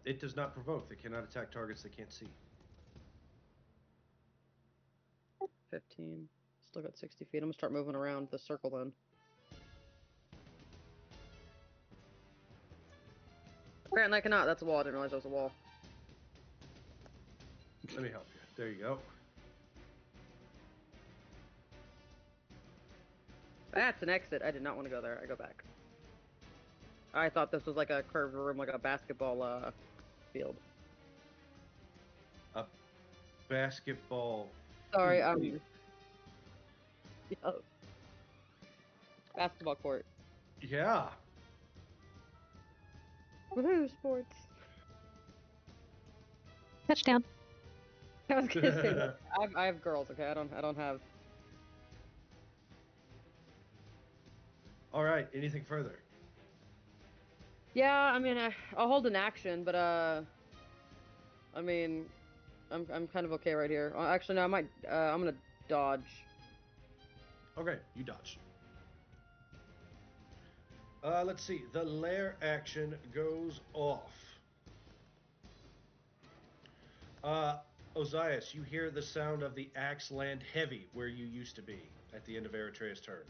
It does not provoke. They cannot attack targets they can't see. 15. Still got 60 feet. I'm gonna start moving around the circle then. Grant, I cannot. That's a wall. I didn't realize that was a wall. Let me help you. There you go. That's an exit. I did not want to go there. I go back. I thought this was like a curved room, like a basketball field. A basketball. Sorry, oh. Basketball court. Yeah. Woohoo, sports. Touchdown. I was gonna say that. I have girls, okay? I don't have. All right. Anything further? Yeah, I mean, I'll hold an action, but I mean, I'm kind of okay right here. Actually, no, I might. I'm gonna dodge. Okay, you dodge. Let's see. The lair action goes off. Ozias, you hear the sound of the axe land heavy where you used to be at the end of Eritrea's turn.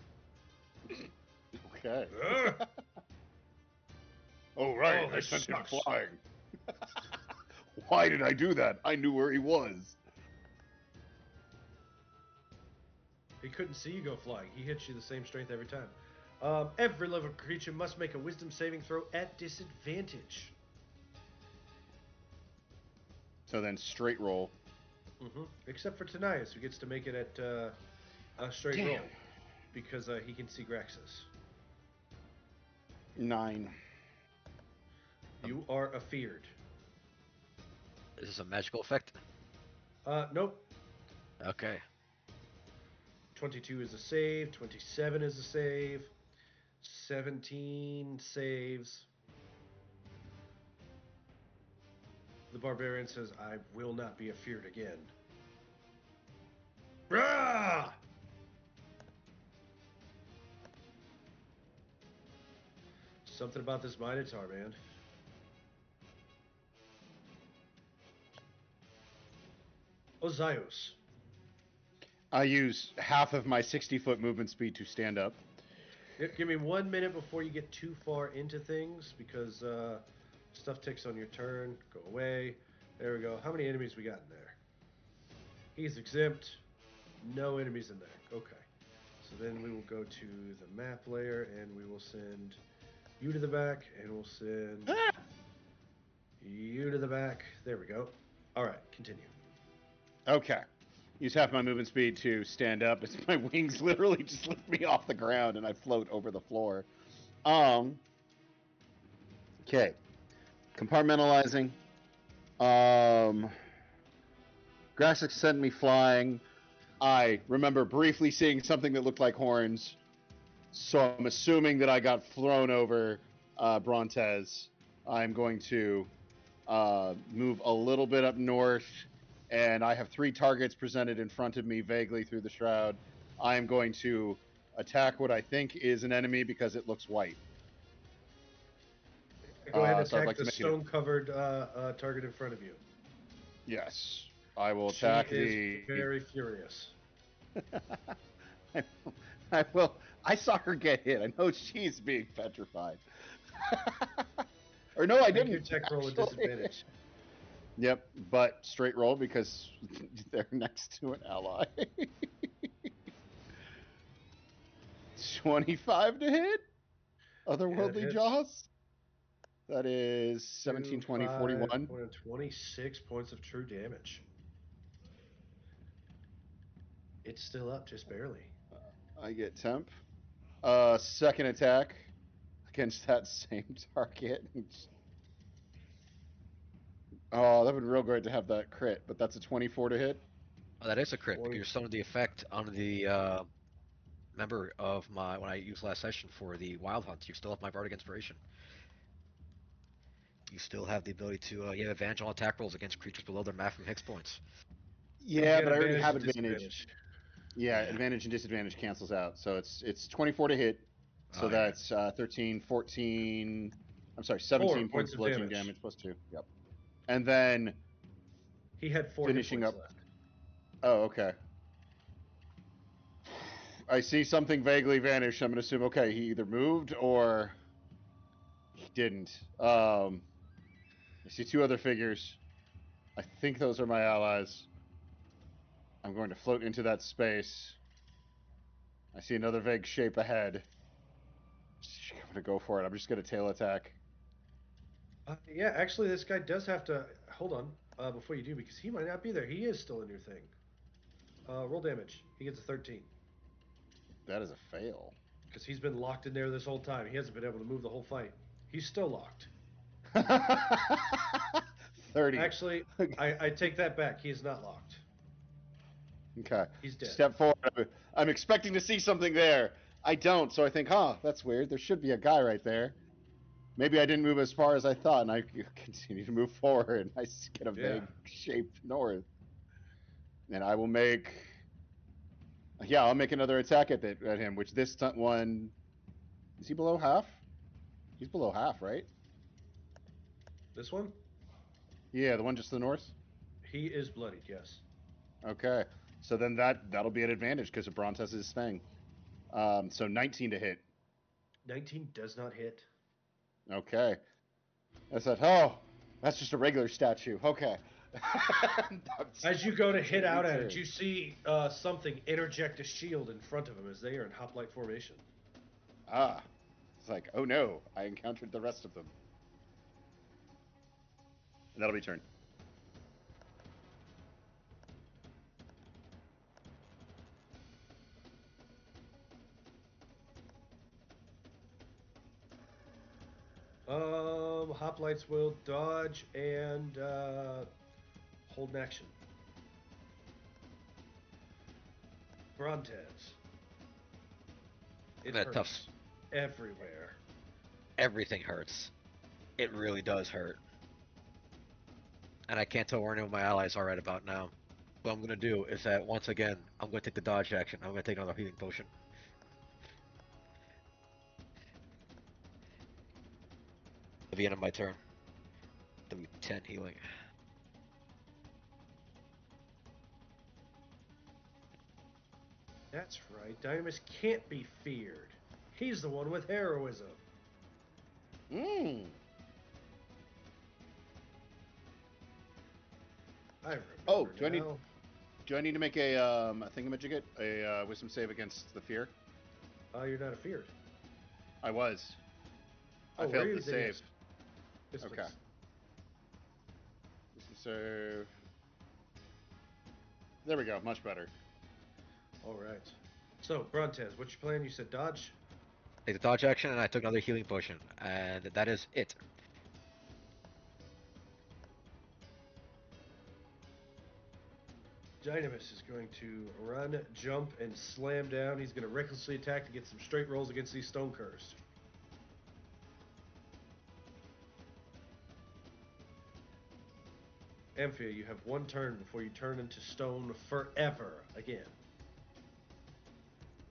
Okay. Oh, right. I this sent him sucks. flying. Why did I do that? I knew where he was. He couldn't see you go flying. He hits you the same strength every time. Every level creature must make a wisdom saving throw at disadvantage. So then straight roll. Except for Tanias, who gets to make it at a straight Damn. roll. Because he can see Graxis. 9. You are afeared. Is this a magical effect? Nope. Okay. 22 is a save. 27 is a save. 17 saves. The barbarian says, I will not be afeared again. Rah! Something about this Minotaur, man. Ozios. I use half of my 60-foot movement speed to stand up. Give me 1 minute before you get too far into things, because stuff ticks on your turn. Go away. There we go. How many enemies we got in there? He's exempt. No enemies in there. Okay. So then we will go to the map layer, and we will send you to the back, and we'll send you to the back. There we go. All right, continue. Okay. Use half my movement speed to stand up. As my wings literally just lift me off the ground and I float over the floor. Okay. Compartmentalizing. Graxis sent me flying. I remember briefly seeing something that looked like horns. So I'm assuming that I got thrown over Brontes. I'm going to move a little bit up north. And I have 3 targets presented in front of me vaguely through the shroud. I am going to attack what I think is an enemy because it looks white. Go ahead and so I'd attack like to the make it stone-covered target in front of you. Yes. I will attack she is very furious. I will. I saw her get hit. I know she's being petrified. Or no, I didn't. Make your attack roll at disadvantage. Yep, but straight roll because they're next to an ally. 25 to hit? Otherworldly Jaws? That is 17, 20, 41. 26 points of true damage. It's still up, just barely. I get temp. Second attack against that same target. Oh, that would be real great to have that crit, but that's a 24 to hit. Oh, that is a crit. You're still the effect on the member of my when I used last session for the wild hunt. You still have my bardic inspiration. You still have the ability to you have advantage on attack rolls against creatures below their maximum hit points. Yeah, but I already have advantage. Yeah, advantage and disadvantage cancels out. So it's 24 to hit. So that's 13, 14, I'm sorry, 4 17 points points of bludgeoning damage. damage plus 2. Yep. And then He had 4 hit finishing points up. left. Oh, okay. I see something vaguely vanish. I'm going to assume, okay, he either moved or he didn't. I see 2 other figures. I think those are my allies. I'm going to float into that space. I see another vague shape ahead. I'm going to go for it. I'm just going to tail attack. Yeah, actually, this guy does have to... Hold on before you do, because he might not be there. He is still in your thing. Roll damage. He gets a 13. That is a fail. Because he's been locked in there this whole time. He hasn't been able to move the whole fight. He's still locked. 30. Actually, I take that back. He is not locked. Okay. He's dead. Step forward. I'm expecting to see something there. I don't, so I think, that's weird. There should be a guy right there. Maybe I didn't move as far as I thought, and I continue to move forward. I get a vague shape north. And I will make... Yeah, I'll make another attack at him, which this one... Is he below half? He's below half, right? This one? Yeah, the one just to the north? He is bloodied, yes. Okay. So then that'll be an advantage because of Brontez's thing. So 19 to hit. 19 does not hit. Okay. I said, that's just a regular statue. Okay. As you go to hit out at it, you see something interject a shield in front of him as they are in hoplite formation. It's like, oh no, I encountered the rest of them. And that'll be turn. Hoplites will dodge and hold an action. Brontez. It hurts Tough. everywhere. Everything hurts. It really does hurt. And I can't tell where any of my allies are right about now. What I'm going to do is that, once again, I'm going to take the dodge action. I'm going to take another healing potion. At the end of my turn. That'll be 10 healing. That's right. Dynamis can't be feared. He's the one with heroism. Mmm. I remember. Oh, do I need to make a thingamajigget? A wisdom save against the fear? You're not feared. I was. I failed the save. Yes, okay. please. Wisdom save. There we go. Much better. All right. So, Brontez, what's your plan? You said dodge? Take the dodge action, and I took another healing potion. And that is it. Dynamis is going to run, jump, and slam down. He's going to recklessly attack to get some straight rolls against these stone curse. Amphia, you have one turn before you turn into stone forever again.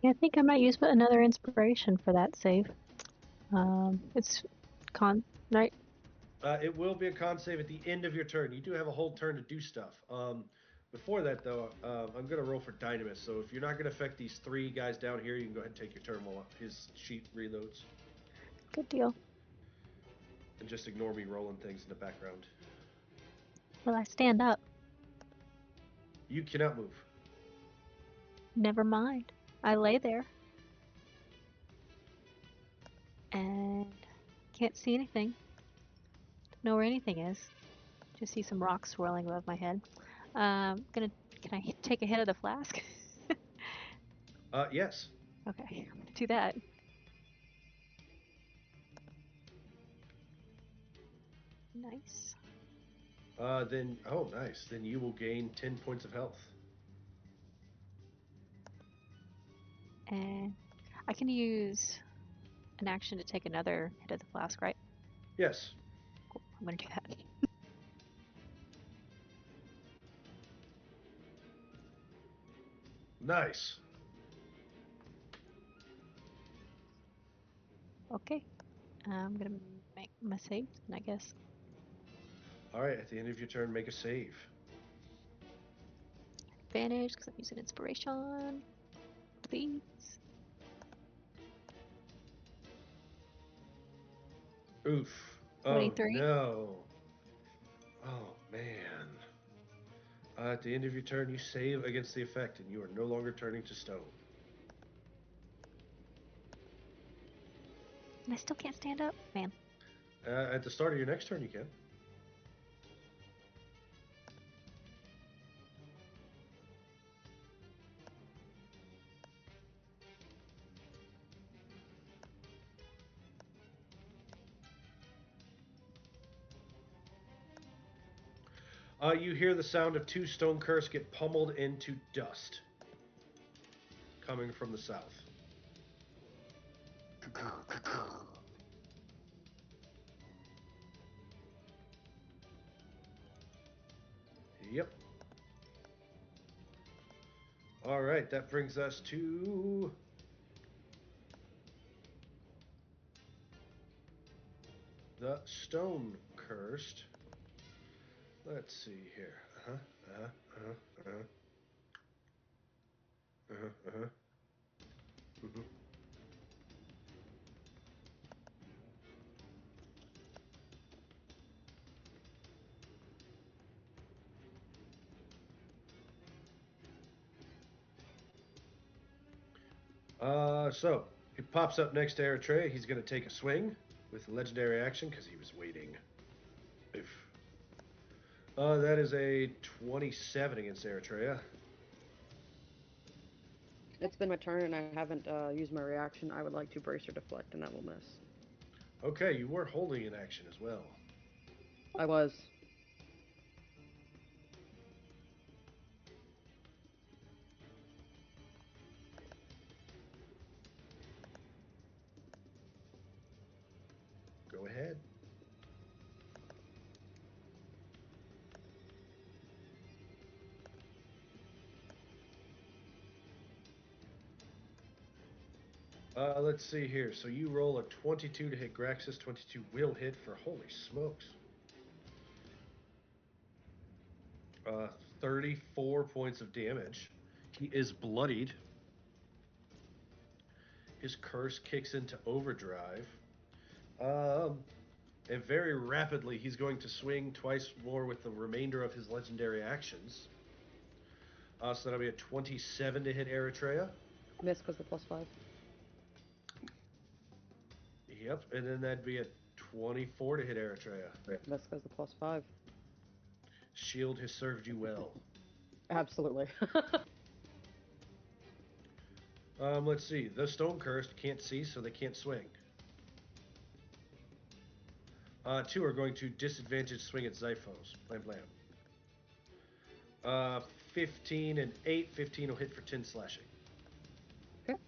Yeah, I think I might use another inspiration for that save. It's con, right? It will be a con save at the end of your turn. You do have a whole turn to do stuff. Before that, though, I'm going to roll for Dynamis. So if you're not going to affect these 3 guys down here, you can go ahead and take your turn while his sheet reloads. Good deal. And just ignore me rolling things in the background. Will I stand up? You cannot move. Never mind. I lay there. And can't see anything. Don't know where anything is. Just see some rocks swirling above my head. Can I take a hit of the flask? Yes. Okay, I'm gonna do that. Nice. Nice. Then you will gain 10 points of health. And I can use an action to take another hit of the flask, right? Yes. Cool. I'm gonna do that. Nice. Okay. I'm gonna make Am I saved? I guess. All right, at the end of your turn, make a save. Advantage because I'm using inspiration. Please. Oof. Oh 23. no. Oh man. At the end of your turn, you save against the effect, and you are no longer turning to stone. And I still can't stand up? Man. At the start of your next turn, you can. You hear the sound of two stone curse get pummeled into dust coming from the south. Yep. All right, that brings us to the stone cursed. Let's see here. Mhm. So he pops up next to Eritrea. He's going to take a swing with legendary action because he was waiting. Oof. That is a 27 against Eritrea. It's been my turn, and I haven't used my reaction. I would like to brace or deflect, and that will miss. Okay, you were holding an action as well. I was. Go ahead. Let's see here. So you roll a 22 to hit Graxis. 22 will hit for holy smokes. 34 points of damage. He is bloodied. His curse kicks into overdrive. And very rapidly, he's going to swing twice more with the remainder of his legendary actions. So that'll be a 27 to hit Eritrea. Miss because the +5. Yep, and then that'd be a 24 to hit Eritrea. Miss because the +5. Shield has served you well. Absolutely. Let's see. The stone cursed can't see, so they can't swing. Two are going to disadvantage swing at Zyphos. Blam blam. 15 and 8. 15 will hit for 10 slashing. Okay.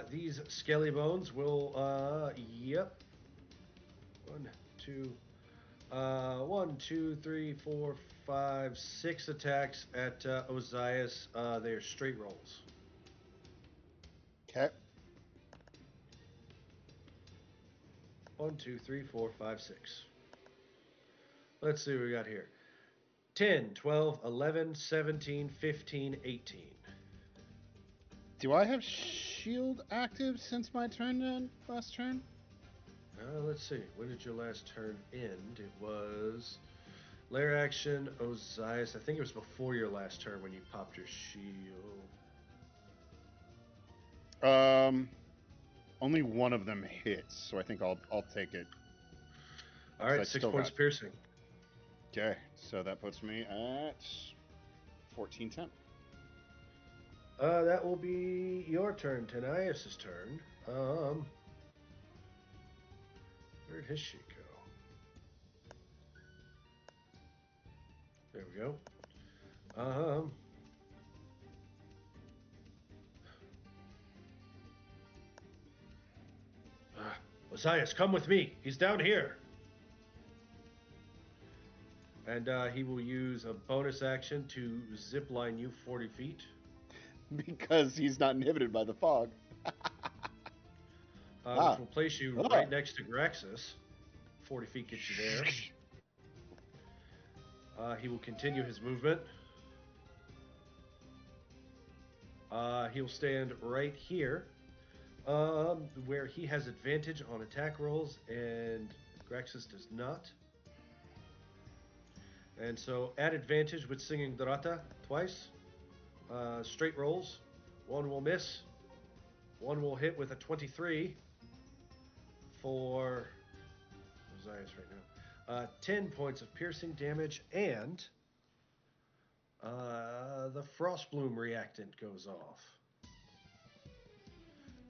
These skelly bones will, yep. 1, 2, 3, 4, 5, 6 attacks at Ozias. They are straight rolls. Okay. 1, 2, 3, 4, 5, 6. Let's see what we got here. 10, 12, 11, 17, 15, 18. Do I have shield active since my turn then? Last turn? Let's see. When did your last turn end? It was lair action, Ozias. I think it was before your last turn when you popped your shield. Only one of them hits, so I think I'll take it. All right, 6 points piercing. Okay, so that puts me at 14-10. That will be your turn. Tanias' turn. Where did his sheet go? There we go. Ozias, come with me. He's down here. And he will use a bonus action to zip line you 40 feet. Because he's not inhibited by the fog. Which will place you right next to Graxis. 40 feet gets you there. He will continue his movement. He'll stand right here, where he has advantage on attack rolls, and Graxis does not. And so, at advantage with singing Dorata twice. Straight rolls. One will miss. One will hit with a 23 for Osiris right now. 10 points of piercing damage, and the Frostbloom reactant goes off.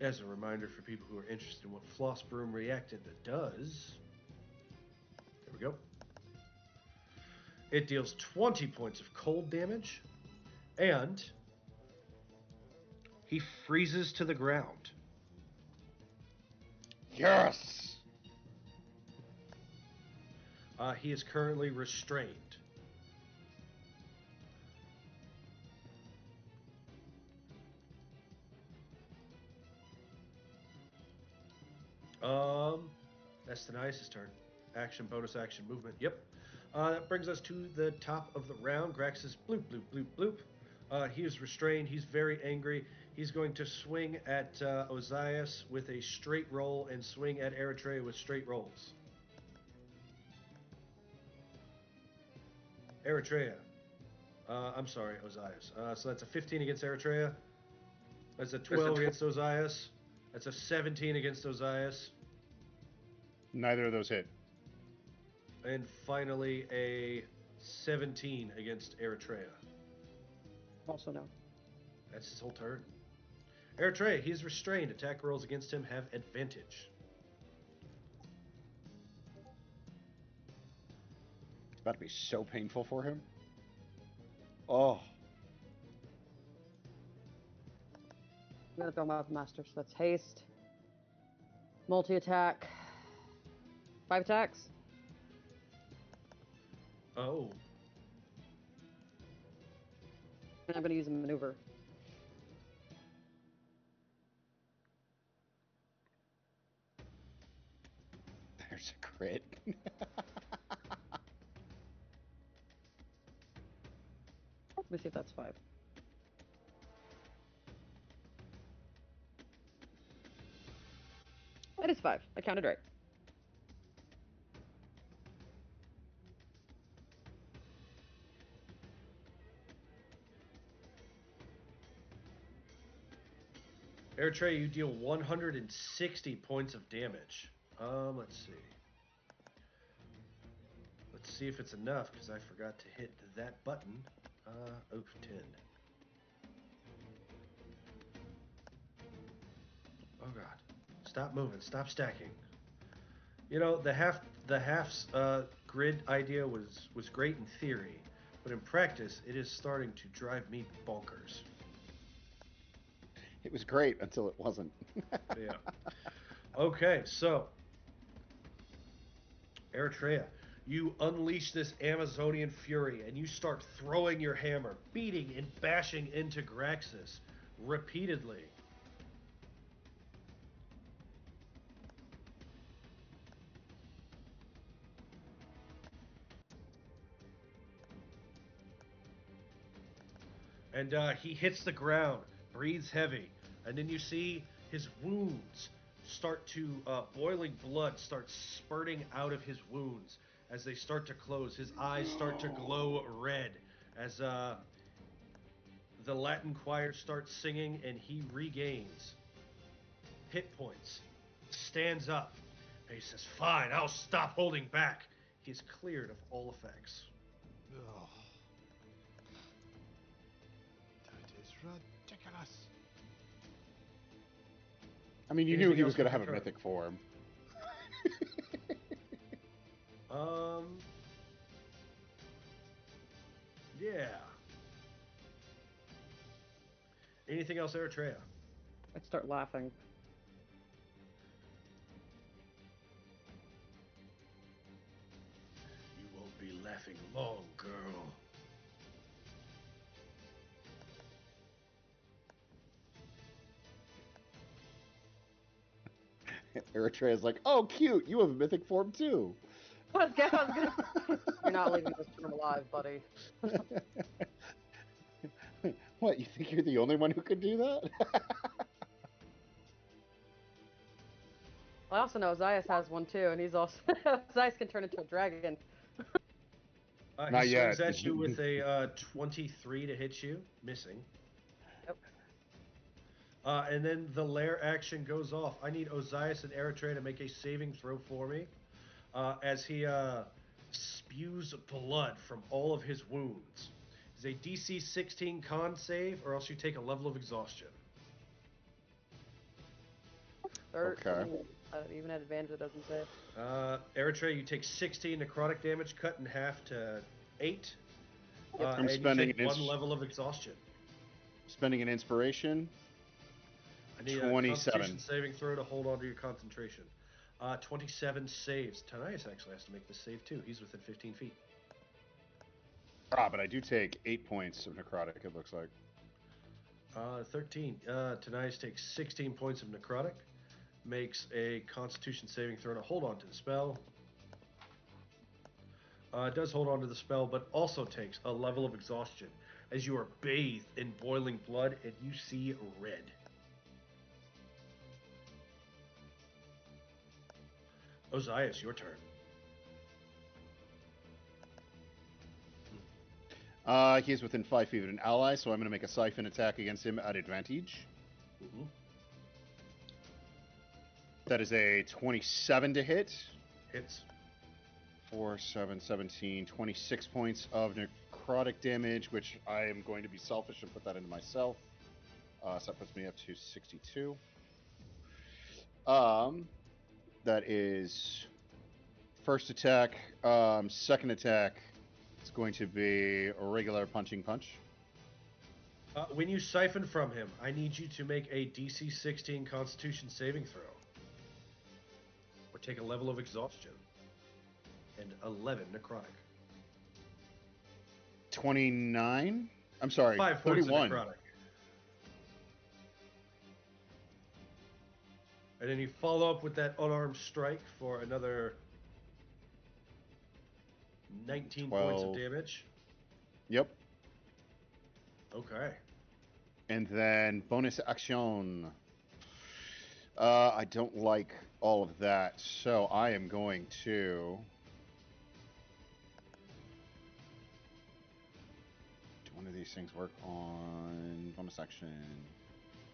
As a reminder for people who are interested in what Frostbloom reactant does, there we go. It deals 20 points of cold damage, and he freezes to the ground. Yes! He is currently restrained. That's Denias' turn. Action, bonus action, movement. Yep. That brings us to the top of the round. Graxis, bloop, bloop, bloop, bloop. He is restrained. He's very angry. He's going to swing at Osiris with a straight roll and swing at Eritrea with straight rolls. Eritrea. I'm sorry, Osiris. So that's a 15 against Eritrea. That's a 12 against Osiris. That's a 17 against Osiris. Neither of those hit. And finally, a 17 against Eritrea. Also no. That's his whole turn. Eritrea, he is restrained. Attack rolls against him have advantage. It's about to be so painful for him. Oh. I'm gonna throw him out with Master, so that's haste. Multi-attack. 5 attacks. Oh. And I'm gonna use a maneuver. There's a crit. Let me see if that's 5. That is 5. I counted right. Eritrea, you deal 160 points of damage. Let's see. Let's see if it's enough, because I forgot to hit that button. 10. Oh god. Stop moving. Stop stacking. You know, the half grid idea was great in theory, but in practice, it is starting to drive me bonkers. It was great until it wasn't. Yeah. Okay, so Eritrea, you unleash this Amazonian fury, and you start throwing your hammer, beating and bashing into Graxis repeatedly. And he hits the ground, breathes heavy, and then you see his wounds start to, boiling blood starts spurting out of his wounds as they start to close. His eyes start to glow red as the Latin choir starts singing, and he regains hit points, stands up, and he says, "Fine, I'll stop holding back." He is cleared of all effects. Ugh. That is ridiculous. I mean, you Anything knew he else was going to with have a your turn? mythic form. Yeah. Anything else, Eritrea? I'd start laughing. You won't be laughing long, girl. Eritrea's like, oh, cute, you have a mythic form too. You're not leaving this room alive, buddy. What, you think you're the only one who could do that? I also know Ozias has one too, and he's also Ozias can turn into a dragon. He Not swings yet. at you with a 23 to hit you, missing. Yep. And then the lair action goes off. I need Ozias and Eritrea to make a saving throw for me as he spews blood from all of his wounds. It's a DC 16 con save, or else you take a level of exhaustion. 13. Okay. Even at advantage, it doesn't say. Eritrea, you take 16 necrotic damage, cut in half to 8. Yep. I'm and spending you take an one level of exhaustion. Spending an inspiration. I need 27. a Constitution saving throw to hold on to your concentration. 27 saves. Tanais actually has to make this save too. He's within 15 feet. Ah, but I do take 8 points of necrotic, it looks like. 13. Tanais takes 16 points of necrotic. Makes a Constitution saving throw to hold on to the spell. Does hold on to the spell, but also takes a level of exhaustion as you are bathed in boiling blood and you see red. Ozias, your turn. He is within 5 feet of an ally, so I'm going to make a siphon attack against him at advantage. Mm-hmm. That is a 27 to hit. Hits. 4, 7, 17, 26 points of necrotic damage, which I am going to be selfish and put that into myself. So that puts me up to 62. That is first attack. Second attack, it's going to be a regular punching punch. When you siphon from him, I need you to make a DC 16 Constitution saving throw. Or take a level of exhaustion. And 11 necrotic. 29? I'm sorry, 5 points 31. of necrotic. And then you follow up with that unarmed strike for another 19 points of 12. damage. Yep. Okay. And then bonus action. I don't like all of that, so I am going to... Do one of these things work on bonus action?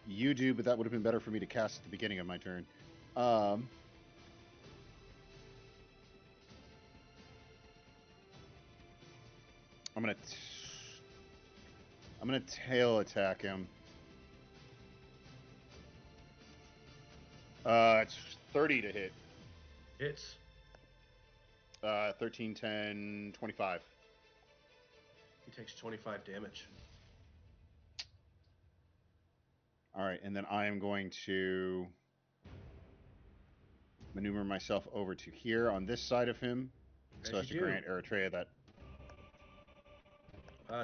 You do, but that would have been better for me to cast at the beginning of my turn. I'm gonna tail attack him. It's 30 to hit. Hits. 13, 10, 25. He takes 25 damage. All right, and then I am going to maneuver myself over to here on this side of him, so as to grant Eritrea that.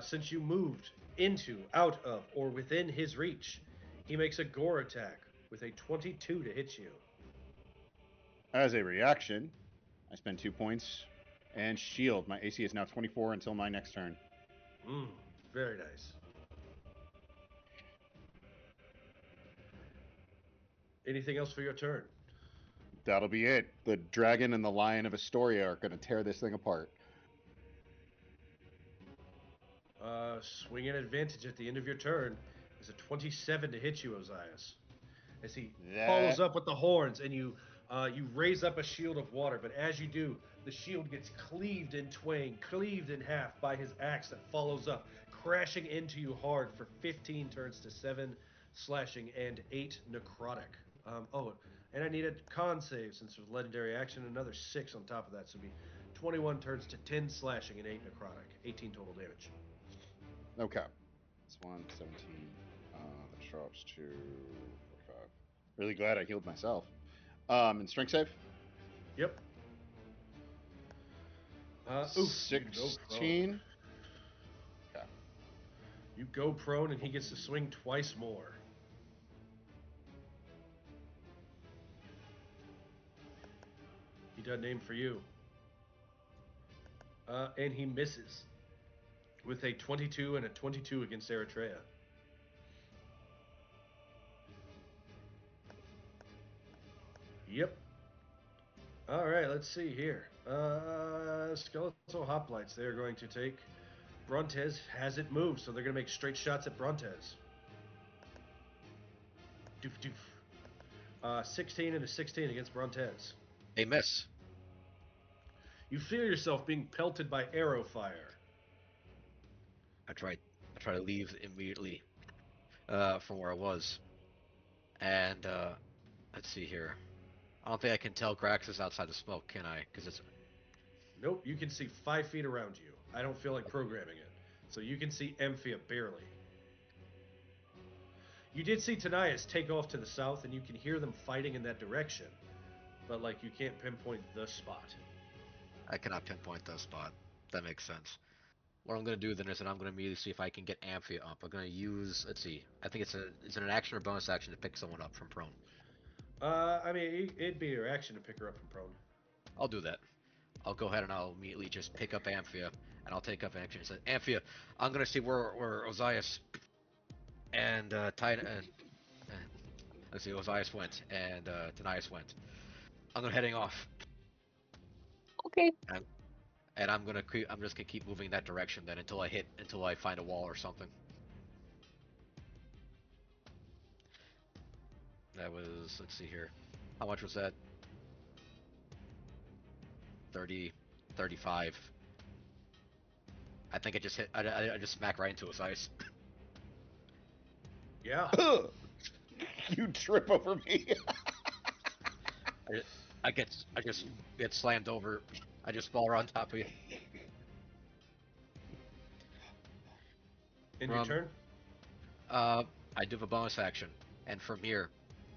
Since you moved into, out of, or within his reach, he makes a gore attack with a 22 to hit you. As a reaction, I spend 2 points and shield. My AC is now 24 until my next turn. Very nice. Anything else for your turn? That'll be it. The dragon and the lion of Astoria are going to tear this thing apart. Swing an advantage at the end of your turn is a 27 to hit you, Ozias. As he follows up with the horns, and you raise up a shield of water, but as you do, the shield gets cleaved in twain, cleaved in half by his axe that follows up, crashing into you hard for 15 turns to 7 slashing and 8 necrotic. And I need a con save since it was legendary action, another 6 on top of that, so it'd be 21 turns to 10 slashing and 8 necrotic, 18 total damage. Okay. It's 1, 17. That drops to 45. Really glad I healed myself. And strength save? Yep. 16. Okay. You go prone, and he gets to swing twice more. doesn't aim for you. And he misses with a 22 and a 22 against Eritrea. Yep. All right, let's see here. Skeletal hoplites. They're going to take. Brontez hasn't moved, so they're going to make straight shots at Brontez. Doof doof. 16 and a 16 against Brontez. They miss. You feel yourself being pelted by arrow fire. I try to leave immediately from where I was. And let's see here. I don't think I can tell Graxis outside the smoke, can I? Because it's... Nope, you can see 5 feet around you. I don't feel like programming it. So you can see Amphia barely. You did see Tanias take off to the south, and you can hear them fighting in that direction. But, like, you can't pinpoint the spot. I cannot pinpoint the spot. That makes sense. What I'm going to do then is that I'm going to immediately see if I can get Amphia up. I'm going to use... Let's see. I think it's an action or bonus action to pick someone up from prone. I mean, it'd be your action to pick her up from prone. I'll do that. I'll go ahead and I'll immediately just pick up Amphia, and I'll take up action and say, Amphia, I'm gonna see where Ozias and let's see, Ozias went and Tanias went. I'm gonna heading off, Okay. and I'm just gonna keep moving that direction then until I find a wall or something. That was, let's see here, how much was that? 30, 35. I think I just hit. I just smacked right into his ice. Yeah. You trip over me. I just get slammed over. I just fall right on top of you. In your turn? I do have a bonus action, and from here,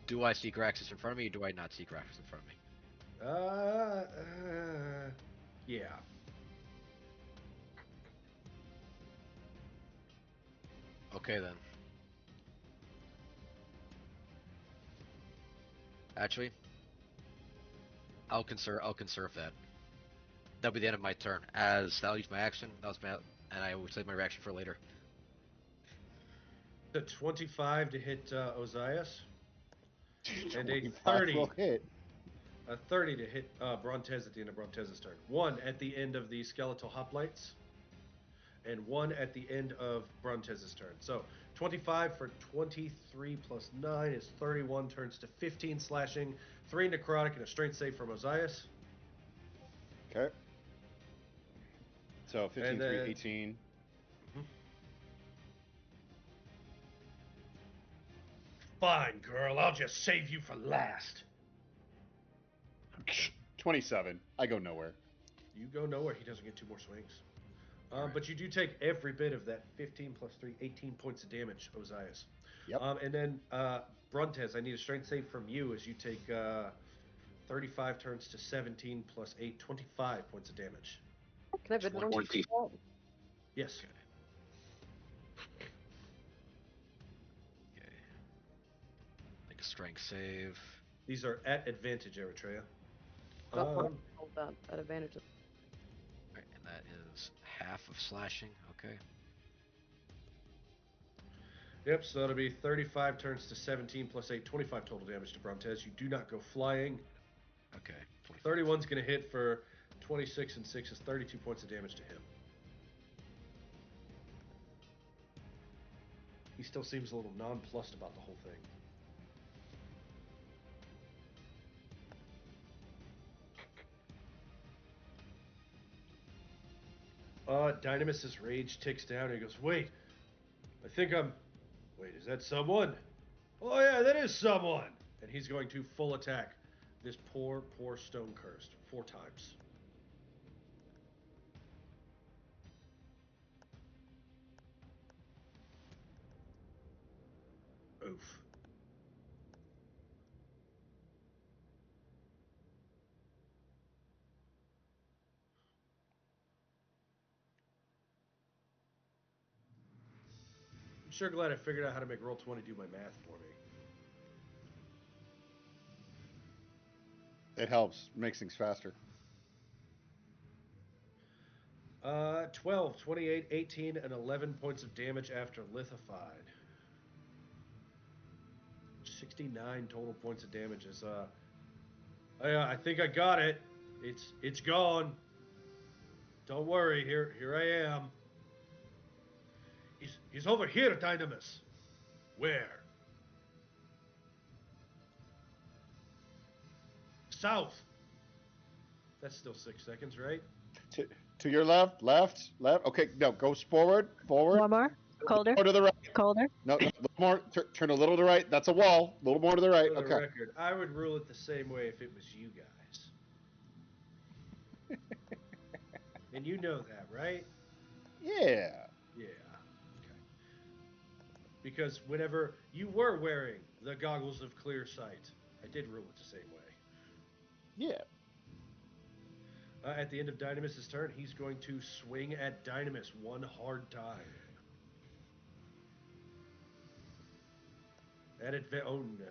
do I see Graxis in front of me, or do I not see Graxis in front of me? Yeah. Okay then. Actually, I'll conserve that. That'll be the end of my turn. As I'll use my action. And I will save my reaction for later. The 25 to hit Ozias. And a 25 30. will hit. A 30 to hit Brontez at the end of Brontez's turn. 1 at the end of the skeletal hoplites. And 1 at the end of Brontez's turn. So 25 for 23 plus 9 is 31, turns to 15 slashing, 3 necrotic, and a strength save from Ozias. Okay. So 15, then, 3, 18. Fine, girl. I'll just save you for last. 27. I go nowhere. You go nowhere. He doesn't get 2 more swings. Right. But you do take every bit of that 15 plus 3, 18 points of damage, Ozias. Yep. And then, Brontez, I need a strength save from you as you take 35 turns to 17 plus 8, 25 points of damage. Can I have advantage? 20. Yes. Okay. Make a strength save. These are at advantage, Eritrea. Hold that at advantage. Right, and that is half of slashing. Okay. Yep, so that'll be 35 turns to 17 plus 8, 25 total damage to Brontez. You do not go flying. Okay. 31's going to hit for 26 and 6 is 32 points of damage to him. He still seems a little nonplussed about the whole thing. Dynamus's rage ticks down and he goes, wait, wait, is that someone? Oh yeah, that is someone! And he's going to full attack this poor stone cursed 4 times. Oof. I'm sure glad I figured out how to make Roll20 do my math for me. It helps. Makes things faster. 12, 28, 18, and 11 points of damage after lithified. 69 total points of damage is I think I got it. It's gone. Don't worry, here I am. He's over here, Dynamis. Where? South. That's still 6 seconds, right? To your left, left. Okay, no, go forward. One more. Colder. More to the right. Colder. No, a little more. Turn a little to the right. That's a wall. A little more to the right. For the Okay. record, I would rule it the same way if it was you guys. And you know that, right? Yeah. Yeah. Okay. Because whenever you were wearing the goggles of clear sight, I did rule it the same way. Yeah. At the end of Dynamis' turn, he's going to swing at Dynamis one hard time. Oh no.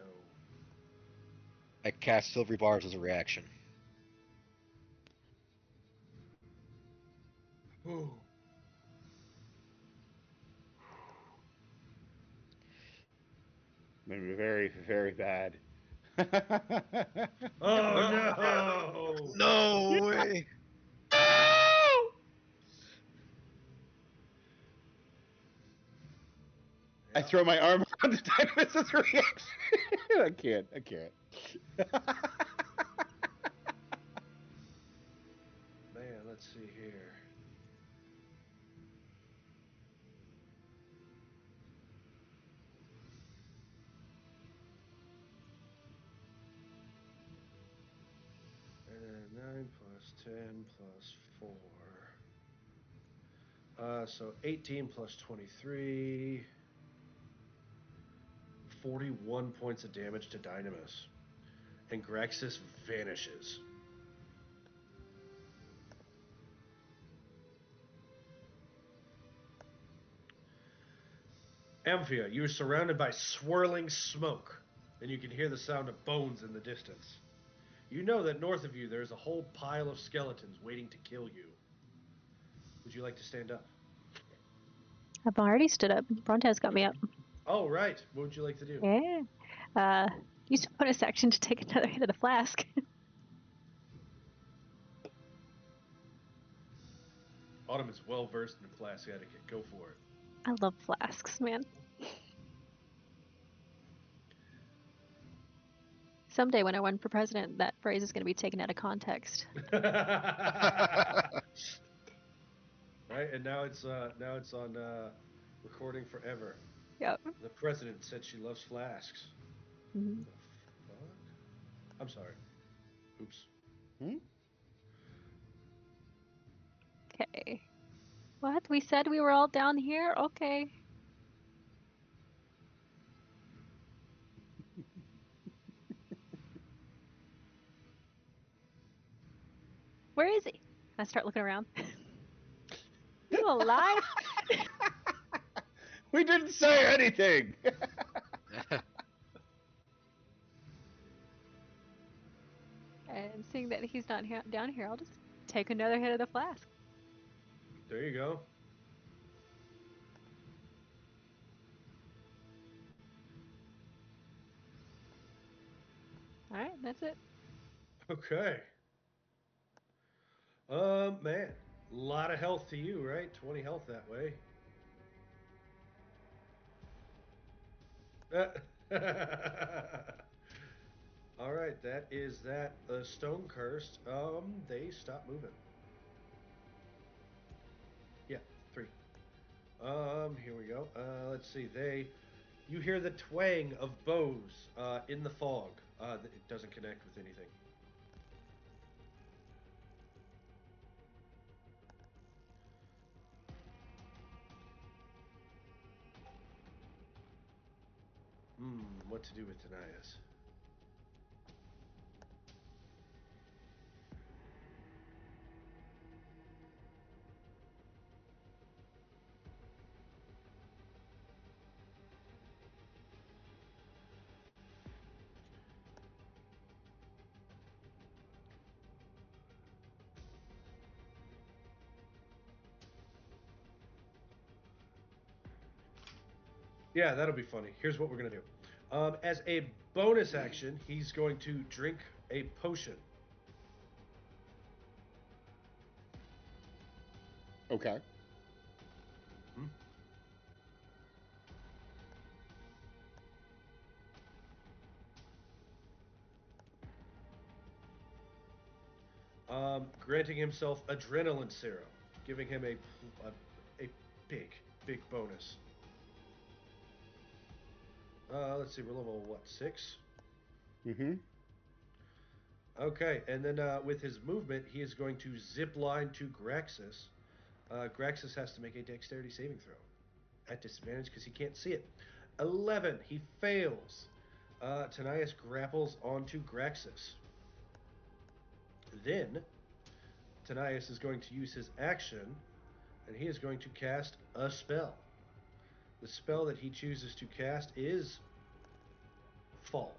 I cast Silvery Bars as a reaction. Ooh. Maybe very, very bad. Oh no! No way! I throw my arm around the Dynamis' reaction. I can't. Man, let's see here. And 9 plus 10 plus 4. So 18 plus 23. 41 points of damage to Dynamis. And Graxis vanishes. Amphia, you are surrounded by swirling smoke, and you can hear the sound of bones in the distance. You know that north of you there is a whole pile of skeletons waiting to kill you. Would you like to stand up? I've already stood up. Brontez got me up. Oh, right. What would you like to do? Yeah. Use a bonus action to take another hit of the flask. Autumn is well versed in flask etiquette. Go for it. I love flasks, man. Someday when I run for president, that phrase is going to be taken out of context. Right, and now it's on recording forever. Yep. The president said she loves flasks. Mm-hmm. Fuck? I'm sorry. Oops. Okay. What? We said we were all down here? Okay. Where is he? I start looking around. You alive? We didn't say anything. And seeing that he's not down here, I'll just take another hit of the flask. There you go. All right, that's it. Okay. Man, a lot of health to you, right? 20 health that way. All right, that is that. The stone cursed. They stop moving. Yeah, 3. Here we go. Let's see. You hear the twang of bows in the fog. It doesn't connect with anything. What to do with Denias? Yeah, that'll be funny. Here's what we're gonna do. As a bonus action, he's going to drink a potion. Okay. Granting himself adrenaline serum, giving him a big bonus. Let's see, we're level what, 6? Mm-hmm. Okay, and then with his movement, he is going to zip line to Graxis. Graxis has to make a dexterity saving throw at disadvantage because he can't see it. 11, he fails. Tanias grapples onto Graxis. Then, Tanias is going to use his action, and he is going to cast a spell. The spell that he chooses to cast is Fall.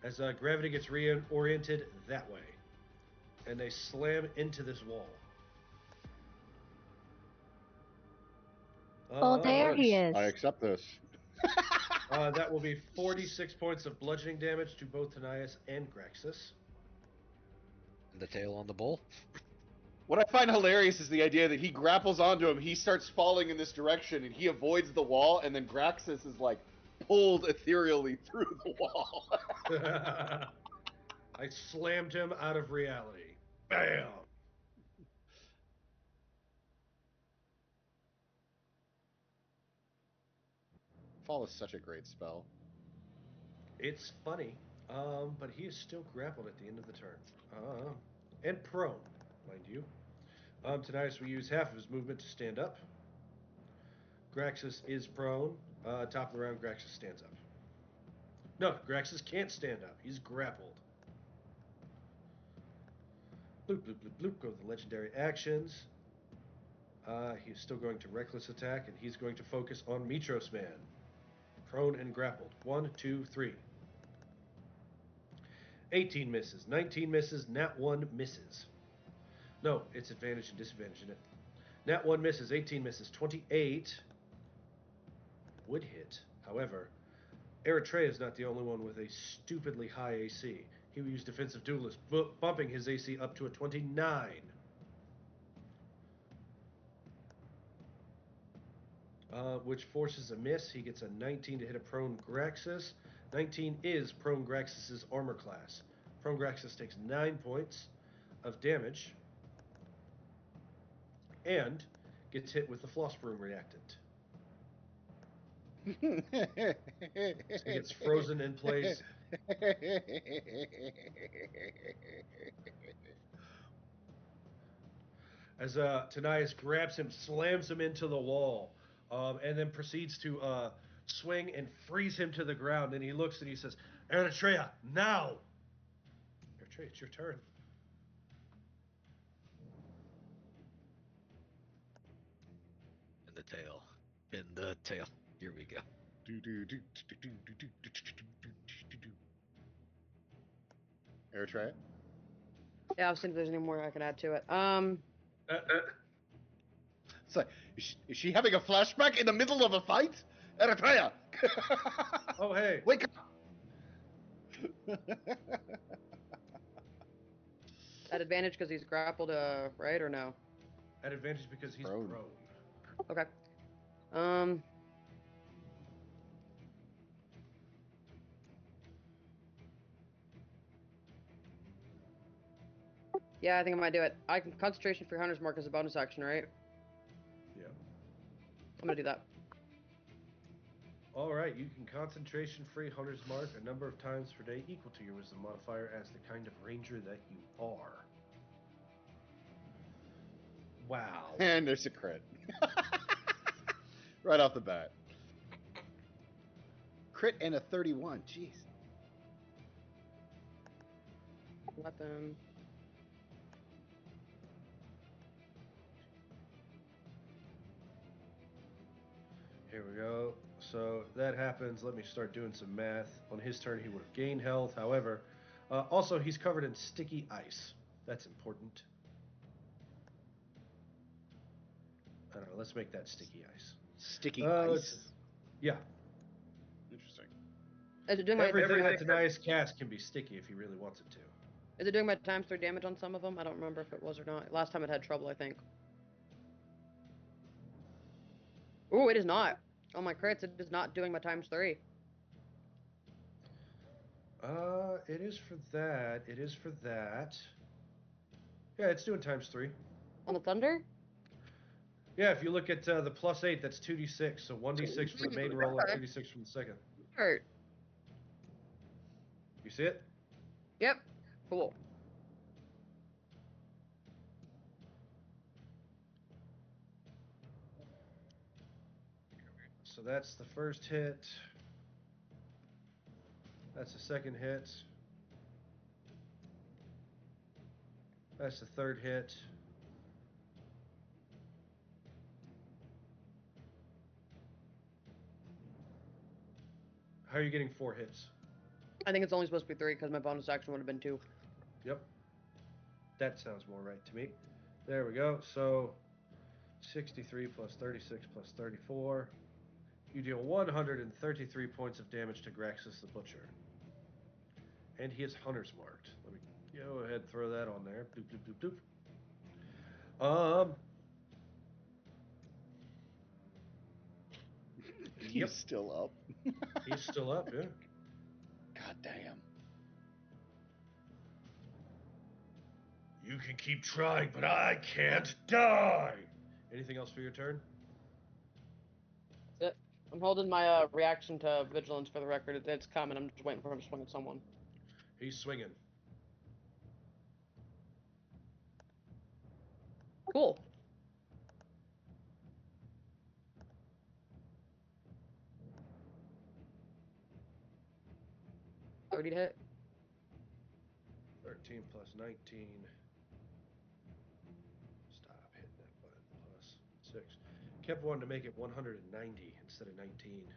As gravity gets reoriented that way, and they slam into this wall. Oh, there he is. I accept this. That will be 46 points of bludgeoning damage to both Tanias and Graxis. The tail on the bull. What I find hilarious is the idea that he grapples onto him, he starts falling in this direction, and he avoids the wall, and then Graxis is like pulled ethereally through the wall. I slammed him out of reality. Bam! Fall is such a great spell. It's funny, but he is still grappled at the end of the turn. And prone, mind you. Tanias will use half of his movement to stand up. Graxis is prone. Top of the round, Graxis stands up. No, Graxis can't stand up. He's grappled. Bloop, bloop, bloop, bloop. Go to the legendary actions. He's still going to reckless attack, and he's going to focus on Mitros Man. Prone and grappled. 1, 2, 3. 18 misses. 19 misses. Nat 1 misses. No, it's advantage and disadvantage, isn't it? Nat 1 misses. 18 misses. 28 would hit. However, Eritrea is not the only one with a stupidly high AC. He will use Defensive Duelist, bumping his AC up to a 29. Which forces a miss. He gets a 19 to hit a prone Graxis. 19 is prone Graxis' armor class. Prone Graxis takes 9 points of damage and gets hit with the Floss Broom reactant. So he gets frozen in place. As Tanias grabs him, slams him into the wall, and then proceeds to swing and freeze him to the ground. And he looks and he says, Eritrea, now! Eritrea, it's your turn. In the tail. In the tail. Here we go. Eritrea? Yeah, I was thinking if there's any more I can add to it. It's like, is she having a flashback in the middle of a fight? Eritrea! Oh, hey. Wake up! At advantage because he's grappled, right or no? At advantage because he's prone. Okay. Yeah, I think I might do it. I can concentration for Hunter's Mark as a bonus action, right? Yeah. I'm gonna do that. All right, you can concentration free Hunter's Mark a number of times per day equal to your wisdom modifier as the kind of ranger that you are. Wow. And there's a crit. Right off the bat. Crit and a 31. Jeez. Weapon. Here we go. So that happens. Let me start doing some math. On his turn, he would have gained health. However, Also, he's covered in sticky ice. That's important. I don't know. Let's make that sticky ice. Sticky Let's- ice. Yeah. Interesting. Is it doing my Everything that Denias cast can be sticky if he really wants it to. Is it doing my ×3 damage on some of them? I don't remember if it was or not. Last time it had trouble, I think. Ooh, it is not. On my crits, it is not doing my ×3. It is for that. It is for that. Yeah, it's doing ×3. On the thunder? Yeah, if you look at the +8, that's 2d6. So 1d6 for the main roll and 2d6 from the second. Hurt. You see it? Yep. Cool. So that's the first hit. That's the second hit. That's the third hit. How are you getting 4 hits? I think it's only supposed to be 3 because my bonus action would have been 2. Yep. That sounds more right to me. There we go. So 63 plus 36 plus 34. You deal 133 points of damage to Graxis the Butcher. And he is Hunter's marked. Let me go ahead and throw that on there. Doop, doop, doop, doop. He's still up. He's still up, yeah. God damn. You can keep trying, but I can't die. Anything else for your turn? That's it. I'm holding my reaction to vigilance for the record. It's coming. I'm just waiting for him to swing at someone. He's swinging. Cool. Already hit. 13 plus 19. Stop hitting that button. Plus 6. Kept wanting to make it 190 instead of 19.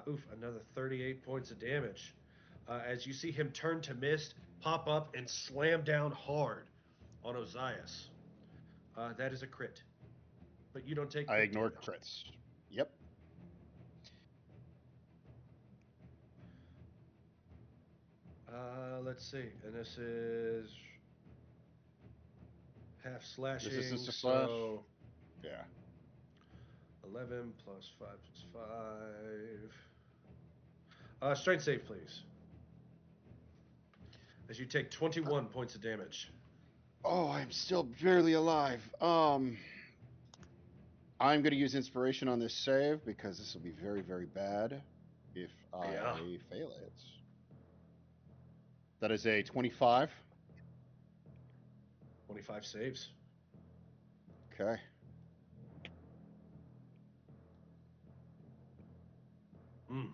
Oof, another 38 points of damage. As you see him turn to mist, pop up, and slam down hard on Ozias. That is a crit. But you don't take I crit ignore damage. crits. Yep. Let's see. And this is half slashing. This is just a slash? So Yeah. 11 plus 5 plus 5. Strength save, please. As you take 21 points of damage. Oh, I'm still barely alive. I'm going to use inspiration on this save because this will be very, very bad if I fail it. That is a 25. 25 saves. Okay. Hmm.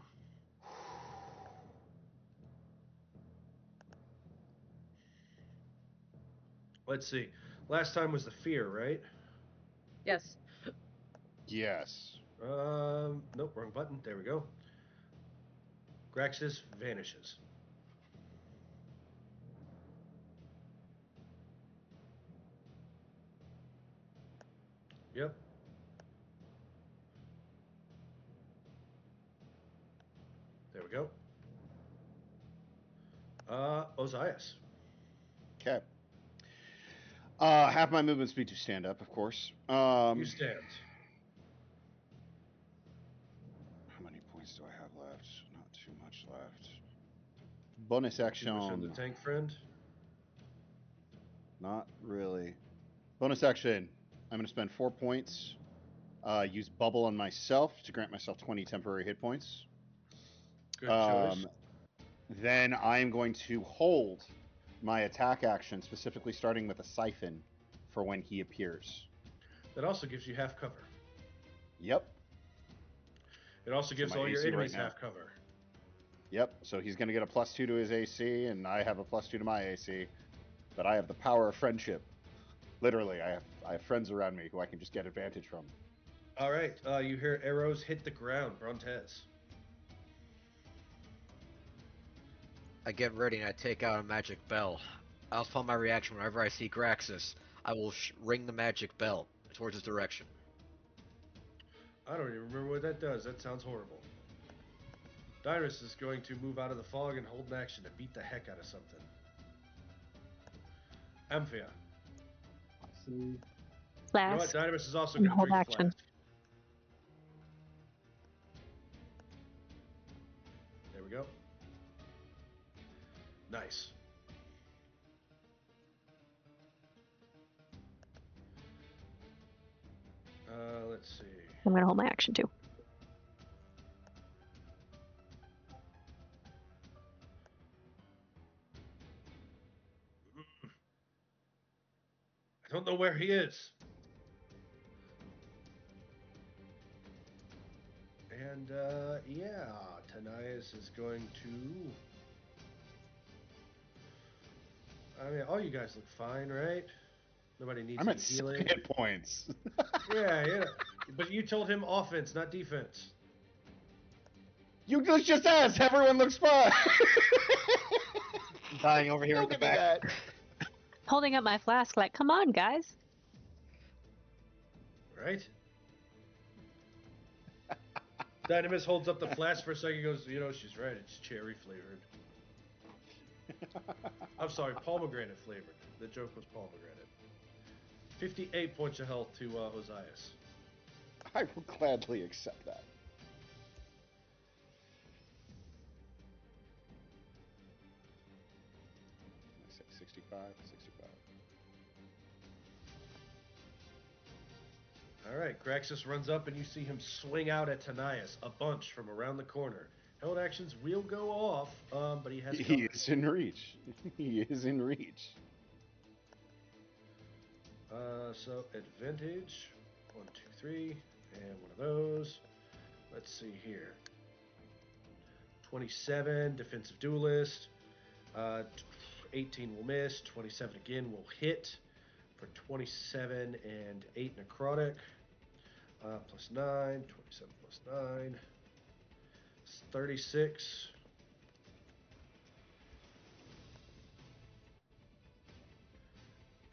Let's see. Last time was the fear, right? Yes. Yes. Nope, wrong button. There we go. Graxis vanishes. Yep. There we go. Ozias. Okay. Half my movement speed to stand up, of course. You stand. How many points do I have left? Not too much left. Bonus action. Too much on the tank friend. Not really. Bonus action. I'm going to spend 4 points. Use bubble on myself to grant myself 20 temporary hit points. Good choice. Then I'm going to hold my attack action, specifically starting with a siphon, for when he appears. That also gives you half cover. Yep. It also gives my all your AC enemies right now. half cover. Yep. So he's going to get a +2 to his AC, and I have a +2 to my AC. But I have the power of friendship. Literally, I have friends around me who I can just get advantage from. All right. You hear arrows hit the ground, Brontez. I get ready and I take out a magic bell. I'll upon my reaction whenever I see Graxis, I will ring the magic bell towards his direction. I don't even remember what that does. That sounds horrible. Dyrus is going to move out of the fog and hold an action to beat the heck out of something. Amphia. You know what? Flask. Dynamis is also And going to hold drink action. Flask. There we go. Nice. Let's see. I'm gonna hold my action too. I don't know where he is. And, yeah, Tanias is going to... I mean, all you guys look fine, right? Nobody needs I'm any at healing. 6 hit points. Yeah. But you told him offense, not defense. You just asked. Everyone looks fine. Dying over here Don't at the give me back. that. Holding up my flask like, come on, guys. Right? Dynamis holds up the flask for a second and goes, you know, she's right, it's cherry flavored. I'm sorry, pomegranate flavored. The joke was pomegranate. 58 points of health to Ozias. I will gladly accept that. I say 65, 65. Alright, Graxis runs up and you see him swing out at Tanias, a bunch from around the corner. Held actions will go off, but he has cover. He is in reach. He is in reach. So advantage, 1, 2, 3, and one of those. Let's see here. 27, defensive duelist. 18 will miss. 27 again will hit for 27 and 8 necrotic. Plus 9, 27 plus 9. It's 36.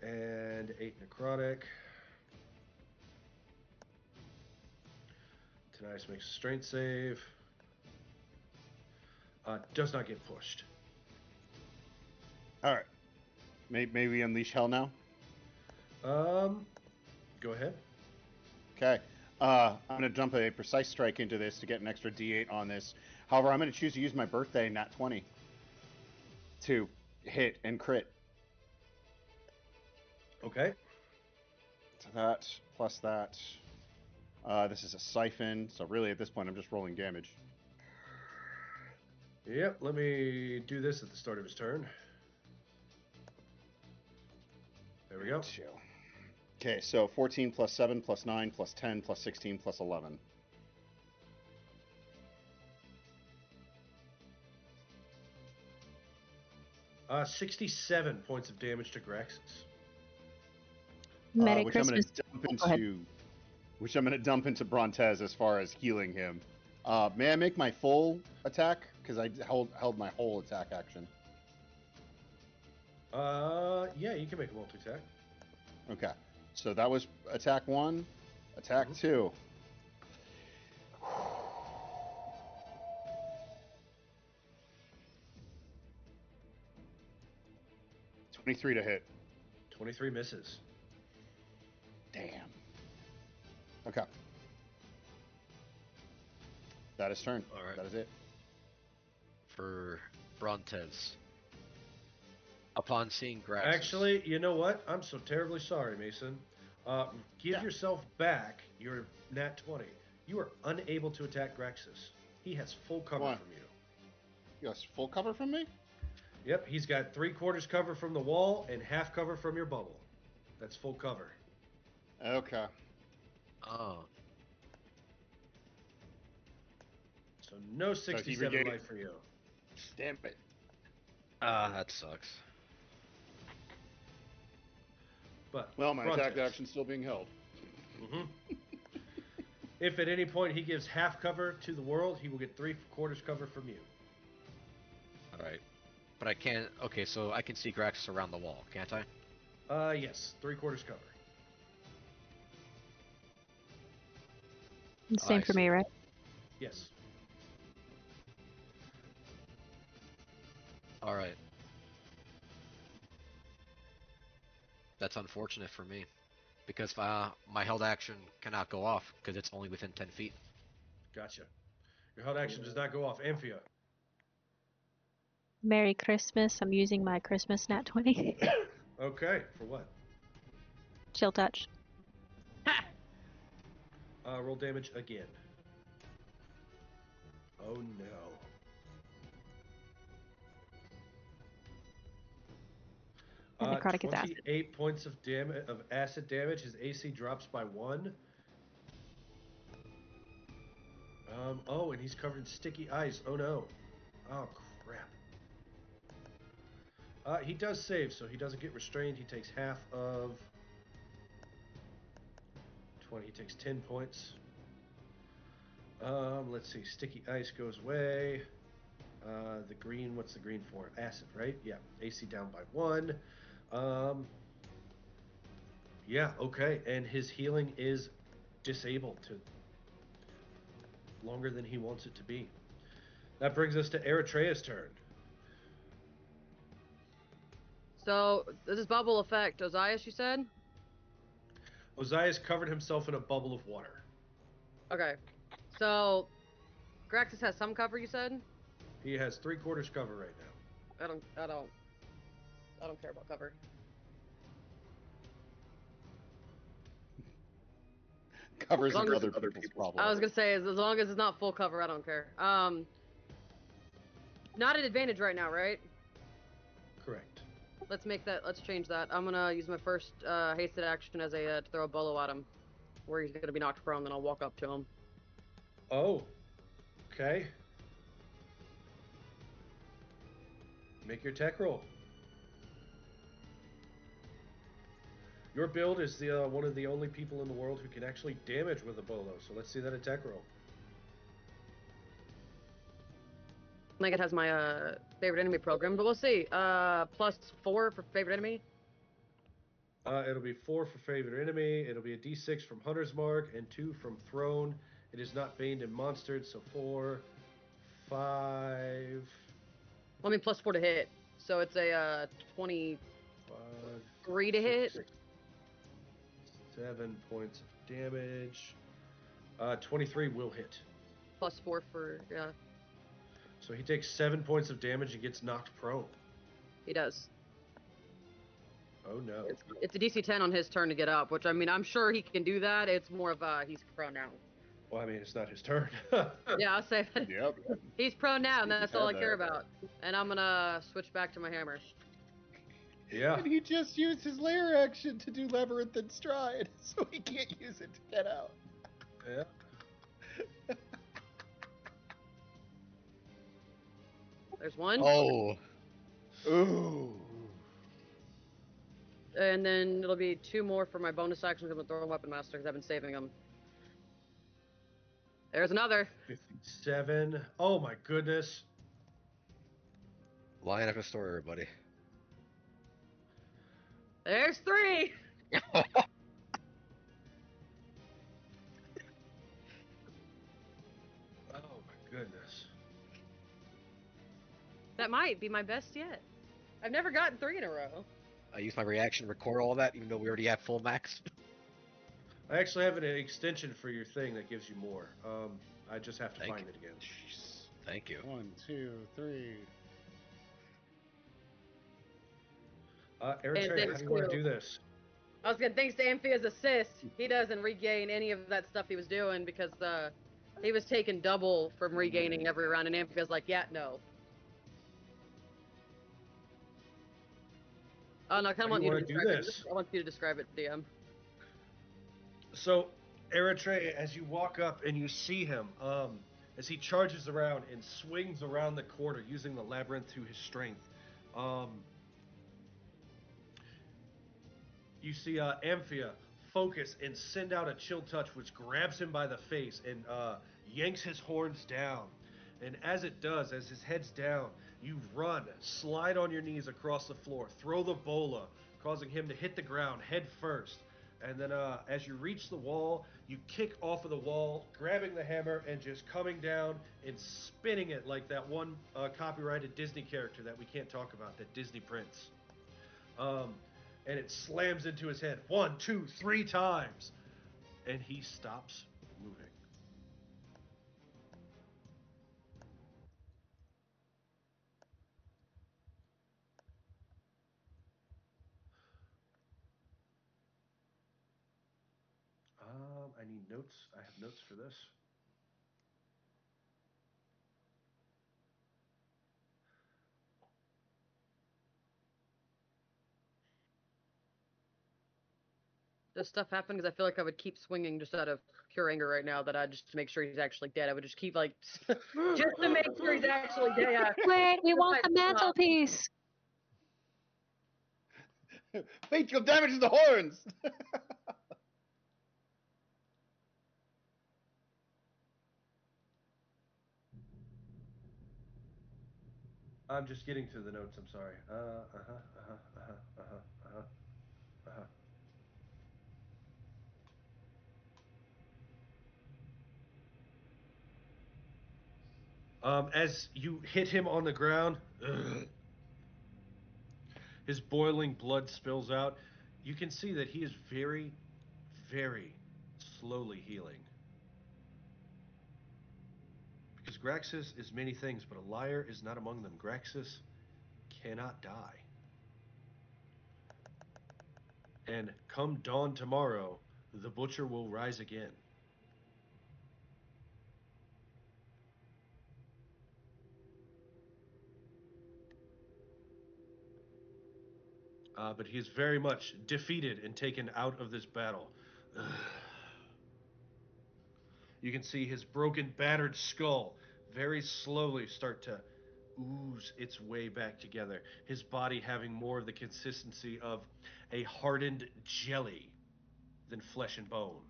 And 8 necrotic. Tanias makes a strength save. Does not get pushed. All right. May we unleash hell now? Go ahead. Okay. I'm going to dump a precise strike into this to get an extra D8 on this. However, I'm going to choose to use my birthday nat 20 to hit and crit. Okay. So that plus that. This is a siphon, so really at this point I'm just rolling damage. Yep, let me do this at the start of his turn. There we go. Okay, so 14 plus 7 plus 9 plus 10 plus 16 plus 11. Uh, 67 points of damage to Graxis. Merry Which I'm Christmas. going to dump into Brontez as far as healing him. May I make my full attack? Because I held my whole attack action. Yeah, you can make a multi-attack. Okay, so that was attack 1. Attack 2. 23 to hit. 23 misses. Damn. Okay. That is turn. All right. That is it. For Brontez. Upon seeing Graxis. Actually, you know what? I'm so terribly sorry, Mason. Give yourself back your nat 20. You are unable to attack Graxis. He has full cover Why? from you. Yes, full cover from me? Yep, he's got 3/4 cover from the wall and half cover from your bubble. That's full cover. Okay. Oh. So no 67 regained- life for you. Damn it. That sucks. But Well, my Brontez. attack action's still being held. If at any point he gives half cover to the world, he will get 3/4 cover from you. Alright. But I can't. Okay, so I can see Graxis around the wall, can't I? Yes, 3/4 cover. Same I for see. me, right? Yes. All right. That's unfortunate for me because my held action cannot go off because it's only within 10 feet. Gotcha. Your held action does not go off. Amphia. Merry Christmas. I'm using my Christmas nat 20. Okay, for what? Chill touch. Roll damage again. Oh no. And necrotic is acid. 28 points of acid damage. His AC drops by 1. Oh, and he's covered in sticky ice. Oh no. Oh crap. He does save, so he doesn't get restrained. He takes half of 20. He takes 10 points. Let's see. Sticky ice goes away. The green, what's the green for? Acid, right? Yeah. AC down by 1. Yeah, okay. And his healing is disabled to longer than he wants it to be. That brings us to Eritrea's turn. So this is bubble effect. Ozias, you said? Ozias covered himself in a bubble of water. Okay. So Graxis has some cover, you said? He has 3/4 cover right now. I don't care about cover. Covers As long as- other people's problems. I was gonna say, as long as it's not full cover, I don't care. Not at advantage right now, right? Correct. Let's change that. I'm gonna use my first hasted action as to throw a bolo at him, where he's gonna be knocked prone. Then I'll walk up to him. Oh. Okay. Make your tech roll. Your build is the one of the only people in the world who can actually damage with a bolo. So let's see that attack roll. I think it has my favorite enemy program, but we'll see. +4 for favorite enemy. It'll be 4 for favorite enemy. It'll be a D6 from Hunter's Mark and 2 from Throne. It is not baned and monstered, so 4, 5. Well, I mean +4 to hit, so it's a 23 to hit. 7 points of damage. 23 will hit. +4 for yeah. So he takes 7 points of damage and gets knocked prone. He does. Oh no. It's a DC 10 on his turn to get up, which I mean I'm sure he can do that. It's more of he's prone now. Well, I mean, it's not his turn. Yeah, I'll say that. Yep. He's prone now, and that's He's all I had care that. about. And I'm gonna switch back to my hammer. Yeah. And he just used his lair action to do labyrinth and stride, so he can't use it to get out. Yeah. There's one. Oh, Ooh. And then it'll be 2 more for my bonus actions. I'm gonna throw a weapon master because I've been saving them. There's another. 57. Oh my goodness. line after story, everybody. There's 3. Oh my goodness. That might be my best yet. I've never gotten 3 in a row. I use my reaction to record all that, even though we already have full max. I actually have an extension for your thing that gives you more. I just have to Thank find you. it again. Thank you. 1, 2, 3. Eritrea, how thanks do you want to to- do this? I was gonna thanks to Amphia's assist, he doesn't regain any of that stuff he was doing because he was taking double from regaining every round, and Amphia's like, yeah, no. Oh no, I kind How of do want you you to wanna do describe this? it. I want you to describe it, DM. So, Eritrea, as you walk up and you see him, as he charges around and swings around the corner using the labyrinth to his strength, you see Amphia focus and send out a chill touch, which grabs him by the face and yanks his horns down. And as it does, as his head's down, You run, slide on your knees across the floor, throw the bola, causing him to hit the ground head first. And then as you reach the wall, you kick off of the wall, grabbing the hammer and just coming down and spinning it like that one copyrighted Disney character that we can't talk about, that Disney prince. And it slams into his head 1, 2, 3 times. And he stops moving. I need notes. I have notes for this. This stuff happened because I feel like I would keep swinging just out of pure anger right now. That I just to make sure he's actually dead. I would just keep like just to make sure he's actually dead. Yeah. Wait, we want the mantelpiece. Wait, you'll damage the horns! I'm just getting to the notes. I'm sorry. As you hit him on the ground, his boiling blood spills out. You can see that he is very, very slowly healing. Because Graxis is many things, but a liar is not among them. Graxis cannot die. And come dawn tomorrow, the butcher will rise again. But he is very much defeated and taken out of this battle. You can see his broken, battered skull very slowly start to ooze its way back together. His body having more of the consistency of a hardened jelly than flesh and bone.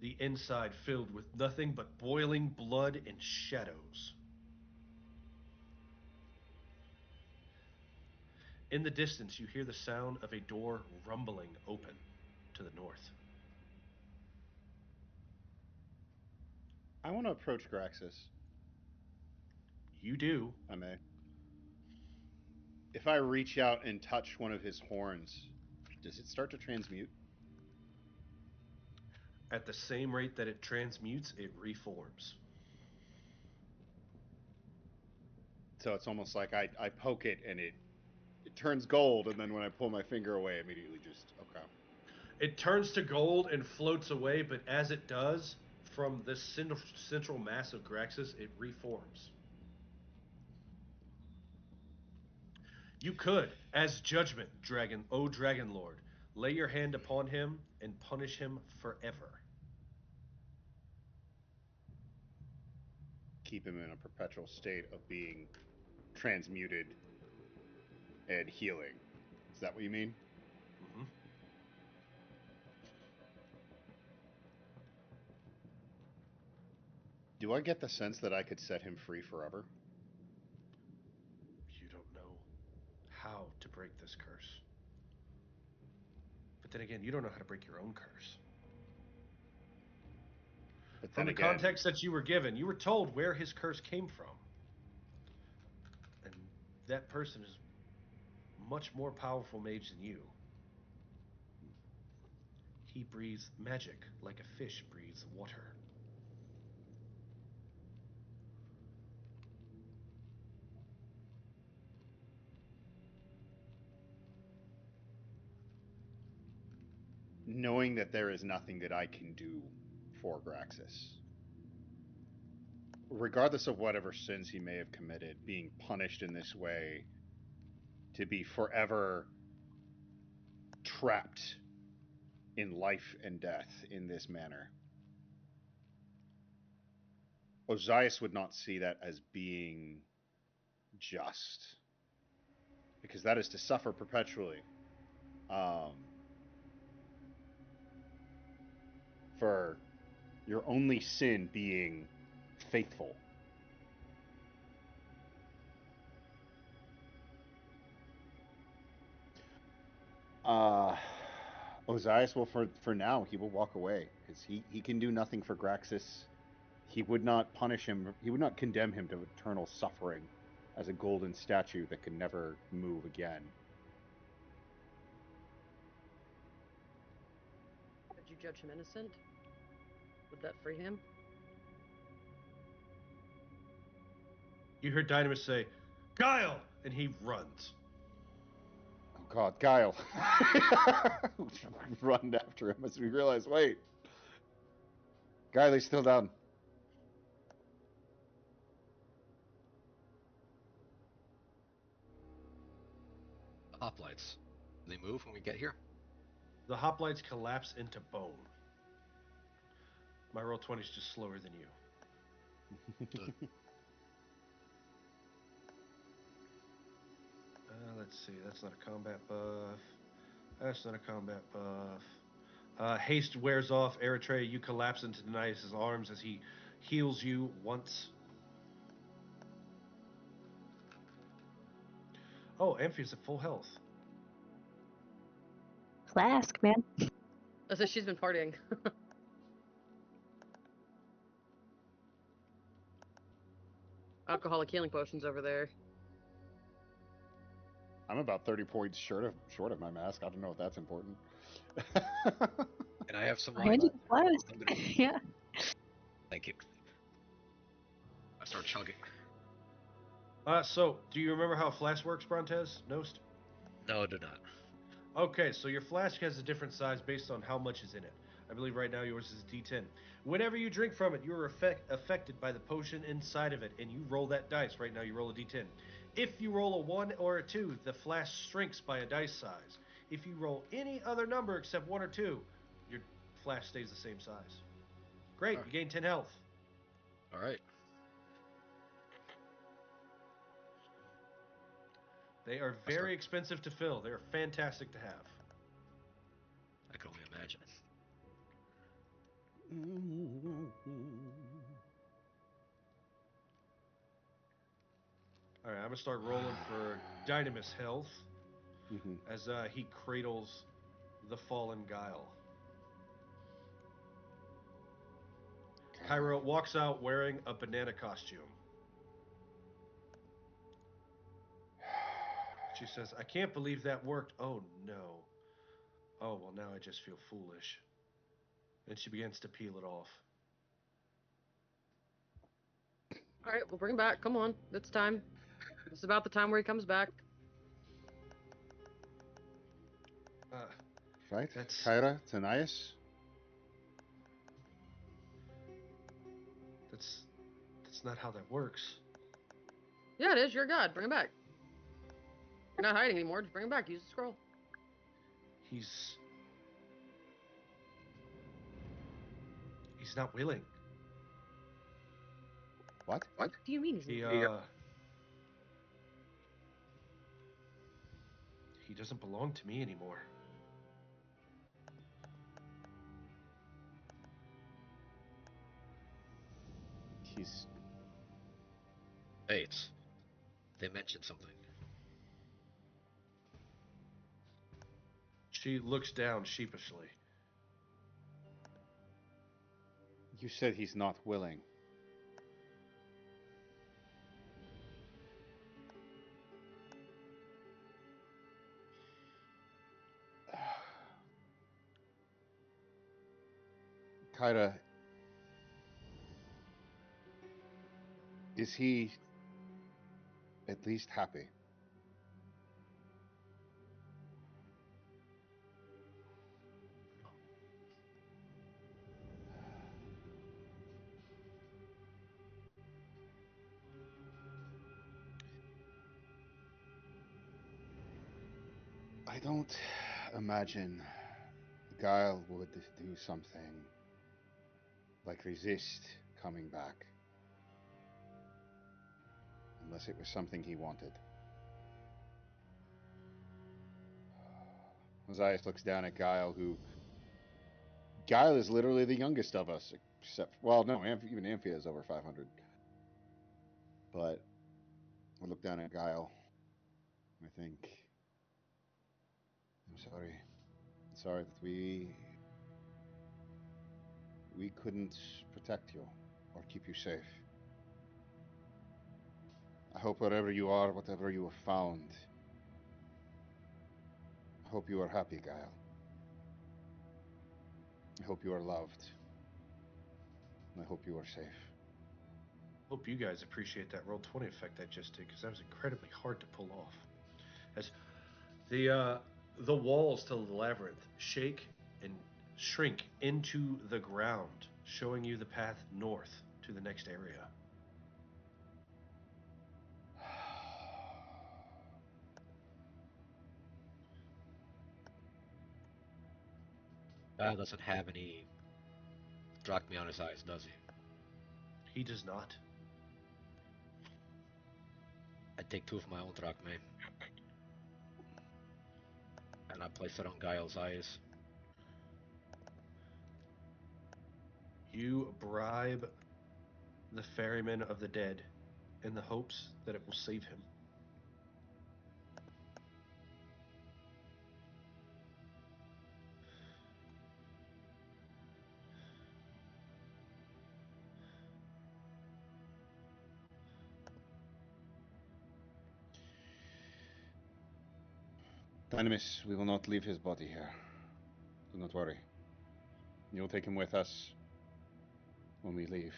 The inside filled with nothing but boiling blood and shadows. In the distance, you hear the sound of a door rumbling open to the north. I want to approach Graxis. You do. I may. If I reach out and touch one of his horns, does it start to transmute? At the same rate that it transmutes, it reforms. So it's almost like I poke it and it turns gold, and then when I pull my finger away, immediately just, okay. It turns to gold and floats away, but as it does, from this central mass of Graxis, it reforms. You could, as judgment, Dragonlord, lay your hand upon him and punish him forever. Keep him in a perpetual state of being transmuted and healing. Is that what you mean? Mm-hmm. Do I get the sense that I could set him free forever? You don't know how to break this curse. But then again, you don't know how to break your own curse. But From then the again, context that you were given, you were told where his curse came from. And that person is much more powerful mage than you. He breathes magic like a fish breathes water. knowing that there is nothing that I can do for Graxis, regardless of whatever sins he may have committed, being punished in this way, to be forever trapped in life and death in this manner. Ozias would not see that as being just, because that is to suffer perpetually for Your only sin being faithful. Ozias will, for now, he will walk away because he can do nothing for Graxis. He would not punish him. He would not condemn him to eternal suffering as a golden statue that can never move again. Would you judge him innocent? Would that free him? You hear Dynamis say, Guile! And he runs. Oh God, Guile! Run after him as we realize, wait, Guile is still down. Hoplites. They move when we get here? The hoplites collapse into bone. My roll 20 is just slower than you. Let's see. That's not a combat buff. That's not a combat buff. Haste wears off. Eritrea, you collapse into Denias' arms as he heals you once. Oh, Amphi's at full health. Flask, man. As if she's been partying. Alcoholic healing potions over there. I'm about 30 points short of my mask. I don't know if that's important. And I have some I'll wine. hand you the flask. I'm gonna- Yeah. Thank you. I start chugging. So, do you remember how a flask works, Brontez? Nost? No, I do not. Okay, so your flask has a different size based on how much is in it. I believe right now yours is D10. Whenever you drink from it, you are affected by the potion inside of it, and you roll that dice. Right now you roll a D10. If you roll a 1 or a 2, the flask shrinks by a dice size. If you roll any other number except 1 or 2, your flask stays the same size. Great, you gain 10 health. All right. They are very expensive to fill. They are fantastic to have. I can only imagine. All right, I'm going to start rolling for Dynamis health Mhm. as he cradles the fallen Guile. Cairo walks out wearing a banana costume. She says, I can't believe that worked. Oh, no. Oh, well, now I just feel foolish. And she begins to peel it off. All right, we'll bring him back. Come on, it's time. It's about the time where he comes back. Right? That's- Kyra, Tanias? That's not how that works. Yeah, it is. You're a god. Bring him back. You're not hiding anymore. Just bring him back. Use the scroll. He's not willing. What? What do you mean? He he doesn't belong to me anymore. He's... Hey, they mentioned something. She looks down sheepishly. You said he's not willing. Kyra, is he at least happy? I don't imagine Guile would do something like resist coming back unless it was something he wanted. Matthias looks down at Guile, who Guile is literally the youngest of us, except well, no, even Amphia is over 500. But I look down at Guile. I think I'm sorry. I'm sorry that we couldn't protect you or keep you safe. I hope wherever you are, whatever you have found, I hope you are happy, Guile. I hope you are loved. And I hope you are safe. Hope you guys appreciate that roll 20 effect I just did, because that was incredibly hard to pull off. As the walls to the labyrinth shake and shrink into the ground, showing you the path north to the next area. Val doesn't have any drachma on his eyes, does he? He does not. I take 2 of my own drachma, and I place it on Guile's eyes. You bribe the ferryman of the dead in the hopes that it will save him. Dynamis, we will not leave his body here. Do not worry. You'll take him with us when we leave.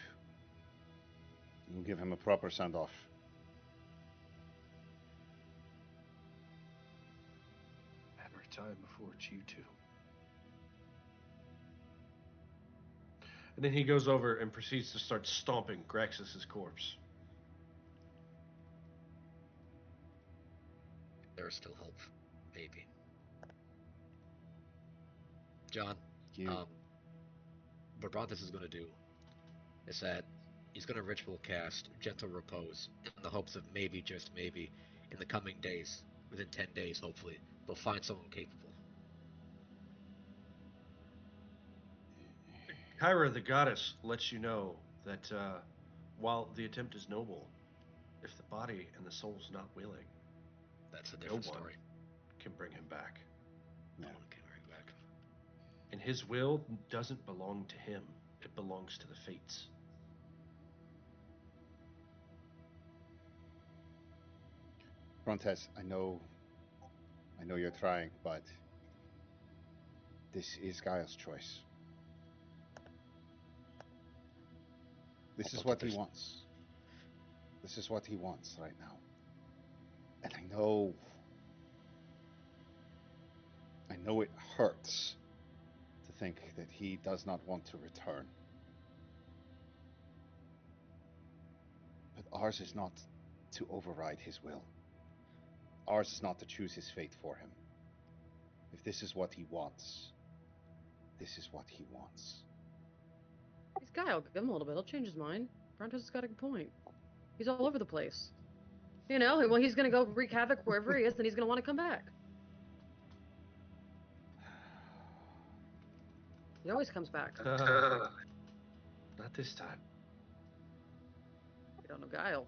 We'll give him a proper send-off. Every time before it's you two. And then he goes over and proceeds to start stomping Graxis' corpse. There's still hope. Maybe. John, You, what Brontes is going to do is that he's going to ritual cast Gentle Repose in the hopes of maybe, just maybe, in the coming days, within 10 days hopefully, they'll find someone capable. Kyra, the goddess, lets you know that while the attempt is noble, if the body and the soul's not willing, That's a no different one story. can bring him back. No one can bring back. And his will doesn't belong to him. It belongs to the fates. Brontes, I know you're trying, but this is Guile's choice. This is what he wants. This is what he wants right now. And I know it hurts to think that he does not want to return. But ours is not to override his will. Ours is not to choose his fate for him. If this is what he wants, this is what he wants. He's Guile. Give him a little bit. He'll change his mind. Brontes has got a good point. He's all over the place. You know, well, he's going to go wreak havoc wherever he is, and he's going to want to come back. He always comes back. Not this time. You don't know Guile.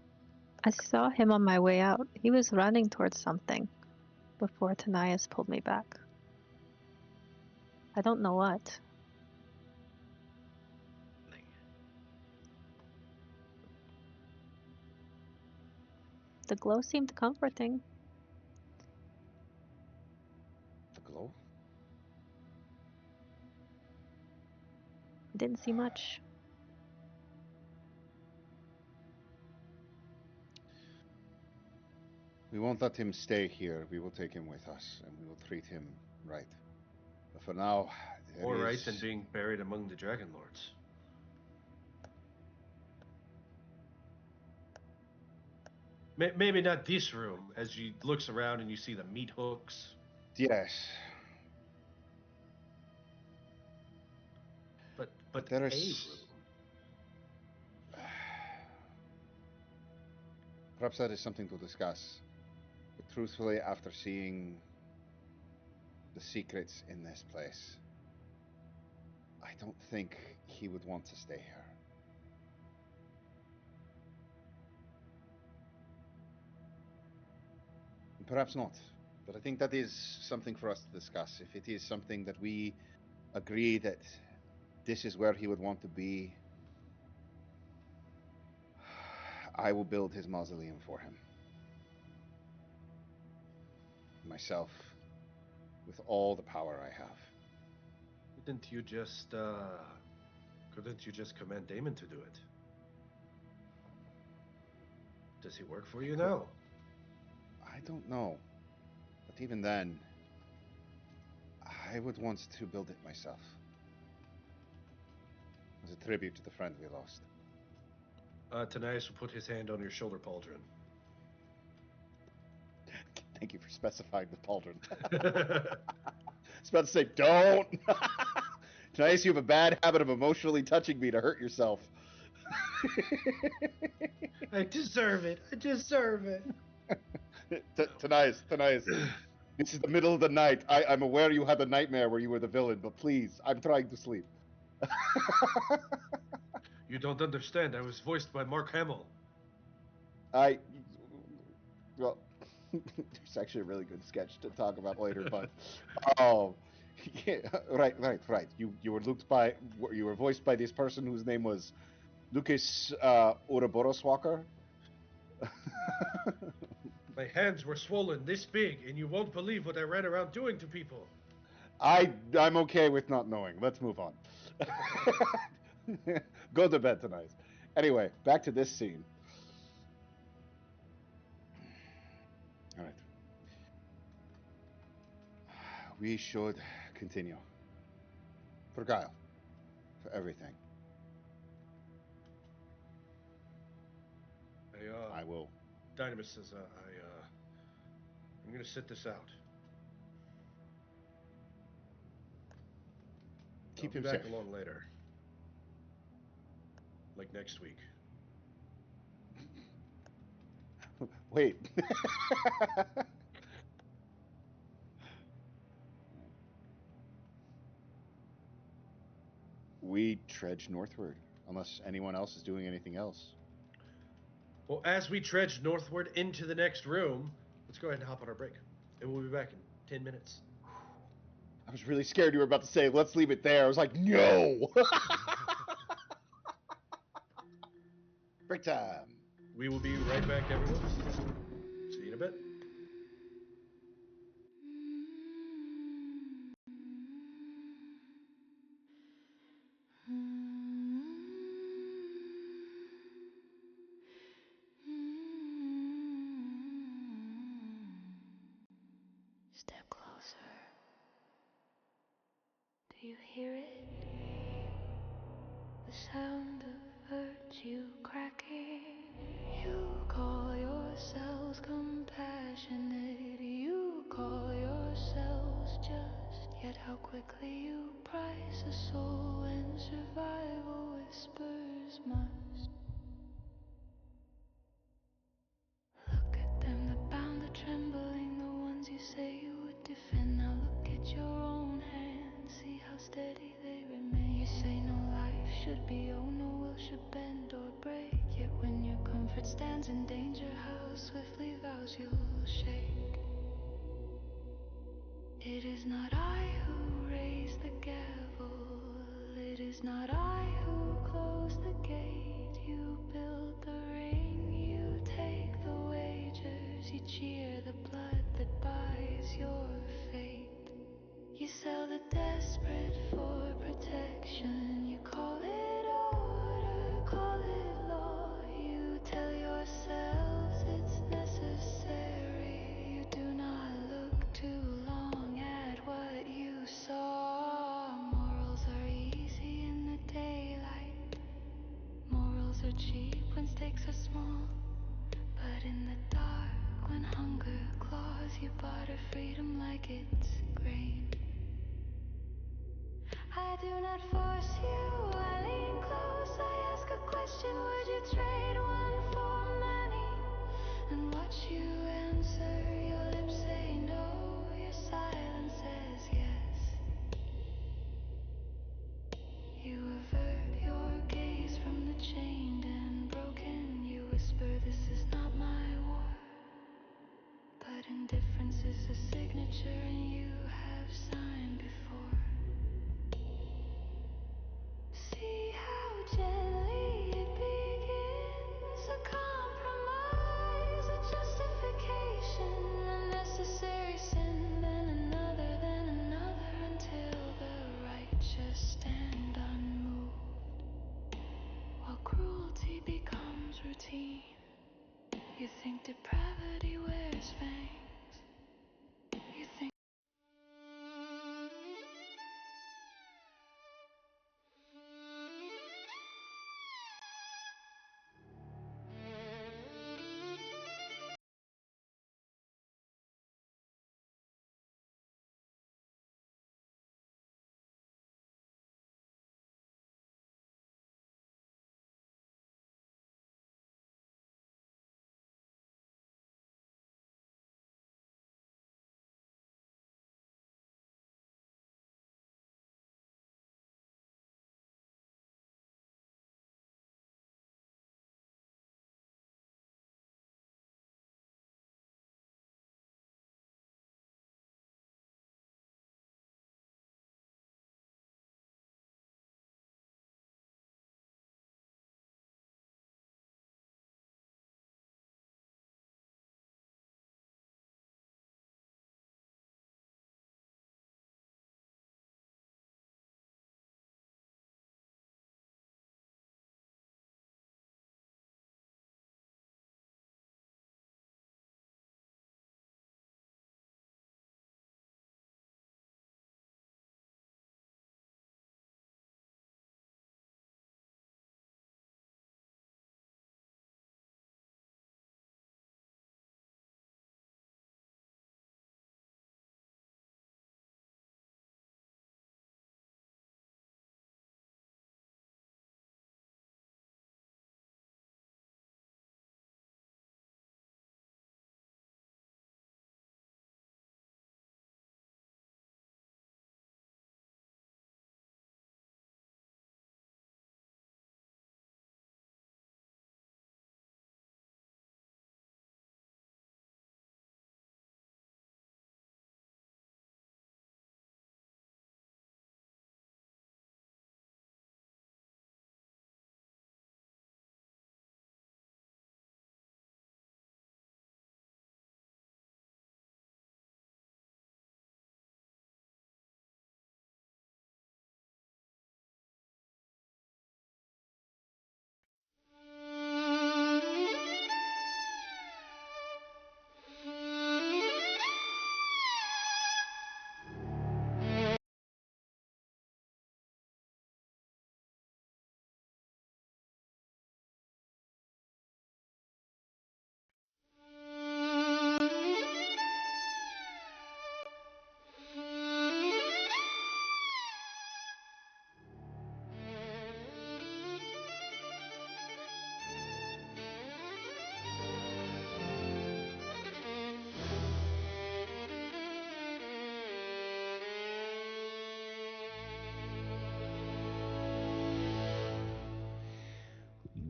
I saw him on my way out. He was running towards something before Tanias pulled me back. I don't know what. The glow seemed comforting. The glow? I didn't see much. We won't let him stay here. We will take him with us, and we will treat him right. But for now, More right than being buried among the Dragonlords. Maybe not this room, as you looks around and you see the meat hooks. Yes. But there a is... room. Perhaps that is something to discuss. But truthfully, after seeing the secrets in this place, I I don't think he would want to stay here. Perhaps not. But I think that is something for us to discuss. If it is something that we agree that this is where he would want to be, I will build his mausoleum for him. Myself, with all the power I have. Couldn't you just command Damon to do it? Does he work for you now? I don't know. But even then, I would want to build it myself. As a tribute to the friend we lost. Tanais will put his hand on your shoulder pauldron. Thank you for specifying the pauldron. I was about to say, don't! Nice, you have a bad habit of emotionally touching me to hurt yourself. I deserve it. I deserve it. Tanais, this is the middle of the night. I'm aware you had a nightmare where you were the villain, but please, I'm trying to sleep. You don't understand. I was voiced by Mark Hamill. Well, there's actually a really good sketch to talk about later, but oh, yeah, right. You were voiced by this person whose name was Lucas Ouroboros Walker. My hands were swollen this big, and you won't believe what I ran around doing to people. I'm okay with not knowing. Let's move on. Go to bed tonight. Anyway, back to this scene. All right. We should continue. For Guile. For everything. I will. Dynamis says, I'm gonna sit this out. Keep I'll him be back safe. along later. Like next week. Wait. We trudge northward, unless anyone else is doing anything else. Well, as we trudge northward into the next room, let's go ahead and hop on our break. And we'll be back in 10 minutes. I was really scared you were about to say, let's leave it there. I was like, no! Break time. We will be right back, everyone. See you in a bit. Step closer. Do you hear it? The sound of virtue cracking. You call yourselves compassionate. You call yourselves just. Yet how quickly you price a soul when survival whispers must. Look at them, the bound, the trembling, the ones you say you would defend. Now look at your own hands, see how steady they remain. You say no life should be, oh no will should bend or break. Yet when your comfort stands in danger, how swiftly vows you'll shake. It is not I who raise the gavel, it is not I who close the gate. You build the ring, you take the wagers, you cheer the blood that buys your fate. You sell the desperate for protection, you call it order, call it law. You tell yourselves it's necessary, you do not look too long at what you saw. Morals are easy in the daylight, morals are cheap when stakes are small. But in the dark, when hunger claws, you barter freedom like it's grain. I do not force you, I lean close, I ask a question, would you trade one for many? And watch you answer, your lips say no, your silence says yes. a signature and you have signed before. See how gently it begins, a compromise, a justification, a necessary sin, then another, until the righteous stand unmoved, while cruelty becomes routine. You think depravity wears fangs. You think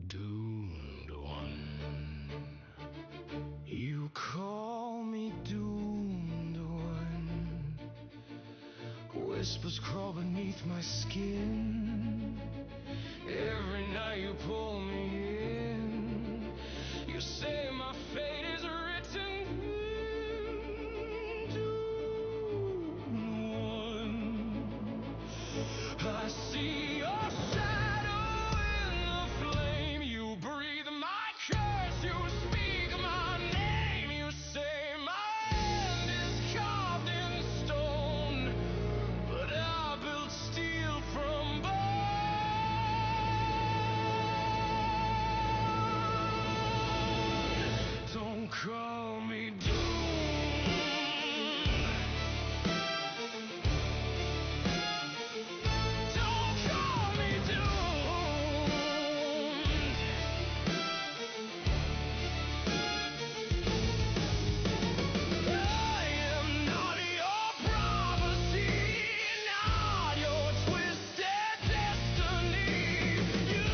doomed one. You call me doomed one. Whispers crawl beneath my skin. Every night you pull me in. You say my fate is written. Doomed one. I see your shadow in the flame. You breathe my curse. You speak my name. You say my end is carved in stone. But I built steel from bone. Don't call me doomed. Don't call me doomed. I am not your prophecy, not your twisted destiny. You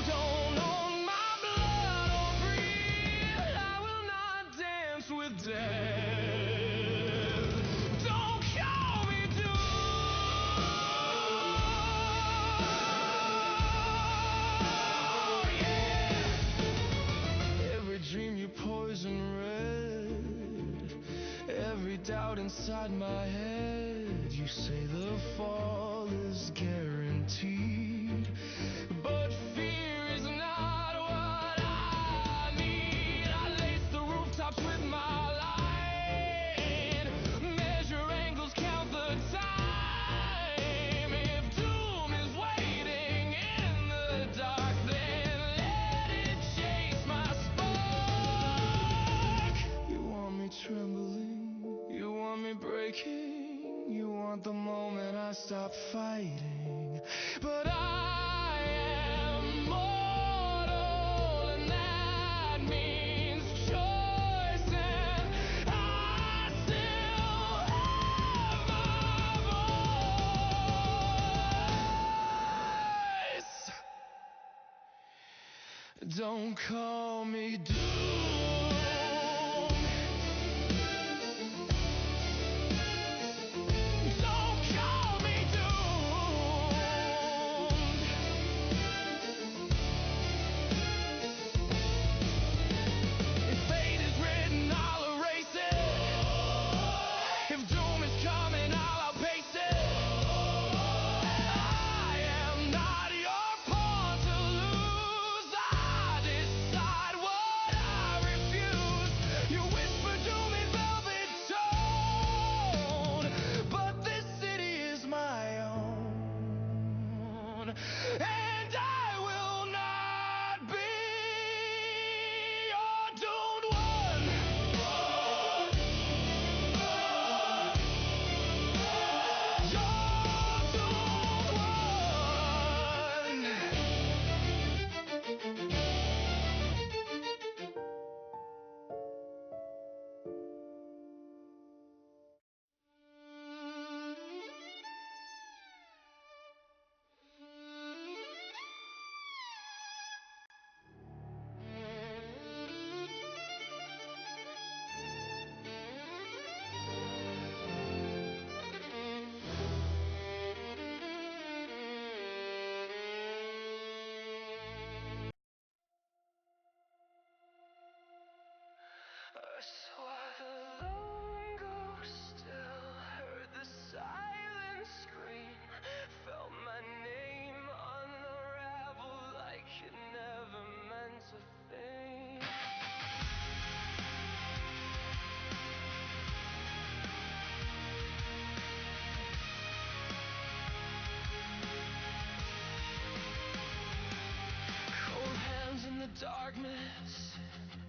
don't own my blood or breathe. I will not dare inside my head. You say the fall is guaranteed, but fear is not what I need. I lace the rooftops with my light, measure angles, count the time. If doom is waiting in the dark, then let it chase my spark. You want me trembling, you want me breaking, you want the moment I stop fighting. But I am mortal, and that means choice, and I still have my voice. Don't call me doom. Don't call me doomed. If fate is written, I'll erase it. If doom is coming, I'll outpace it. I am not your pawn to lose. I decide what I refuse. You whisper doom in velvet tone, but this city is my own, and I will not be your doomed one. Your doomed one. So I alone go still, heard the silence scream, felt my name unravel like it never meant a thing. Cold hands in the darkness,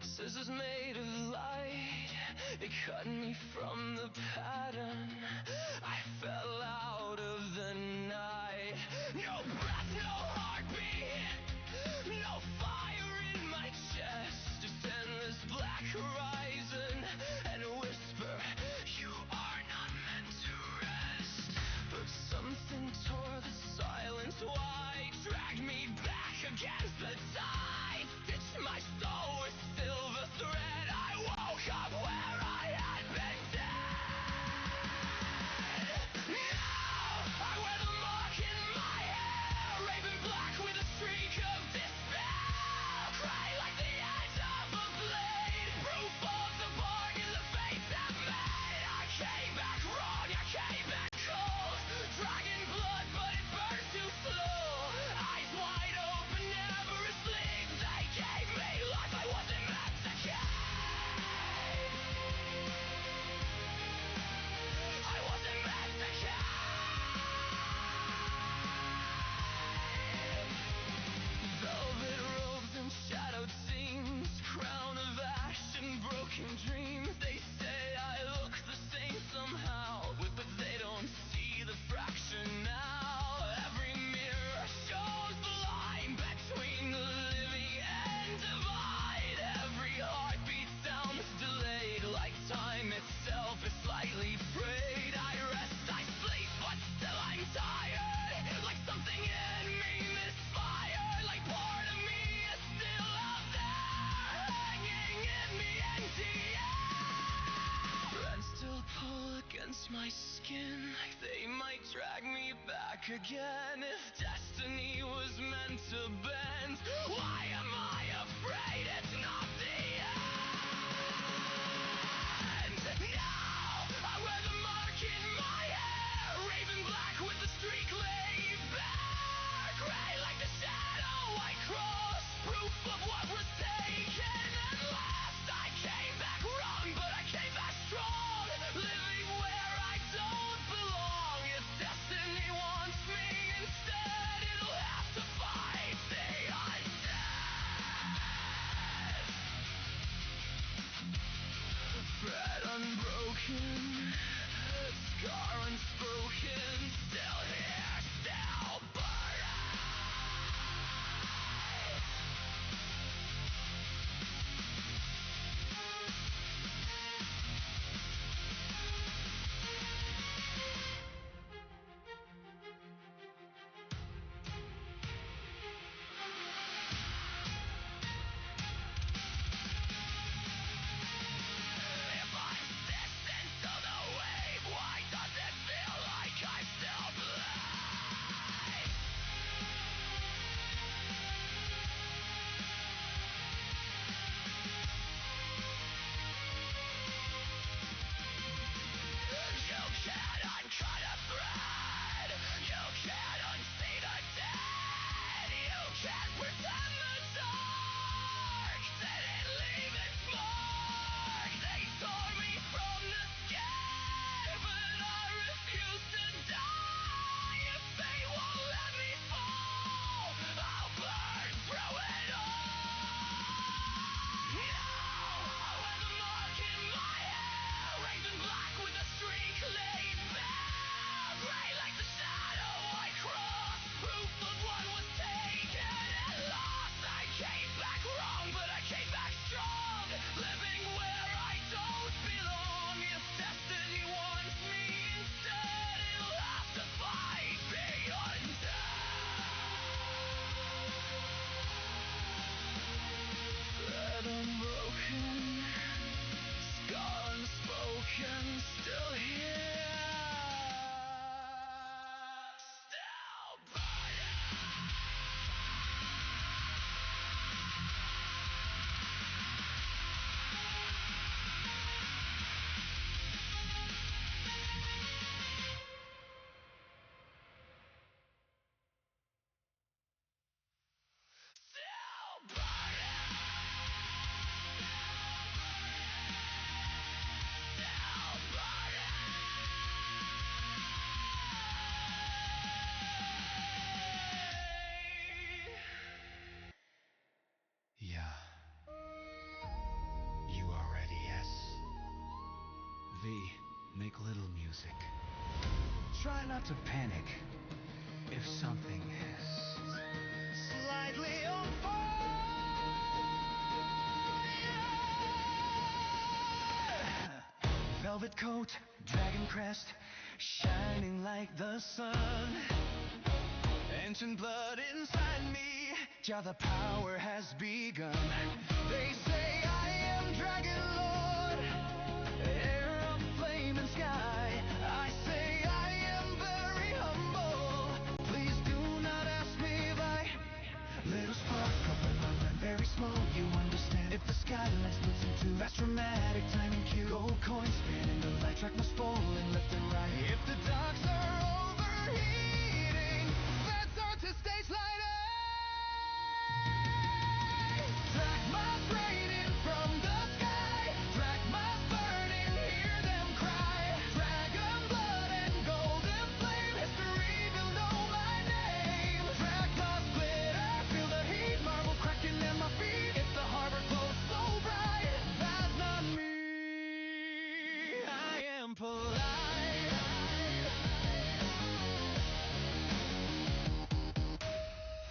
scissors made of light. They cut me from the pattern. I fell out of the night. No breath, no heartbeat, no fire in my chest. Just endless black horizon and a whisper, you are not meant to rest. But something tore the silence wide, dragged me back against the tide, stitched my soul with silver thread. I woke up where I had been dead. Now I wear the mark in my hair, raven black with a streak of despair. Gray like the edge of a blade, proof of the bargain the fates have made. I came back wrong, I came back cold. Dragon blood, but it burns too slow. Eyes wide open, never asleep. They gave me life I wasn't meant to keep. I wasn't meant to keep. Velvet robes and shadowed seams, crown of ash and broken dreams. They say I look the same somehow, but they don't see the fraction now. Every mirror shows the line between the living and divine. Every heartbeat sounds delayed, like time itself is slightly frayed. I rest, I sleep, but still I'm tired. Like something in me misfired, like part of me is still out there, hanging in the empty air. Threads still pull against my skin, they might drag me back again. If destiny was meant to bend, why am I afraid it's not the end? Now I wear the black with the streak laid bare. Gray like the shadow I crossed. Proof of what was taken and lost. I came back wrong, but I came back strong. Living where I don't belong. If destiny wants me instead, it'll have to fight the undead. Thread unbroken, scar unspoken, still here, still burning. If I'm distant to the wave, why does it feel like I'm still blind? You can't uncut a thread. You can't unsee the dead. You can't pretend the dark didn't leave its mark. They tore me from the skin, but I refuse to die. If they won't let me fall, I'll burn through it all. Now, with a mark in my hair, raised in black with a streak laid bare. Gray like the shadow I crossed. Proof of what was taken and lost. I came back wrong, but I came back strong. Living where I don't belong. If destiny wants me instead, it'll have to fight the undead. Thread unbroken, scar unspoken, still here, still burning. Still burning. Still burning. Yeah. You are ready, yes? V, make little music. Try not to panic if something is slightly on fire. Velvet coat, dragon crest, shining like the sun. Ancient blood inside me, yeah, the power has begun. They say I am Dragonlord, heir of flame and sky. I say I am very humble. Please do not ask me why. Little spark of a love, very small, you understand. If the skyline splits into vast dramatic timing cue, gold coins spinning, the light track must fall in left and right. If the docks are overheating, let's start to stage light. Track must raining from the sky. Track must burning, hear them cry. Dragon blood and golden flame, history will know my name. Track must glitter, feel the heat, marble cracking at my feet. If the harbor glows so bright, that's not me. I am polite.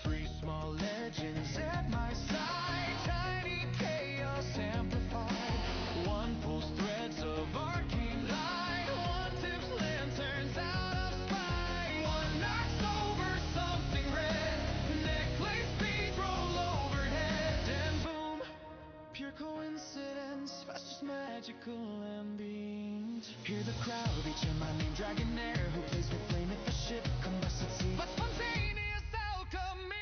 Three small legends at my side, tiny chaos amplified. One pulls threads of arcane light, one tips lanterns out of spite. One knocks over something red, necklace beads roll overhead, and boom, pure coincidence, fast just magical ambient. Hear the crowd reaching my name, Dragonair, who plays with flame if the ship combusts at sea. But spontaneous alchemy.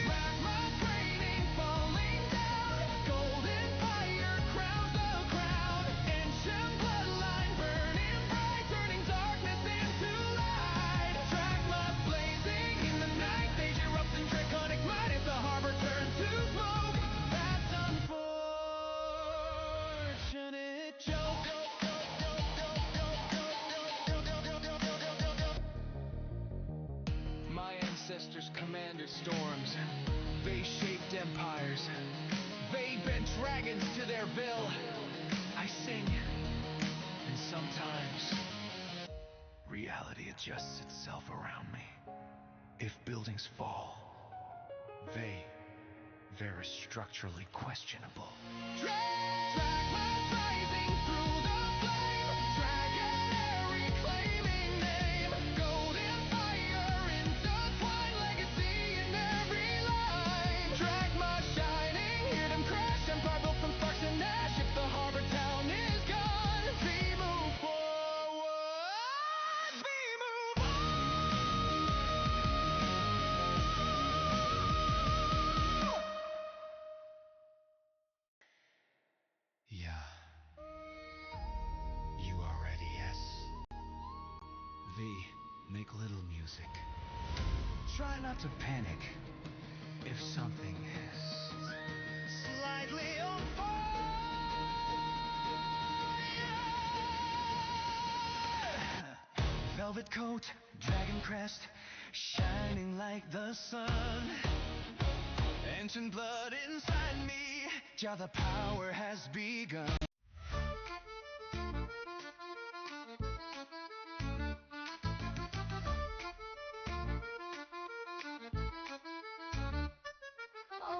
Black moss raining, falling down. Golden fire crowns the crown. Ancient bloodline burning bright, turning darkness into ancestors commanded storms. They shaped empires. They bent dragons to their will. I sing, and sometimes reality adjusts itself around me. If buildings fall, they're structurally questionable. Dragons rising through the flame, dragon reclaiming name, golden fire intertwined, legacy in every line. Dragma shining, hear them crash, empire built from sparks and ash. If the harbor town is gone, we move forward, we move on. Yeah. You are ready, yes. V, make little music. Try not to panic if something is slightly on fire. Velvet coat, dragon crest, shining like the sun. Ancient blood inside me, yeah, the power has begun.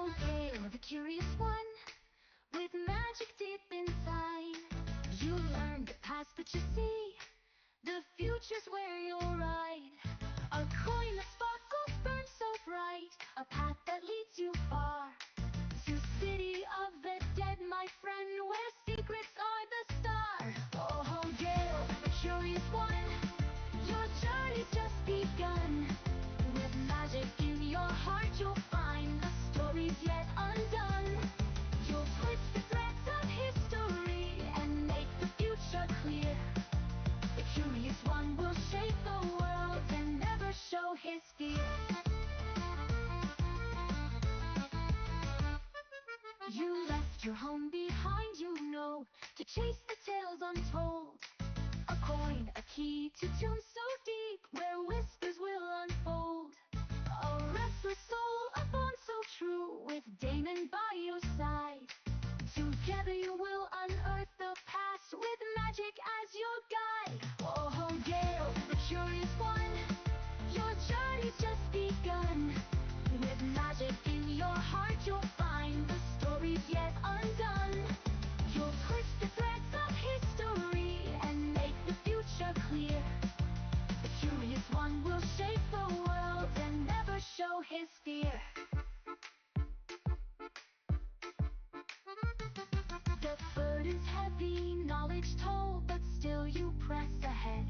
Okay, you're the curious one, with magic deep inside. You learn the past, but you see the future's where you'll ride. A coin that sparkles, burns so bright, a path that leads you far. To city of the dead, my friend, where secrets are the stars. Oh, Gale, the curious one, your journey's just begun. With magic in your heart, you'll find the stories yet undone. You'll twist the threads of history and make the future clear. The curious one will shape the world and never show his fear. You left your home behind, you know, to chase the tales untold. A coin, a key to tunes so deep, where whispers will unfold. A restless soul, a bond so true, with Damon by your side. Together you will unearth the past, with magic as your guide. Oh, Gale, the curious one, your journey's just begun. With magic in your heart, you'll find the stories yet undone. You'll twist the threads of history and make the future clear. The curious one will shape the world and never show his fear. The burden's heavy, knowledge told, but still you press ahead.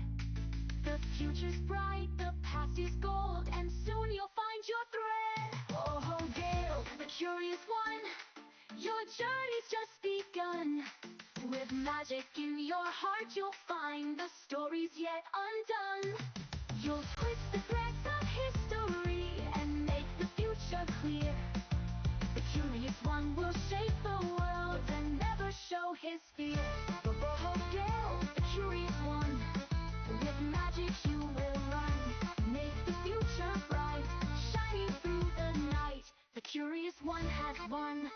The future's bright, the past is gold, and soon you'll find your thread. Oh, Gale, the curious one, your journey's just begun. With magic in your heart, you'll find the stories yet undone. You'll twist the threads of history and make the future clear. The curious one will shape the world and never show his fear. Oh, Gale, the curious one, with magic you will run. Make the future bright, shining through the night. The curious one has won.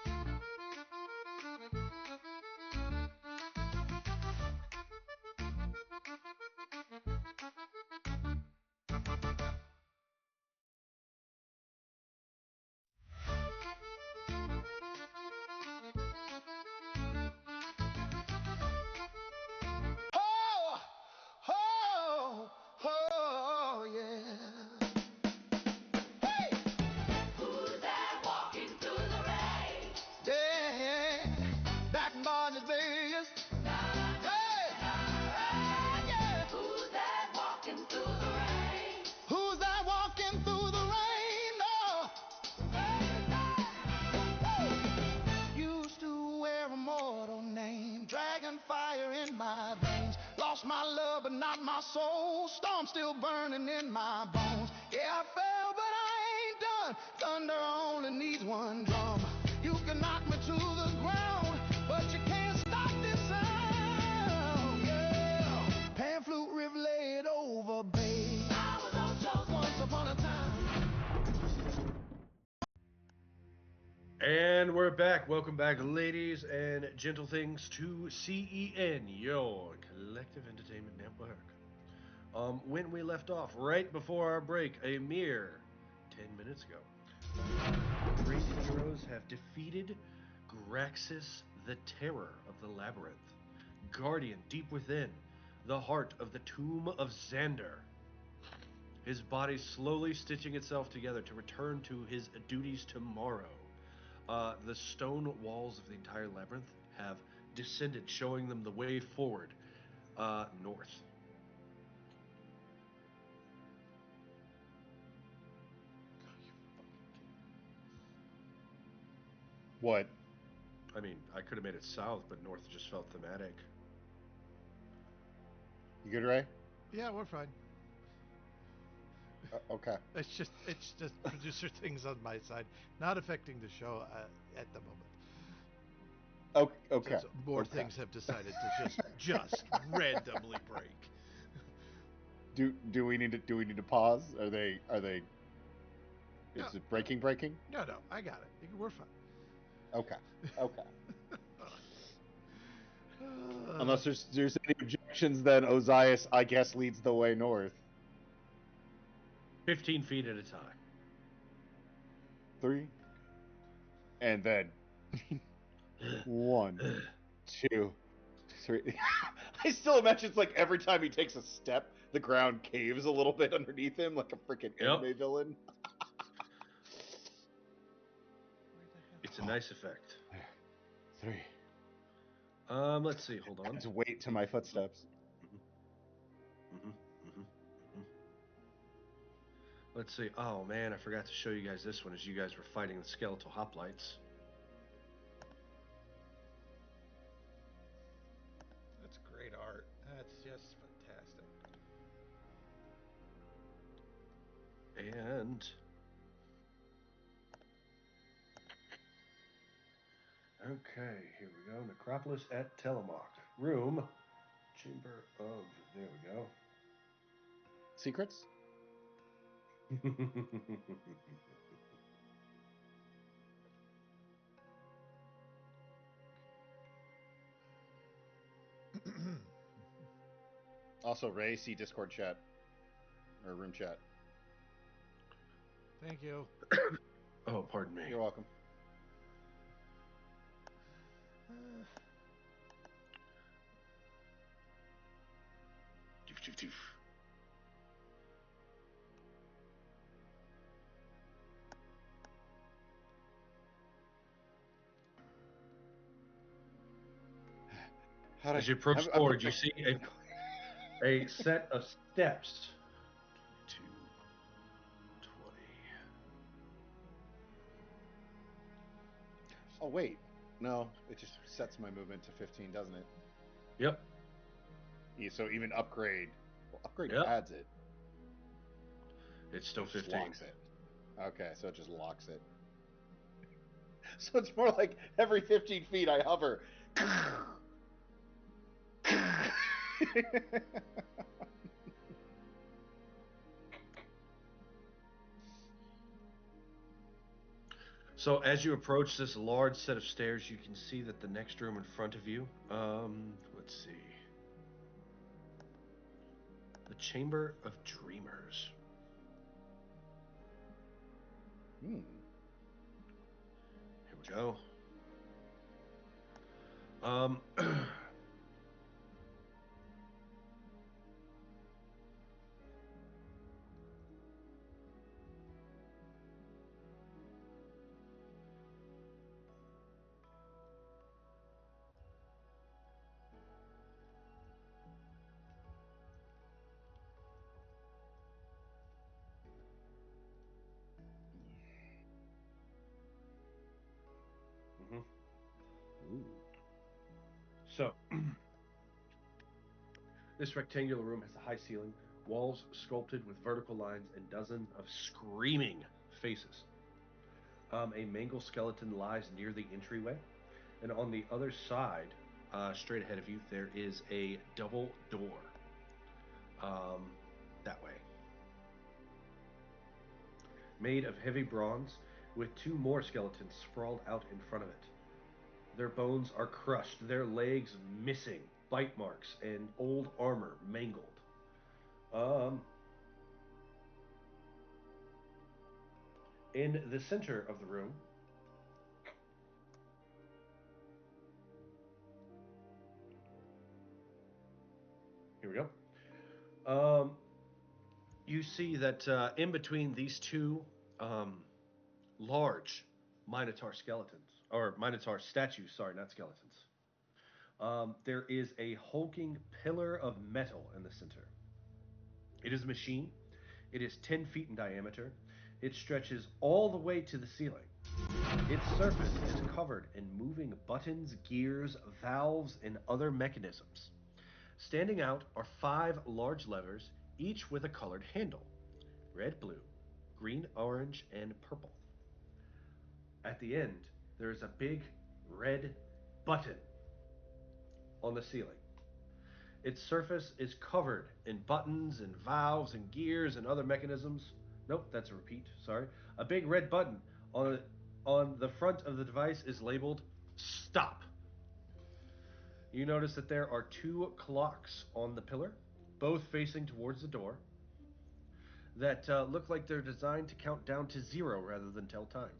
Oh, oh, oh, yeah. Hey! Who's that walking through the rain? Yeah, back in Barnes Vegas. Hey! Yeah. Who's that walking through the rain? Who's that walking through the rain? Oh. Used to wear a mortal name, dragon fire in my veins. Lost my love, but not my soul. Storm still burning in my bones. Yeah, I fell, but I ain't done. Thunder only needs one drum. You can knock me to the ground, but you can't stop this sound. Yeah, pan flute riff laid over, babe. I was on once upon a time. And we're back. Welcome back, ladies and gentle things, to CEN, your collective entertainment network. When we left off, right before our break, a mere 10 minutes ago, the great heroes have defeated Graxis, the terror of the labyrinth, guardian deep within, the heart of the tomb of Xander. His body slowly stitching itself together to return to his duties tomorrow. The stone walls of the entire labyrinth have descended, showing them the way forward, north. What? I mean, I could have made it south, but north just felt thematic. You good, Ray? Yeah, we're fine. Okay. It's just producer things on my side, not affecting the show at the moment. Okay. Since more things have decided to just randomly break. Do we need to pause? Are they? No. Is it breaking? No, I got it. We're fine. Okay. Unless there's any objections, then Ozias, I guess, leads the way north. 15 feet at a time. 3, and then 1, 2, 3. I still imagine it's like every time he takes a step, the ground caves a little bit underneath him, like a freaking anime villain. It's a nice effect. 3. Let's see. Hold on. Just wait to my footsteps. Let's see. Oh man, I forgot to show you guys this one as you guys were fighting the skeletal hoplites. That's great art. That's just fantastic. And okay, here we go. Necropolis at Telemark. Room. Chamber of. There we go. Secrets? Also, Ray, see Discord chat. Or room chat. Thank you. Oh, pardon me. You're welcome. As you approach forward, you see a set of steps. 2, 20. Oh, wait. No, it just sets my movement to 15, doesn't it? Yep. Yeah, so even upgrade. Well, upgrade adds it. It's still 15. Locks it. Okay, so it just locks it. So it's more like every 15 feet I hover. So as you approach this large set of stairs, you can see that the next room in front of you, let's see. The Chamber of Dreamers. Here we go. So, this rectangular room has a high ceiling, walls sculpted with vertical lines, and dozens of screaming faces. A mangled skeleton lies near the entryway, and on the other side, straight ahead of you, there is a double door. That way. Made of heavy bronze, with 2 more skeletons sprawled out in front of it. Their bones are crushed, their legs missing, bite marks, and old armor mangled. In the center of the room, here we go. You see that in between these 2 large Minotaur skeletons, or Minotaur statues, sorry, not skeletons, there is a hulking pillar of metal in the center. It is a machine. It is 10 feet in diameter. It stretches all the way to the ceiling. Its surface is covered in moving buttons, gears, valves, and other mechanisms. Standing out are 5 large levers, each with a colored handle: red, blue, green, orange, and purple. At the end, there is a big red button on the ceiling. Its surface is covered in buttons and valves and gears and other mechanisms. Nope, that's a repeat. Sorry. A big red button on the front of the device is labeled "Stop." You notice that there are 2 clocks on the pillar, both facing towards the door, that look like they're designed to count down to 0 rather than tell time.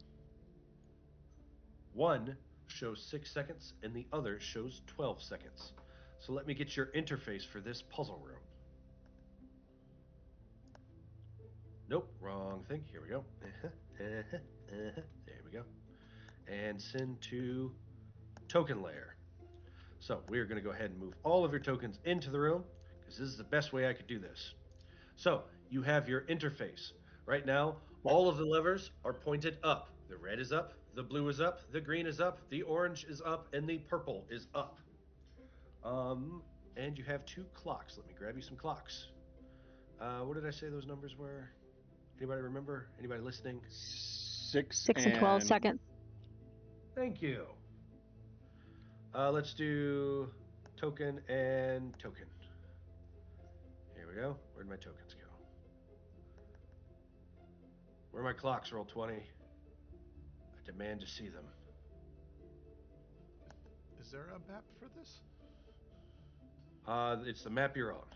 One shows 6 seconds and the other shows 12 seconds. So let me get your interface for this puzzle room. Nope, wrong thing. Here we go. There we go. And send to token layer. So we're going to go ahead and move all of your tokens into the room, because this is the best way I could do this. So you have your interface. Right now, all of the levers are pointed up. The red is up, the blue is up, the green is up, the orange is up, and the purple is up. And you have 2 clocks. Let me grab you some clocks. What did I say those numbers were? Anybody remember? Anybody listening? 6 and 12 seconds. Thank you. Let's do token and token. Here we go. Where'd my tokens go? Where are my clocks, Roll20? I demand to see them. Is there a map for this? It's the map you're on.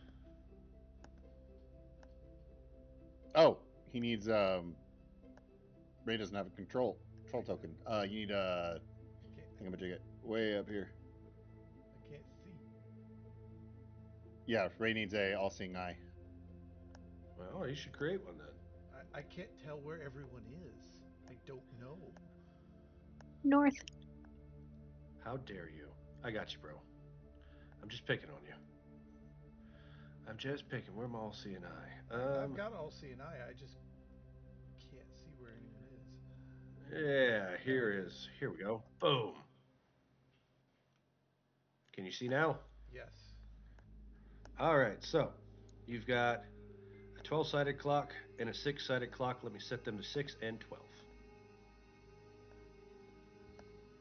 Oh, he needs Ray doesn't have a control token. You need a thingamajigget way up here. I can't see. Yeah, Ray needs a all-seeing eye. Well, you should create one then. I can't tell where everyone is. I don't know. North. How dare you? I got you, bro. I'm just picking on you. I'm just picking. Where am I all seeing eye? I've got all seeing eye. I just can't see where anyone is. Yeah, here we go. Boom. Can you see now? Yes. All right, so you've got a 12-sided clock and a 6-sided clock. Let me set them to 6 and 12.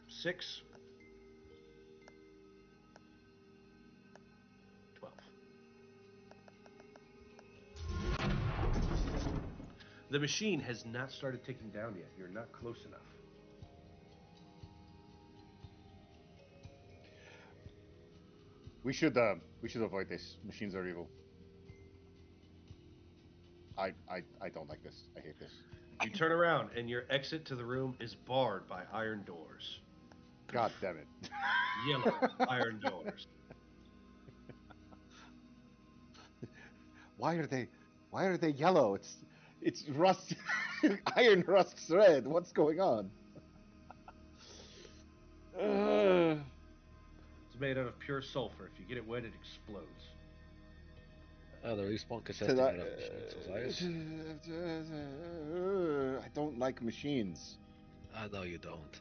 6, 12. The machine has not started ticking down yet. You're not close enough. We should avoid this. Machines are evil. I don't like this. I hate this. You turn around and your exit to the room is barred by iron doors. God damn it. Yellow iron doors. Why are they yellow? It's rust. Iron rusts red. What's going on? It's made out of pure sulfur. If you get it wet, it explodes. Oh, the respawn consistent out of machines. I don't like machines. I know you don't.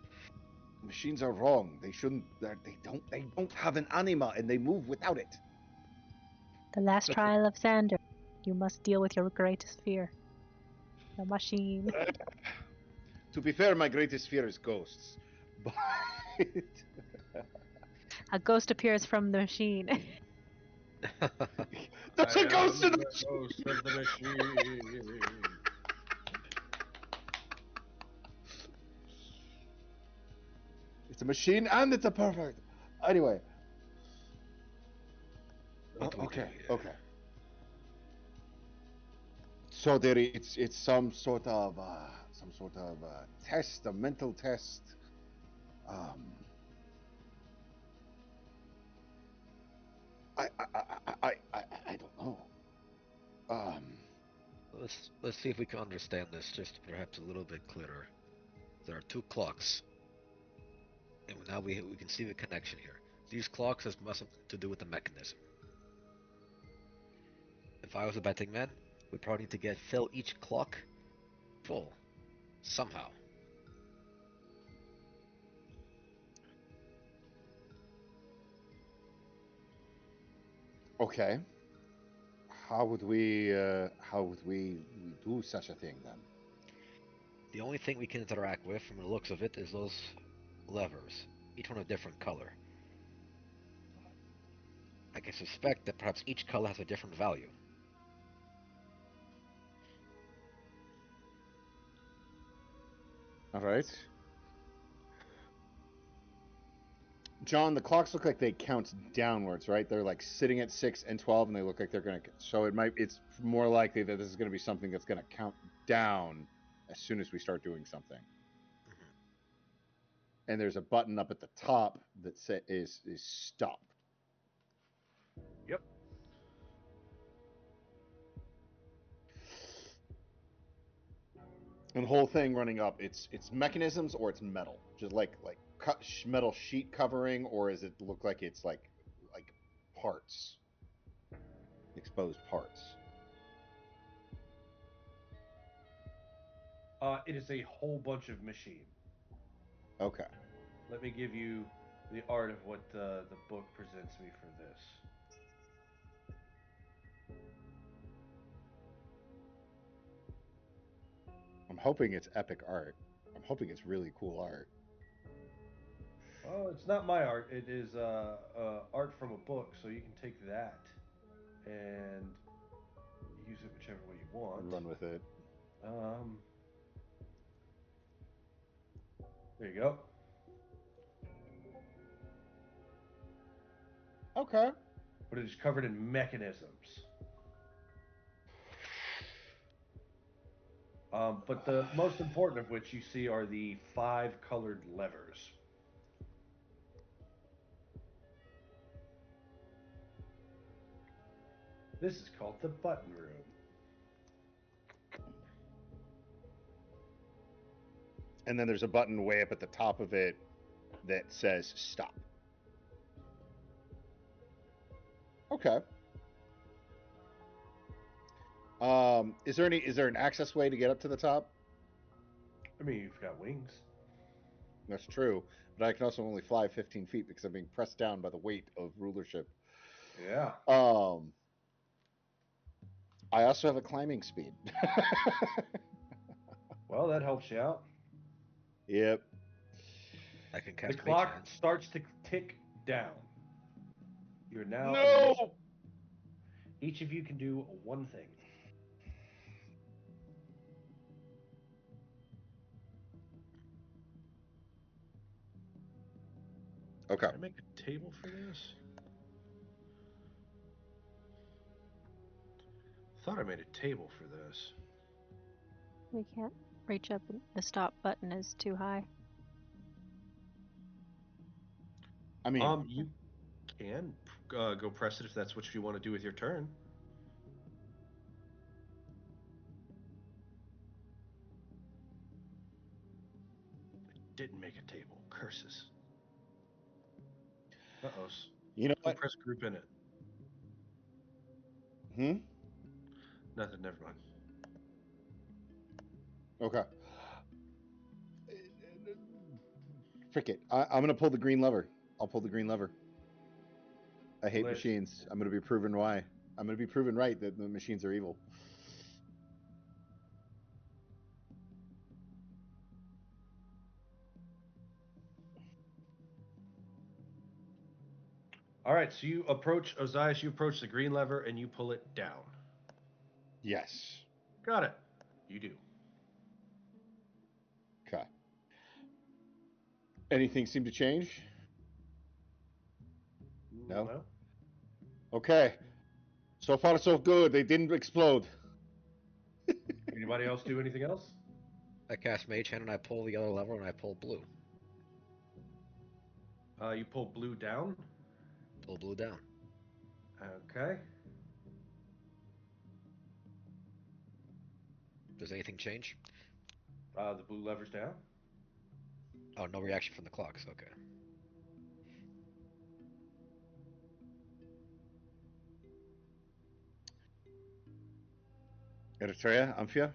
Machines are wrong. They shouldn't. They don't have an anima, and they move without it. The last trial of Xander. You must deal with your greatest fear. The machine. To be fair, my greatest fear is ghosts. But A ghost appears from the machine. there's a ghost in the ghost of the machine. It's a machine and it's a perfect. Anyway. What do we do Okay. here? Okay. So it's some sort of test, a mental test. Um, I don't know. Um, Let's see if we can understand this just perhaps a little bit clearer. There are two clocks, and now we can see the connection here. These clocks has something to do with the mechanism. If I was a betting man, we'd probably need to fill each clock full somehow. okay. How would we do such a thing then? The only thing we can interact with, from the looks of it, is those levers, each one a different color. I can suspect that perhaps each color has a different value. All right. John, the clocks look like they count downwards, right? They're like sitting at 6 and 12, and they look like they're going to. So it's more likely that this is going to be something that's going to count down as soon as we start doing something. And there's a button up at the top that is stop. Yep. And the whole thing running up, it's mechanisms or it's metal, just like metal sheet covering, or does it look like it's like parts, exposed parts? It is a whole bunch of machine. Okay. Let me give you the art of what the book presents me for this. I'm hoping it's epic art. I'm hoping it's really cool art. Oh, it's not my art. It is art from a book, so you can take that and use it whichever way you want. Run with it. Um, there you go. Okay. But it is covered in mechanisms. But the most important of which you see are the 5 colored levers. This is called the button room. And then there's a button way up at the top of it that says stop. Okay. Is there an access way to get up to the top? I mean, you've got wings. That's true, but I can also only fly 15 feet because I'm being pressed down by the weight of rulership. Yeah. I also have a climbing speed. Well, that helps you out. Yep. I can The cast clock Mage starts to tick down. You're now in No. initiative. Each of you can do one thing. Okay. Can I make a table for this? Thought I made a table for this. We can't reach up. The stop button is too high. I mean, You can go press it if that's what you want to do with your turn. I didn't make a table. Curses. Uh-oh. you know Go what? press group in it. Nothing, never mind. Okay. Frick it. I'm gonna pull the green lever. I'll pull the green lever. I hate Lit. machines. I'm gonna be proven why. I'm gonna be proven right that the machines are evil. All right, so you approach Ozias, you approach the green lever and you pull it down. Yes. Got it. You do. Okay. Anything seem to change? No? No. Okay. So far, so good. They didn't explode. Anybody else do anything else? I cast Mage Hand and I pull the other lever and I pull blue. You pull blue down. Pull blue down. Okay. Does anything change? The blue lever's down. Oh, no reaction from the clocks. Okay. Eritrea, Amphia?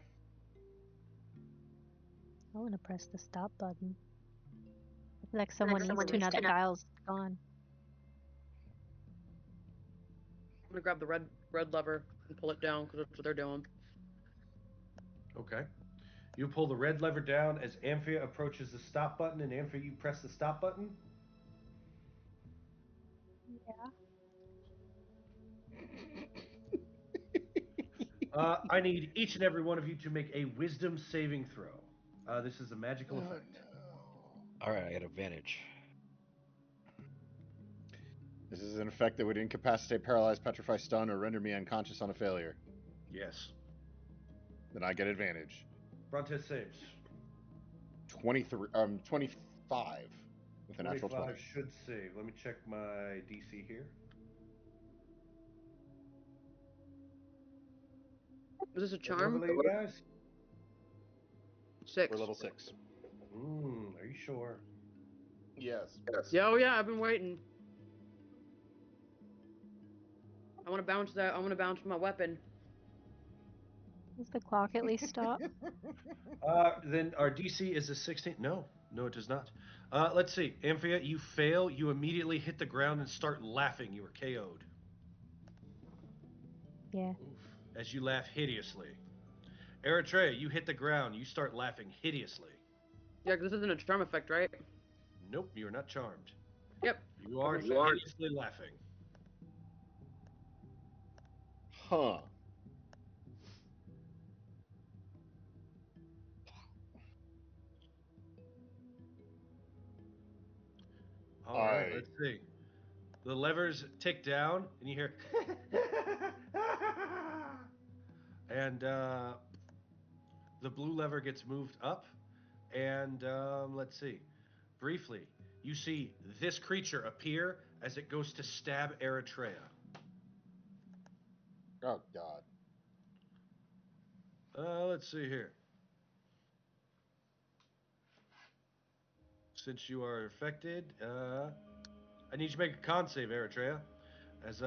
I want to press the stop button. I feel like someone needs to now that Guile's gone. I'm gonna grab the red lever and pull it down because that's what they're doing. Okay. You pull the red lever down as Amphia approaches the stop button, and Amphia, you press the stop button. Yeah. I need each and every one of you to make a wisdom saving throw. This is a magical effect. All right, I get advantage. This is an effect that would incapacitate, paralyze, petrify, stun, or render me unconscious on a failure. Yes. Then I get advantage. Brontes saves. 25 with a natural 20. 25 should save. Let me check my DC here. Is this a What charm? level are you guys? 6. We're level 6. Are you sure? Yes. Yeah, oh yeah, I've been waiting. I want to bounce that. I want to bounce my weapon. Does the clock at least stop? Then our DC is a 16. No, it does not. Let's see. Amphia, you fail. You immediately hit the ground and start laughing. You were KO'd. Yeah. Oof. As you laugh hideously. Eritrea, you hit the ground. You start laughing hideously. Yeah, because this isn't a charm effect, right? Nope, you are not charmed. Yep. You are hideously laughing. Huh. All right, let's see. The levers tick down, and you hear, and the blue lever gets moved up, and let's see. Briefly, you see this creature appear as it goes to stab Eritrea. Oh, God. Let's see here. Since you are affected, I need you to make a con save, Eritrea, as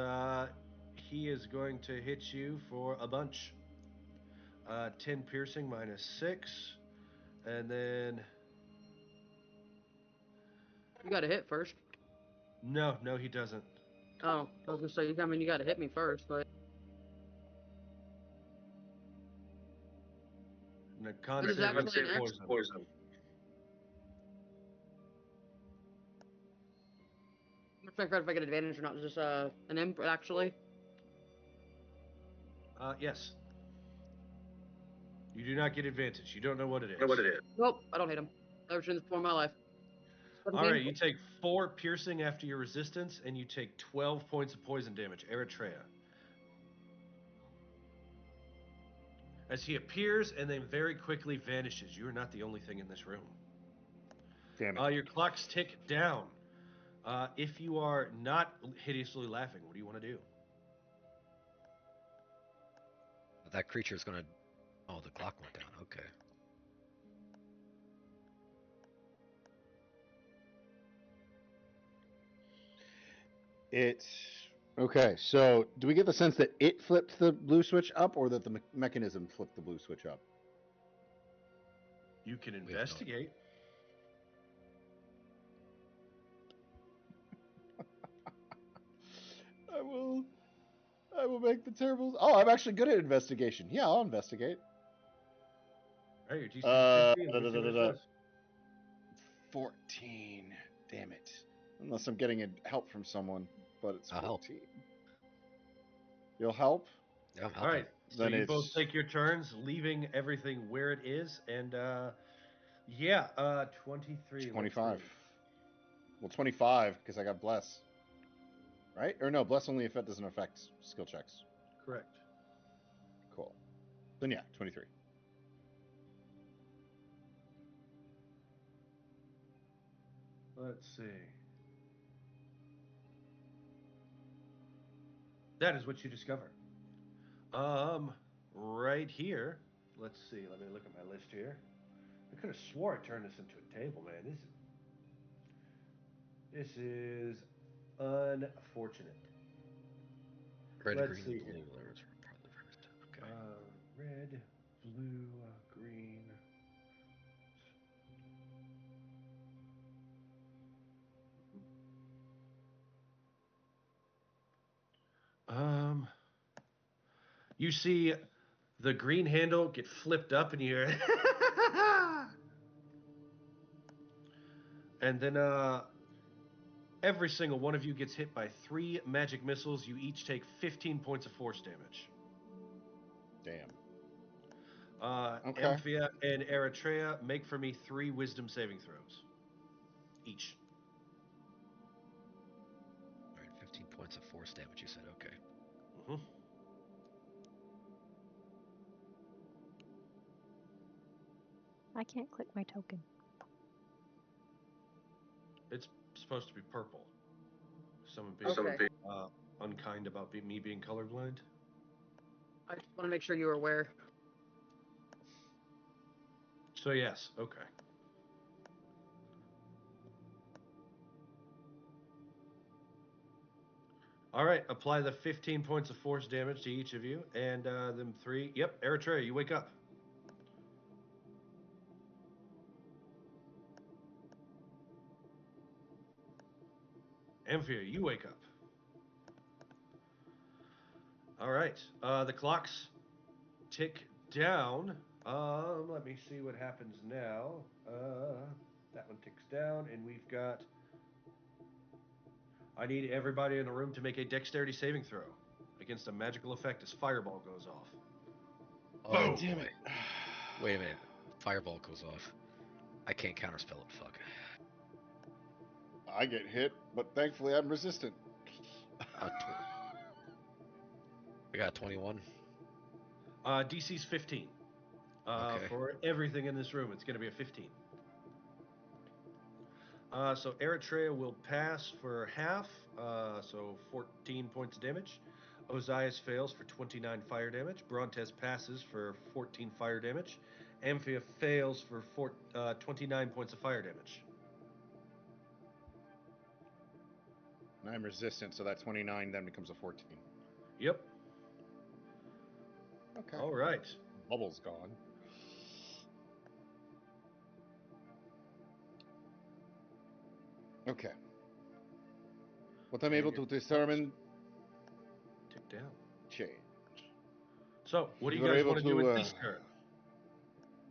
he is going to hit you for a bunch. 10 piercing minus 6, and then You got to hit first. no, he doesn't. Oh, I was gonna say, I mean, you got to hit me first, but And the con This is save actually is an poison. I'm trying to figure out if I get advantage or not. Is this an imp actually? Yes. You do not get advantage. You don't know what it is. Nope, I don't hit him. Never seen this before in my life. All right, you take 4 piercing after your resistance, and you take 12 points of poison damage, Eritrea. As he appears and then very quickly vanishes. You are not the only thing in this room. Damn it. Your clocks tick down. If you are not hideously laughing, what do you want to do? That creature is gonna. Oh, the clock went down. Okay. It's okay. So, do we get the sense that it flipped the blue switch up, or that the mechanism flipped the blue switch up? You can investigate. I will make the terrible. Oh, I'm actually good at investigation. Yeah, I'll investigate. All right, your DC is 15. Let's see what it says. 14. Damn it. Unless I'm getting help from someone, but it's 14. I'll help. You'll help? Yeah, I'm helping. All right, so Then you it's both take your turns, leaving everything where it is, and 23. 25. Well, 25 because I got bless. Right? Or no, bless only if it doesn't affect skill checks. Correct. Cool. Then yeah, 23. Let's see. That is what you discover. Right here. Let's see. Let me look at my list here. I could have swore I turned this into a table, man. This is unfortunate. Red, Let's green, see and here. blue. Those are probably first. Okay. Red, blue, green. You see the green handle get flipped up and you hear and then every single one of you gets hit by 3 magic missiles. You each take 15 points of force damage. Damn. Okay. Amphia and Eritrea, make for me 3 wisdom saving throws. Each. All right, 15 points of force damage. You said okay. Mm-hmm. I can't click my token. It's supposed to be purple. Someone being unkind about me being colorblind. I just want to make sure you were aware. So yes, okay. All right, apply the 15 points of force damage to each of you, and them 3. Yep, Eritrea, you wake up. Amphia, you wake up. All right, the clocks tick down. Let me see what happens now. That one ticks down, and we've got. I need everybody in the room to make a dexterity saving throw against a magical effect as fireball goes off. Oh, damn boy. it. Wait a minute. Fireball goes off. I can't counterspell it. Fuck. I get hit, but thankfully I'm resistant. I got 21. DC's 15. Okay. For everything in this room, it's going to be a 15. So Eritrea will pass for half, so 14 points of damage. Ozias fails for 29 fire damage. Brontes passes for 14 fire damage. Amphia fails for 29 points of fire damage. And I'm resistant, so that 29 then becomes a 14. Yep. Okay. All right. Bubble's gone. Okay. What I'm able to determine. Tick down. Change. So, what do We you were guys able want to do to, with this turn?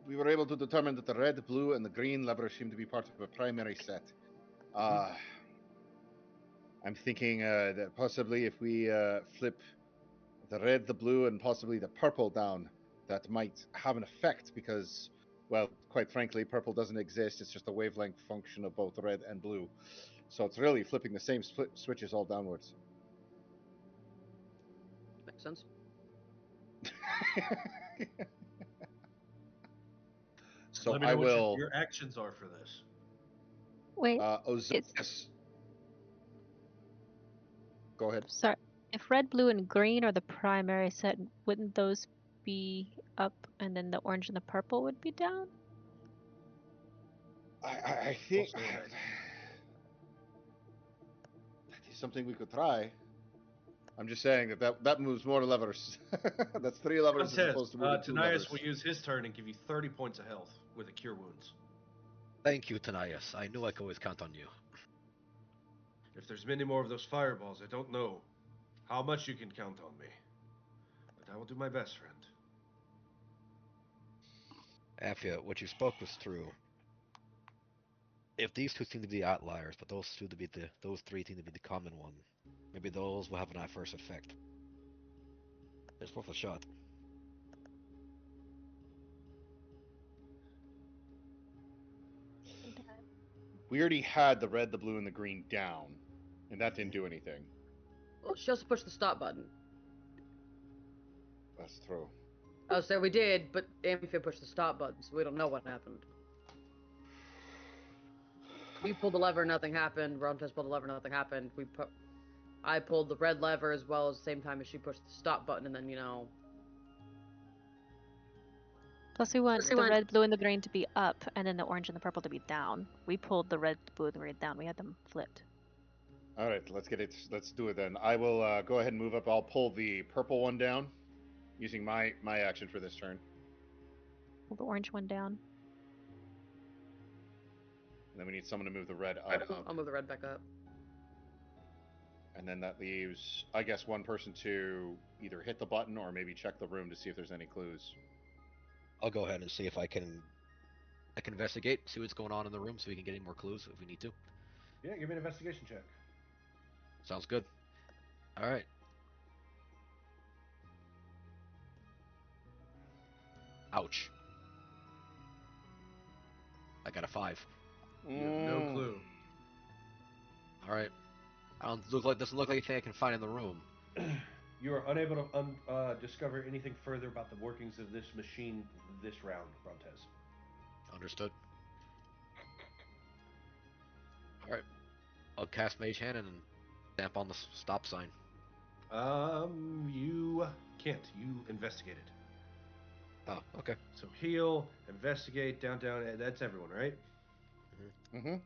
We were able to determine that the red, blue, and the green levers seem to be part of a primary set. I'm thinking that possibly if we flip the red, the blue, and possibly the purple down, that might have an effect because, well, quite frankly, purple doesn't exist. It's just a wavelength function of both red and blue. So it's really flipping the same switches all downwards. Makes sense. So let me know what your actions are for this. Wait, Go ahead. sorry. If red, blue, and green are the primary set, wouldn't those be up and then the orange and the purple would be down? I think that is something we could try. I'm just saying that moves more levers. That's 3 levers as opposed to moving 2 levers. Tanias will use his turn and give you 30 points of health with a Cure Wounds. Thank you, Tanias. I knew I could always count on you. If there's many more of those fireballs, I don't know how much you can count on me. But I will do my best, friend. Amphia, what you spoke was true. If these 2 seem to be the outliers, but those 3 seem to be the common one, maybe those will have an adverse effect. It's worth a shot. We already had the red, the blue, and the green down, and that didn't do anything. Well, she also pushed the stop button. That's true. Oh, so we did, but Amphia pushed the stop button, so we don't know what happened. You pulled the lever, nothing happened. Brontez pulled the lever, nothing happened. I pulled the red lever as well as the same time as she pushed the stop button, and then, you know... Plus we want the red, blue, and the green to be up, and then the orange and the purple to be down. We pulled the red, blue, and the green down. We had them flipped. All right, let's do it then. I will go ahead and move up. I'll pull the purple one down, using my action for this turn. Pull the orange one down. And then we need someone to move the red up. I'll move the red back up. And then that leaves, I guess, one person to either hit the button or maybe check the room to see if there's any clues. I'll go ahead and see if I can investigate, see what's going on in the room, so we can get any more clues if we need to. Yeah, give me an investigation check. Sounds good. All right. Ouch. I got a 5. You have no clue. All right. Doesn't look like anything I can find in the room. You are unable to discover anything further about the workings of this machine this round, Brontez. Understood. All right. I'll cast Mage Hand and stamp on the stop sign. You can't. You investigated. Oh, okay. So heal, investigate, down. That's everyone, right? Mm-hmm.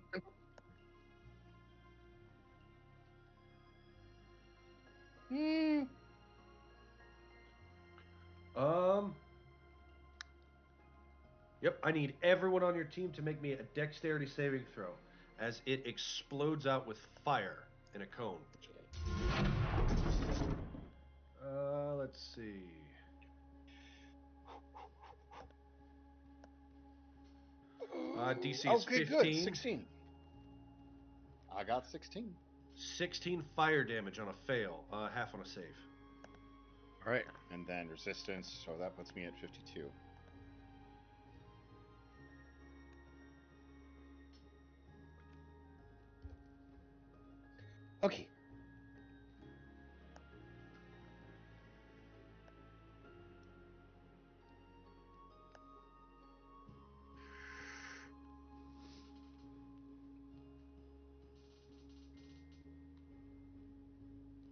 Yep, I need everyone on your team to make me a dexterity saving throw as it explodes out with fire in a cone. Let's see. DC is 15. Good. 16. I got 16. 16 fire damage on a fail, half on a save. All right. And then resistance, so that puts me at 52. Okay.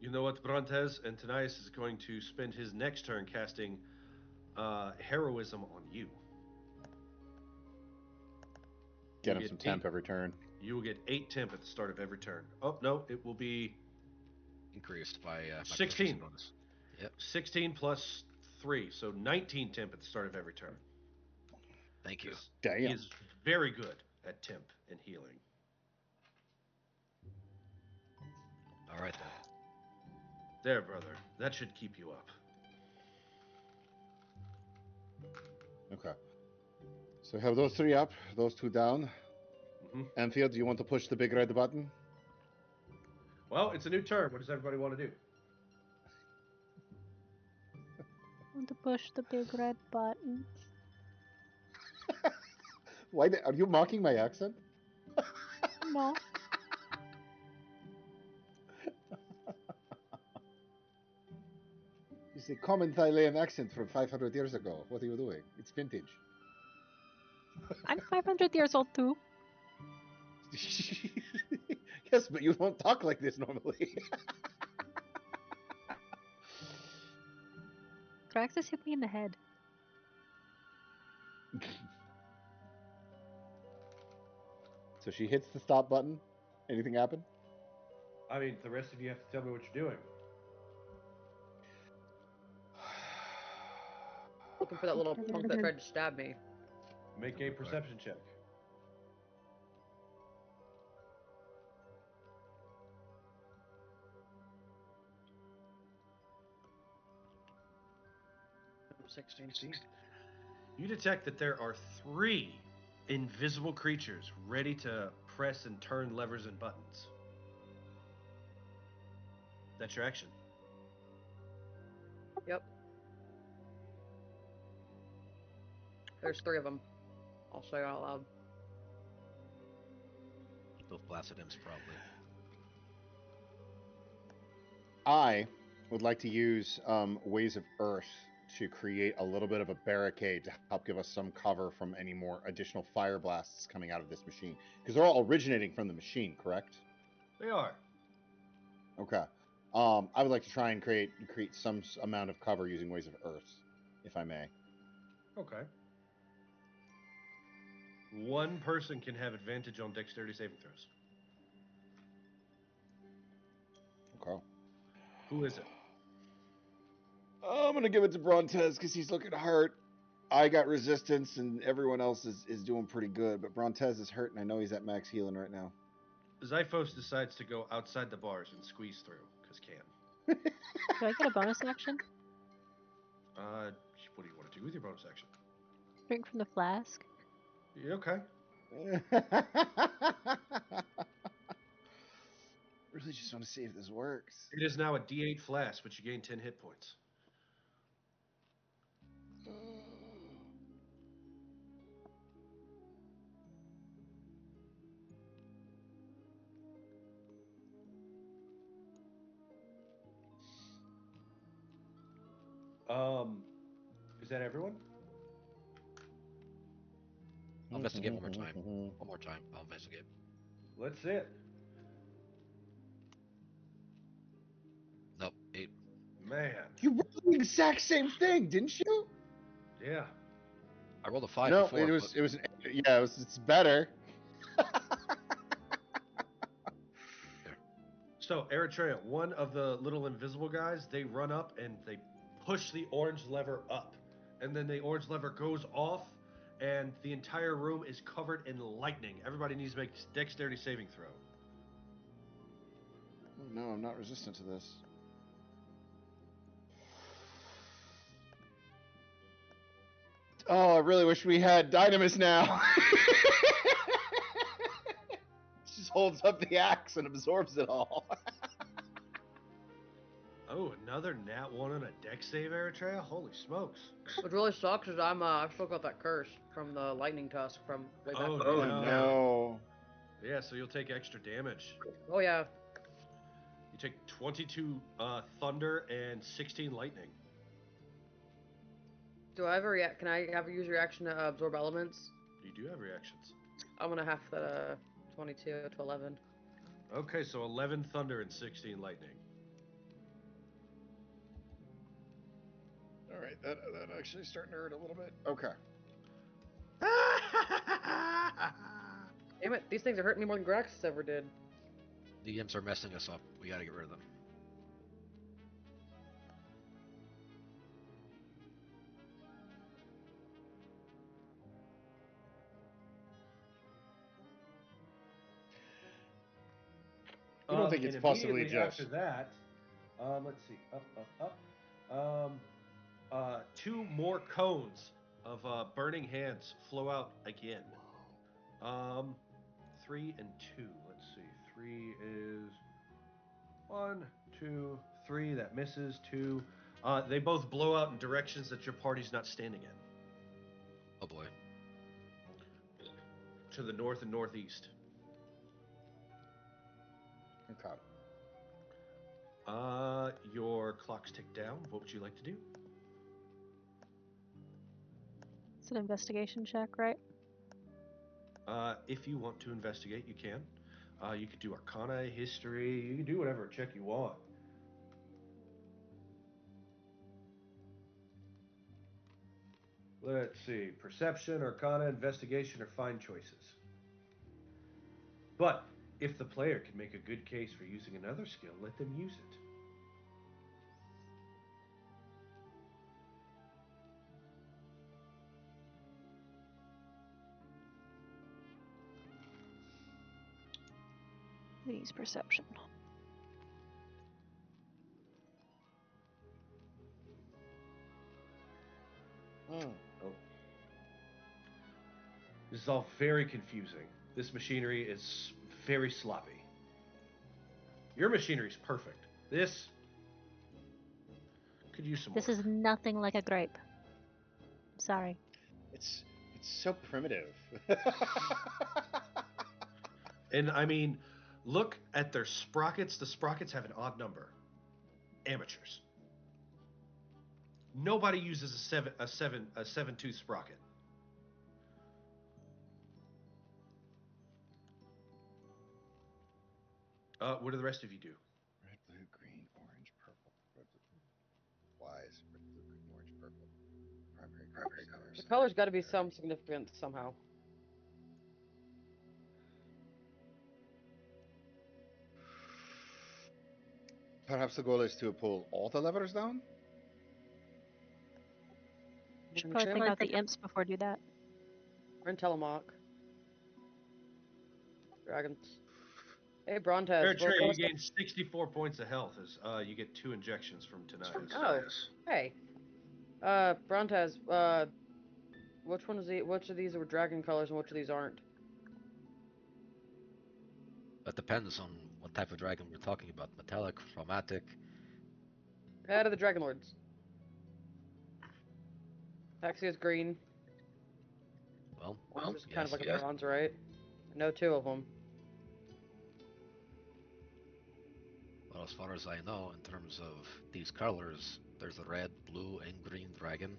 You know what, Brontez? And Tanias is going to spend his next turn casting heroism on you. Get him some temp every turn. You will get 8 temp at the start of every turn. Oh, no, it will be... Increased by... 16. Bonus. Yep. 16 plus 3, so 19 temp at the start of every turn. Thank you. Damn. He is very good at temp and healing. All right, then. There, brother. That should keep you up. Okay. So we have those 3 up, those 2 down. Mm-hmm. Anfield, do you want to push the big red button? Well, it's a new turn. What does everybody want to do? I want to push the big red button. Why? Are you mocking my accent? No. It's a common Thailand accent from 500 years ago. What are you doing? It's vintage. I'm 500 years old too. Yes, but you don't talk like this normally. Graxis hit me in the head. So she hits the stop button. Anything happen? I mean, the rest of you have to tell me what you're doing. Looking for that little punk that tried to stab me. Make a perception check. I'm 16. You detect that there are 3 invisible creatures ready to press and turn levers and buttons. That's your action. Yep. There's 3 of them. I'll say it out loud. Those blasted imps, probably. I would like to use Ways of Earth to create a little bit of a barricade to help give us some cover from any more additional fire blasts coming out of this machine. Because they're all originating from the machine, correct? They are. Okay. I would like to try and create some amount of cover using Ways of Earth, if I may. Okay. One person can have advantage on dexterity saving throws. Okay. Who is it? I'm gonna give it to Brontez because he's looking hurt. I got resistance, and everyone else is doing pretty good. But Brontez is hurt, and I know he's at max healing right now. Zyphos decides to go outside the bars and squeeze through, because can. Do I get a bonus action? What do you want to do with your bonus action? Drink from the flask. You okay? Really just want to see if this works. It is now a D8 flask, but you gain 10 hit points. Is that everyone? I'll investigate one more time. One more time. I'll investigate. Let's see it. Nope. 8. Man. You rolled the exact same thing, didn't you? Yeah. I rolled a 5 No, before. it's better. So, Eritrea, one of the little invisible guys, they run up and they push the orange lever up. And then the orange lever goes off, and the entire room is covered in lightning. Everybody needs to make dexterity saving throw. Oh, no, I'm not resistant to this. Oh, I really wish we had Dynamis now. Just holds up the axe and absorbs it all. Oh, another nat 1 on a dex save, Eritrea? Holy smokes. What really sucks is I've still got that curse from the lightning tusk from way back. Oh, No. Yeah, so you'll take extra damage. Oh yeah. You take 22 thunder and 16 lightning. Do I have a Can I have a use reaction to absorb elements? You do have reactions. I'm gonna have that 22 to 11. Okay, so 11 thunder and 16 lightning. All right, that actually starting to hurt a little bit. Okay. Damn it, these things are hurting me more than Graxis ever did. The imps are messing us up. We gotta get rid of them. I don't think it's possibly just. After that, let's see, up. 2 more cones of burning hands flow out again. 3 and 2. Let's see. 3 is 1, 2, 3. That misses. 2. They both blow out in directions that your party's not standing in. Oh boy. To the north and northeast. Okay. Your clocks tick down. What would you like to do? It's an investigation check, right? If you want to investigate, you can. You could do Arcana, History. You can do whatever check you want. Let's see. Perception, Arcana, Investigation, or Find Choices. But if the player can make a good case for using another skill, let them use it. Use perception. Oh. This is all very confusing. This machinery is very sloppy. Your machinery is perfect. This could use some This work. is nothing like a grape. Sorry. It's so primitive. And I mean, look at their sprockets. The sprockets have an odd number. Amateurs. Nobody uses a seven tooth sprocket. What do the rest of you do? Red, blue, green, orange, purple. Red, blue, why is red, blue, green, orange, purple? Primary colors. The color's got to be some significant somehow. Perhaps the goal is to pull all the levers down? Should probably think about the imps before do that. We're in Telemark. Dragons. Hey, Brontez. Eritrea, you gain 64 points of health as you get 2 injections from Tanias. Oh, hey. Brontez, which of these are dragon colors and which of these aren't? That depends on what type of dragon we're talking about. Metallic, chromatic. Head of the Dragonlords. Taxia's green. Well, Just kind of like a bronze, right? I know 2 of them. Well, as far as I know, in terms of these colors, there's a red, blue, and green dragon.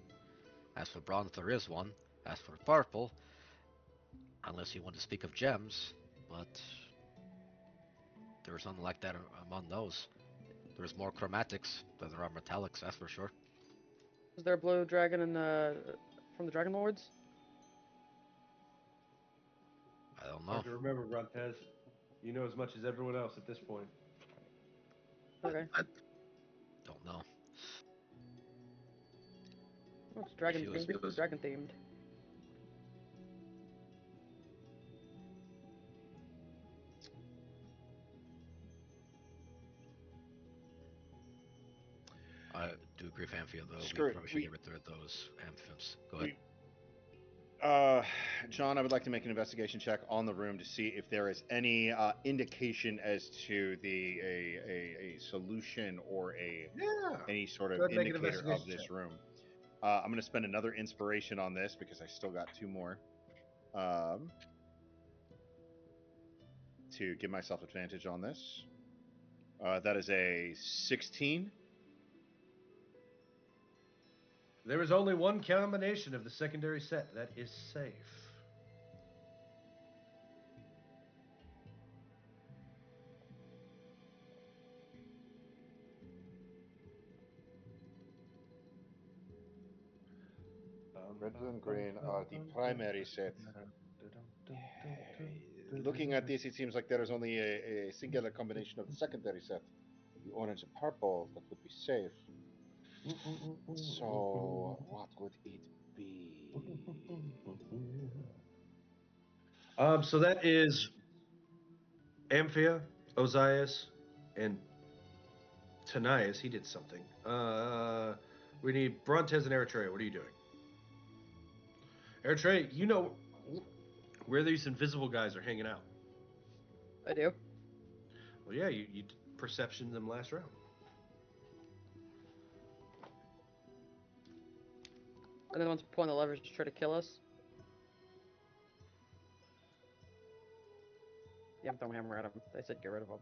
As for bronze, there is one. As for purple, unless you want to speak of gems, but there's nothing like that among those. There's more chromatics than there are metallics, that's for sure. Is there a blue dragon from the Dragonlords? I don't know. Hard to remember, Brontez. You know as much as everyone else at this point. Okay. I don't know. Well, it's dragon themed. I do agree with Amphia, though. Screw We it. probably should get rid of those amphibs. Go ahead. John, I would like to make an investigation check on the room to see if there is any indication as to a solution or any sort of indicator of this room. I'm going to spend another inspiration on this because I still got 2 more to give myself advantage on this. That is a 16. There is only one combination of the secondary set that is safe. Red, blue, and green are the primary set. Looking at this, it seems like there is only a singular combination of the secondary set. The orange and purple that would be safe. So, what would it be? So that is Amphia, Ozias, and Tanias. He did something. We need Brontez and Eritrea. What are you doing? Eritrea, you know where these invisible guys are hanging out. I do. Well, yeah, you perceptioned them last round. And then once pulling the levers to try to kill us. Yeah, I'm throwing a hammer at him. They said get rid of him.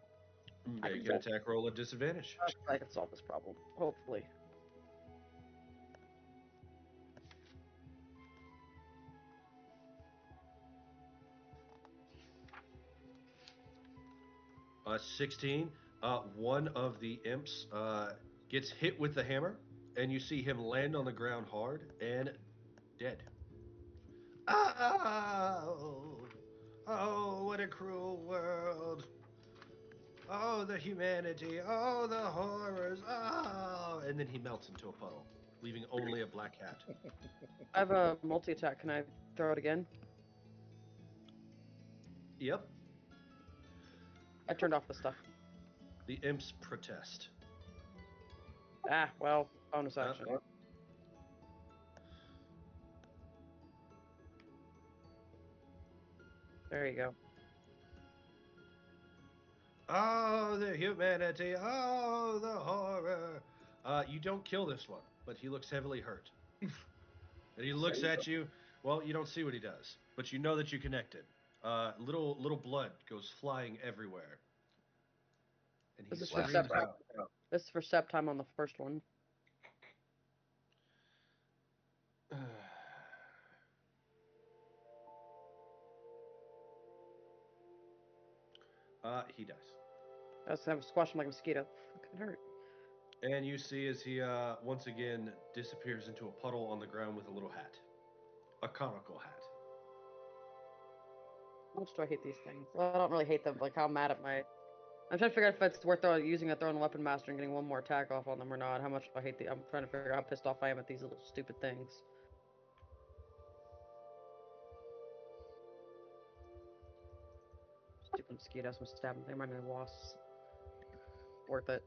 Make an attack roll at disadvantage. I can solve this problem. Hopefully. Uh, 16. One of the imps gets hit with the hammer, and you see him land on the ground hard and dead. Oh, oh, what a cruel world. Oh, the humanity. Oh, the horrors. Oh, and then he melts into a puddle, leaving only a black hat. I have a multi-attack. Can I throw it again? Yep. I turned off the stuff. The imps protest. Ah, well, bonus action. There you go. Oh, the humanity. Oh, the horror. You don't kill this one, but he looks heavily hurt. And he looks at you. Well, you don't see what he does, but you know that you connected. Little blood goes flying everywhere, and he This is for Blast him. screams out. This is for sep time on the first one. He dies. That's have squash him like a mosquito. Fucking hurt. And you see as he once again disappears into a puddle on the ground with a little hat, a conical hat. How much do I hate these things? Well, I don't really hate them. Like, how mad am I? I'm trying to figure out if it's worth using a thrown weapon master and getting one more attack off on them or not. How much do I hate the? I'm trying to figure out how pissed off I am at these little stupid things. Stupid mosquitoes, I'm stabbing. They remind me of wasps. Worth it.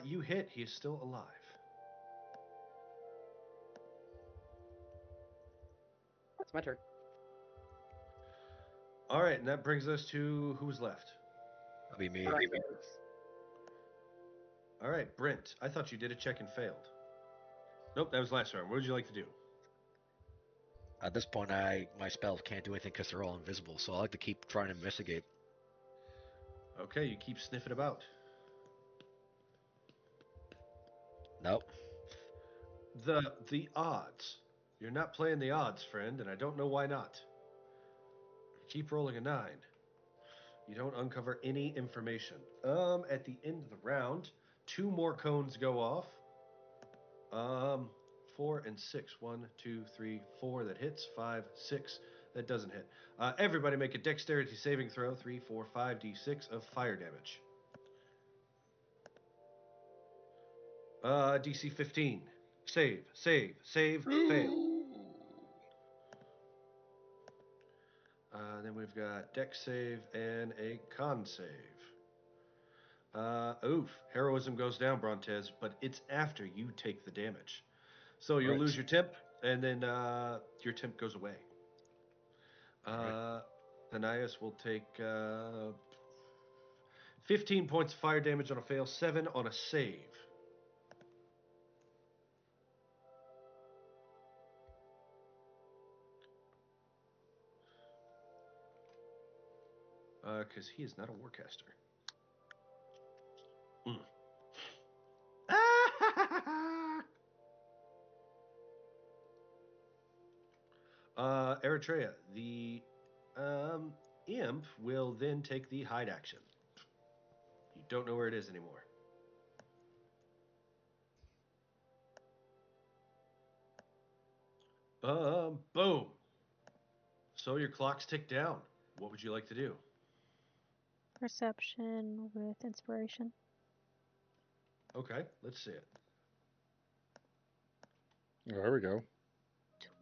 You hit. He is still alive. That's my turn. All right, and that brings us to who's left. That'll be me. All right, Brent. I thought you did a check and failed. Nope, that was last round. What would you like to do? At this point, my spells can't do anything because they're all invisible. So I like to keep trying to investigate. Okay, you keep sniffing about. Nope. The odds. You're not playing the odds, friend, and I don't know why not. You keep rolling a 9. You don't uncover any information. At the end of the round, 2 more cones go off. 4 and 6. 1, 2, 3, 4. That hits. 5, 6. That doesn't hit. Everybody make a dexterity saving throw. 3, 4, 5 d6 of fire damage. DC 15. Save, fail. Then we've got dex save and a con save. Oof. Heroism goes down, Brontez, but it's after you take the damage. So you'll lose your temp, and then your temp goes away. Thanias will take 15 points of fire damage on a fail, 7 on a save. Because he is not a warcaster. Eritrea, the imp will then take the hide action. You don't know where it is anymore. Boom. So your clocks tick down. What would you like to do? Perception with inspiration. Okay, let's see it. Oh, there we go.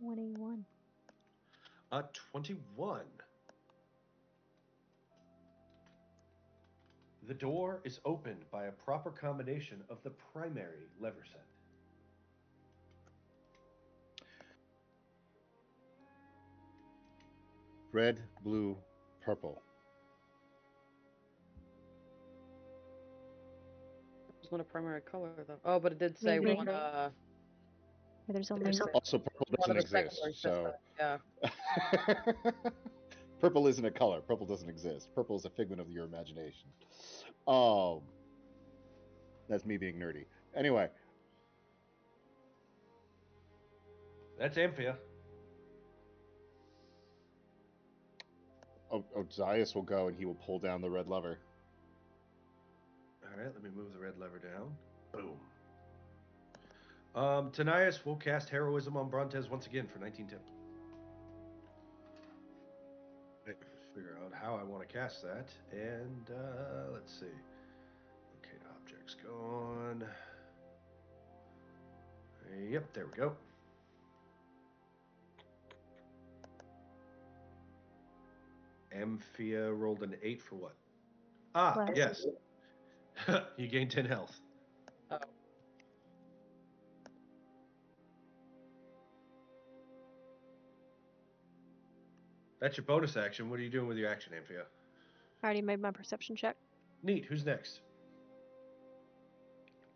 21. 21. The door is opened by a proper combination of the primary lever set. Red, blue, purple. There's not a primary color though. Oh, but it did say Maybe. one. There's only Also, purple one of doesn't the exist. secondary So yeah. purple isn't a color. Purple doesn't exist. Purple is a figment of your imagination. That's me being nerdy. Anyway. That's Amphia. Zias will go and he will pull down the red lever. All right, let me move the red lever down. Boom. Tanias will cast Heroism on Brontez once again for 19 temp. Figure out how I want to cast that, and let's see. Okay, objects gone. Yep, there we go. Amphia rolled an 8 for what? Bless. Yes. You gain 10 health. Oh. That's your bonus action. What are you doing with your action, Amphia? I already made my perception check. Neat. Who's next?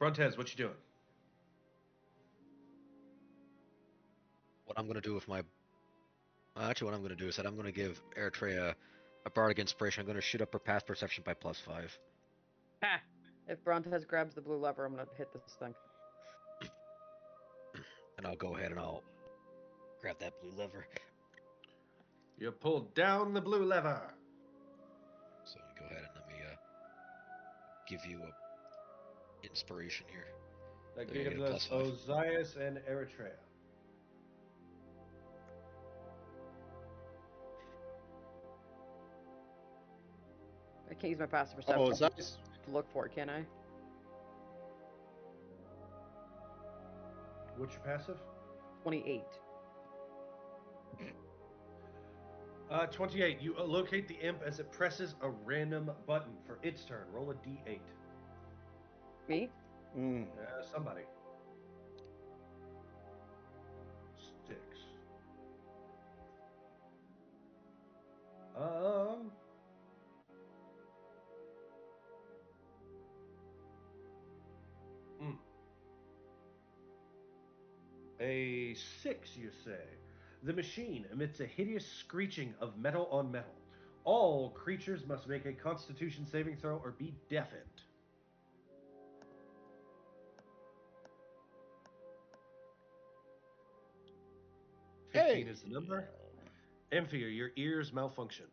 Brontez, what you doing? What I'm gonna do with my actually, what I'm gonna do is that I'm gonna give Eritrea a bardic inspiration. I'm gonna shoot up her path perception by +5. Ha! If Brontez grabs the blue lever, I'm gonna hit this thing. And I'll go ahead and I'll grab that blue lever. You pull down the blue lever. So go ahead and let me give you a inspiration here. That There you gives get a us +5. Ozias and Eritrea. I can't use my passive perception Oh, Osiris. to look for it, can I? What's your passive? 28. 28. You locate the imp as it presses a random button for its turn. Roll a d8. Me? Somebody. 6. A 6, you say. The machine emits a hideous screeching of metal on metal. All creatures must make a Constitution saving throw or be deafened. Hey! 15 is the number. Amphia, your ears malfunction.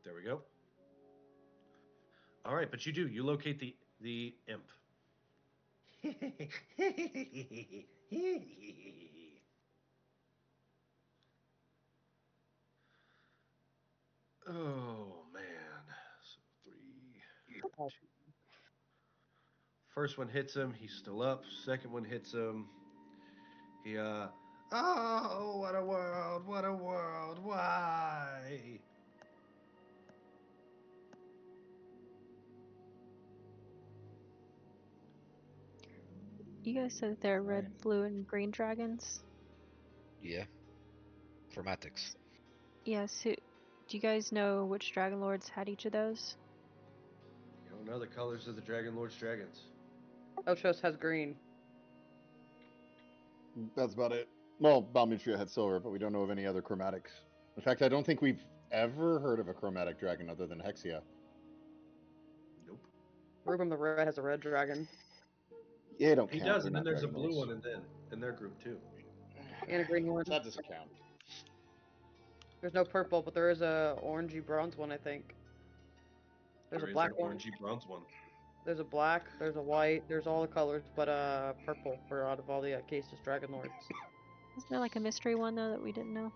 There we go. All right, but you do. You locate the imp. Oh man. So 3, 2. First one hits him. He's still up. Second one hits him. He oh, what a world! What a world! Why? You guys said that there are red, blue, and green dragons? Yeah. Chromatics. Yes. Do you guys know which Dragonlords had each of those? You don't know the colors of the Dragonlords dragons. Ochos has green. That's about it. Well, Balmutria had silver, but we don't know of any other chromatics. In fact, I don't think we've ever heard of a chromatic dragon other than Hexia. Nope. Rubim the Red has a red dragon. Yeah, don't He count. does, They're and then not there's a dragon blue lords. one in their group too. And a green one. That doesn't count. There's no purple, but there is a orangey bronze one, I think. There's There a is an black one. orangey bronze one. There's a black, there's a white, there's all the colors, but purple for out of all the cases Dragonlords. Isn't there like a mystery one though that we didn't know?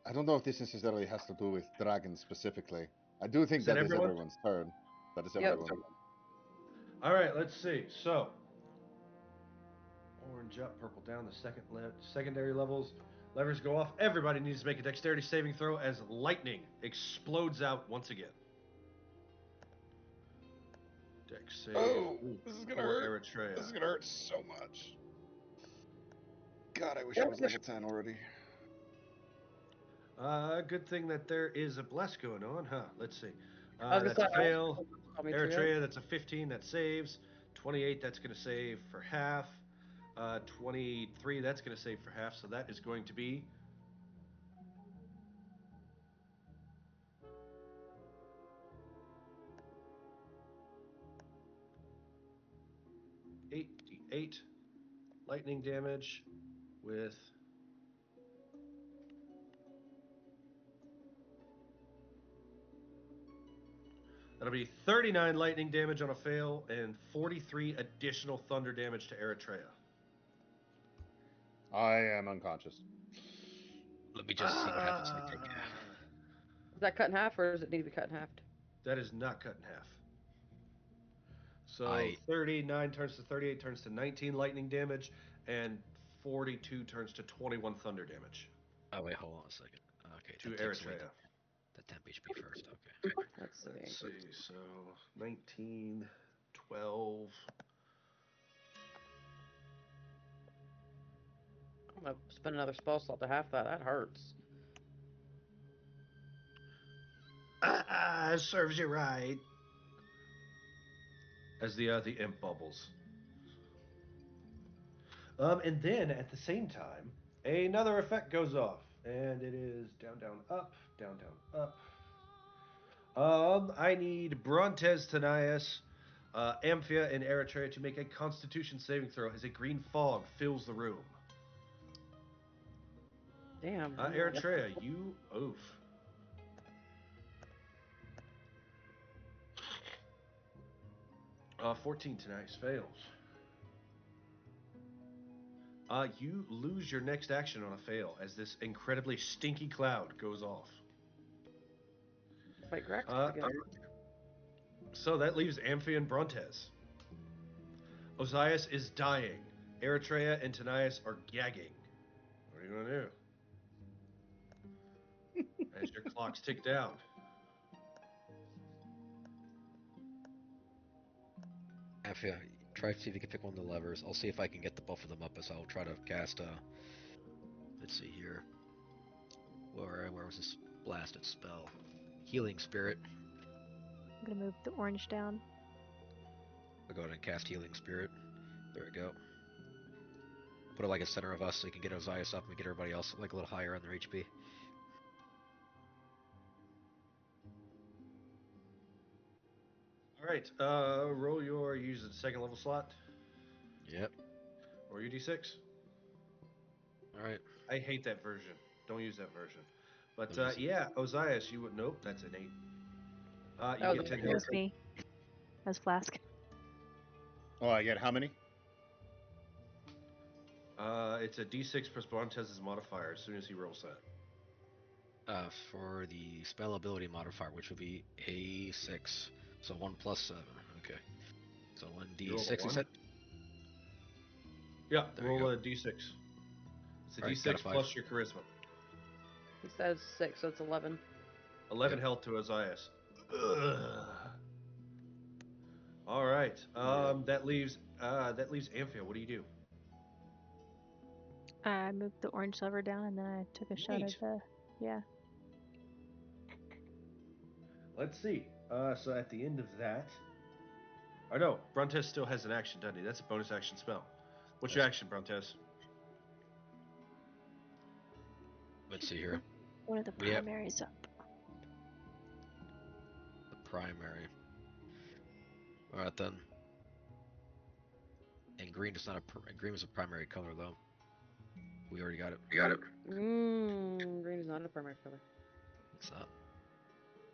I don't know if this necessarily has to do with dragons specifically. I do think Is that that is everyone? everyone's turn. That is Yep. everyone. All right, let's see. So, orange up, purple down. The secondary levels. Levers go off. Everybody needs to make a dexterity saving throw as lightning explodes out once again. Dex save. Oh, Ooh, this is gonna poor hurt. Eritrea. This is gonna hurt so much. God, I wish I was like a 10 already. Good thing that there is a bless going on, huh? Let's see. I was That's gonna a say, fail. me too, yeah. Eritrea, that's a 15 that saves. 28, that's going to save for half. 23, that's going to save for half. So that is going to be 8d8 lightning damage with that'll be 39 lightning damage on a fail and 43 additional thunder damage to Eritrea. I am unconscious. Let me just see what happens when I take. Is that cut in half, or does it need to be cut in half? That is not cut in half. So I- 39 turns to 38 turns to 19 lightning damage, and 42 turns to 21 thunder damage Oh wait, hold on a second. Okay, to that takes away Eritrea. the temp HP first. Okay. Let's see. Let's see, so 19, 12, I'm gonna spend another spell slot to half that. That hurts. Serves you right. As the imp bubbles. And then at the same time, another effect goes off, and it is down, down, up, down, down, up. I need Brontes, Tanias, Amphia, and Eritrea to make a Constitution saving throw as a green fog fills the room. Damn. Eritrea, you oof. Uh, 14 Tanias fails. You lose your next action on a fail as this incredibly stinky cloud goes off. Fight Graxis again. So that leaves Amphi and Brontes. Ozias is dying. Eritrea and Tanias are gagging. What are you gonna do? As your clocks tick down. Amphia, try to see if you can pick one of the levers. I'll see if I can get the both of them up as I'll try to cast, let's see here. Where was this blasted spell? Healing Spirit. I'm gonna move the orange down. I'll go ahead and cast Healing Spirit. There we go. Put it like a center of us so you can get Ozias up and get everybody else like a little higher on their HP. Alright, roll your use the second level slot. Yep. Or your d6. Alright. I hate that version. Don't use that version. But Let me see. yeah, Ozias, you would nope, that's an 8. You Oh, get 10 It hit. was me. That was Flask. Oh, I get how many? It's a d6 plus Brontes' modifier as soon as he rolls that. For the spell ability modifier, which would be a 6. So 1 plus 7. Okay. So You rolled a 1d6 is 1? it? Yeah, There you roll go. a d6. It's a Alright, d6 got a 5. plus your charisma. He says 6, so it's 11. 11 Yep. health to Ozias. All right. That leaves Amphia. What do you do? I moved the orange lever down and then I took a shot at Neat. the. Yeah. Let's see. So at the end of that, or no, Brontes still has an action, doesn't he? That's a bonus action spell. What's your action, Brontes? Let's see here. One of the We have primaries up. the primary. Alright then. And green is not green was a primary color though. We already got it. Green is not a primary color. It's not.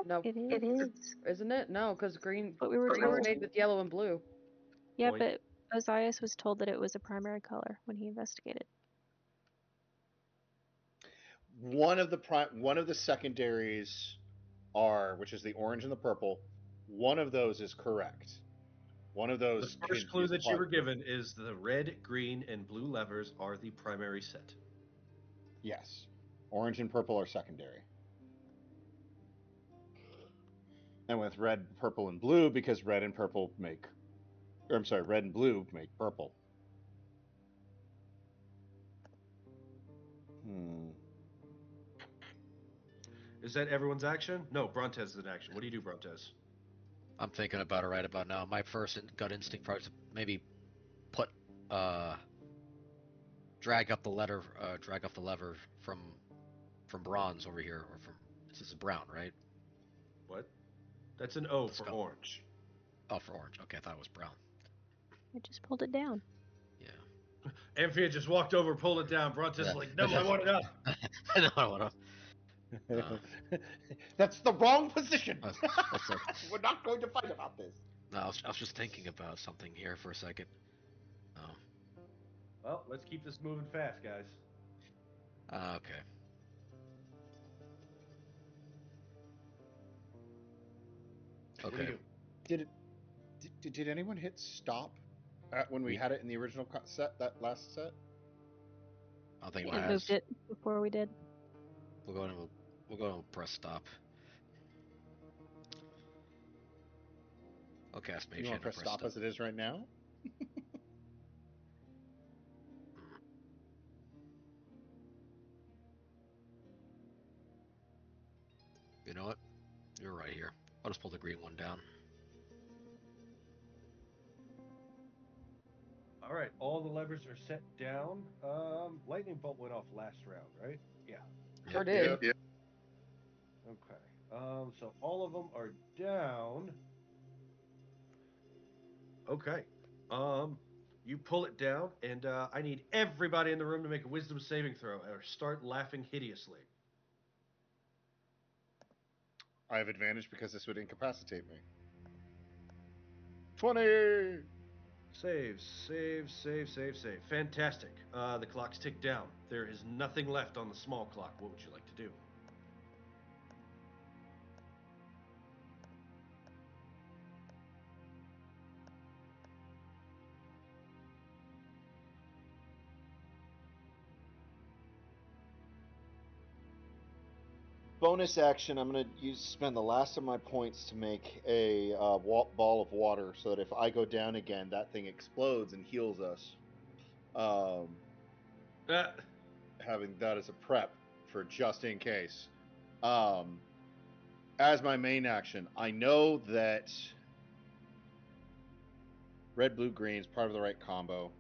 No, It is. isn't it? No, because green But we were green is told. made with yellow and blue. Yeah, Point. but Ozias was told that it was a primary color when he investigated. One of the secondaries are, which is the orange and the purple. One of those is correct. One of The those first clue is that you part. were given is the red, green, and blue levers are the primary set. Yes, orange and purple are secondary. And with red, purple, and blue, because red and purple make, or I'm sorry, red and blue make purple. Is that everyone's action? No, Brontes is an action. What do you do, Brontes? I'm thinking about it right about now. My first gut instinct probably is to maybe put drag up the lever from bronze over here, or from this is brown, right? What? That's an O Let's for go. orange. Oh, for orange. Okay, I thought it was brown. I just pulled it down. Yeah. Amphia just walked over, pulled it down. Brontes is like, no, I want it up. No, I want to. That's the wrong position. That's We're not going to fight about this. No, I was just thinking about something here for a second. Oh. Well, let's keep this moving fast, guys. Okay. What do you do? Did anyone hit stop when we had it in the original set, that last set? I think I moved it before we did. We'll go and press stop. I'll cast Mage You want Hand to press stop as it is right now? I'll just pull the green one down. All right, all the levers are set down. Lightning bolt went off last round, right? Yeah. Sure did. Yep. Okay. So all of them are down. Okay. You pull it down, and I need everybody in the room to make a wisdom saving throw or start laughing hideously. I have advantage because this would incapacitate me. 20! Save. Fantastic. The clocks tick down. There is nothing left on the small clock. What would you like to do? Bonus action, I'm going to spend the last of my points to make a ball of water so that if I go down again, that thing explodes and heals us. Having that as a prep for just in case. As my main action, I know that red, blue, green is part of the right combo.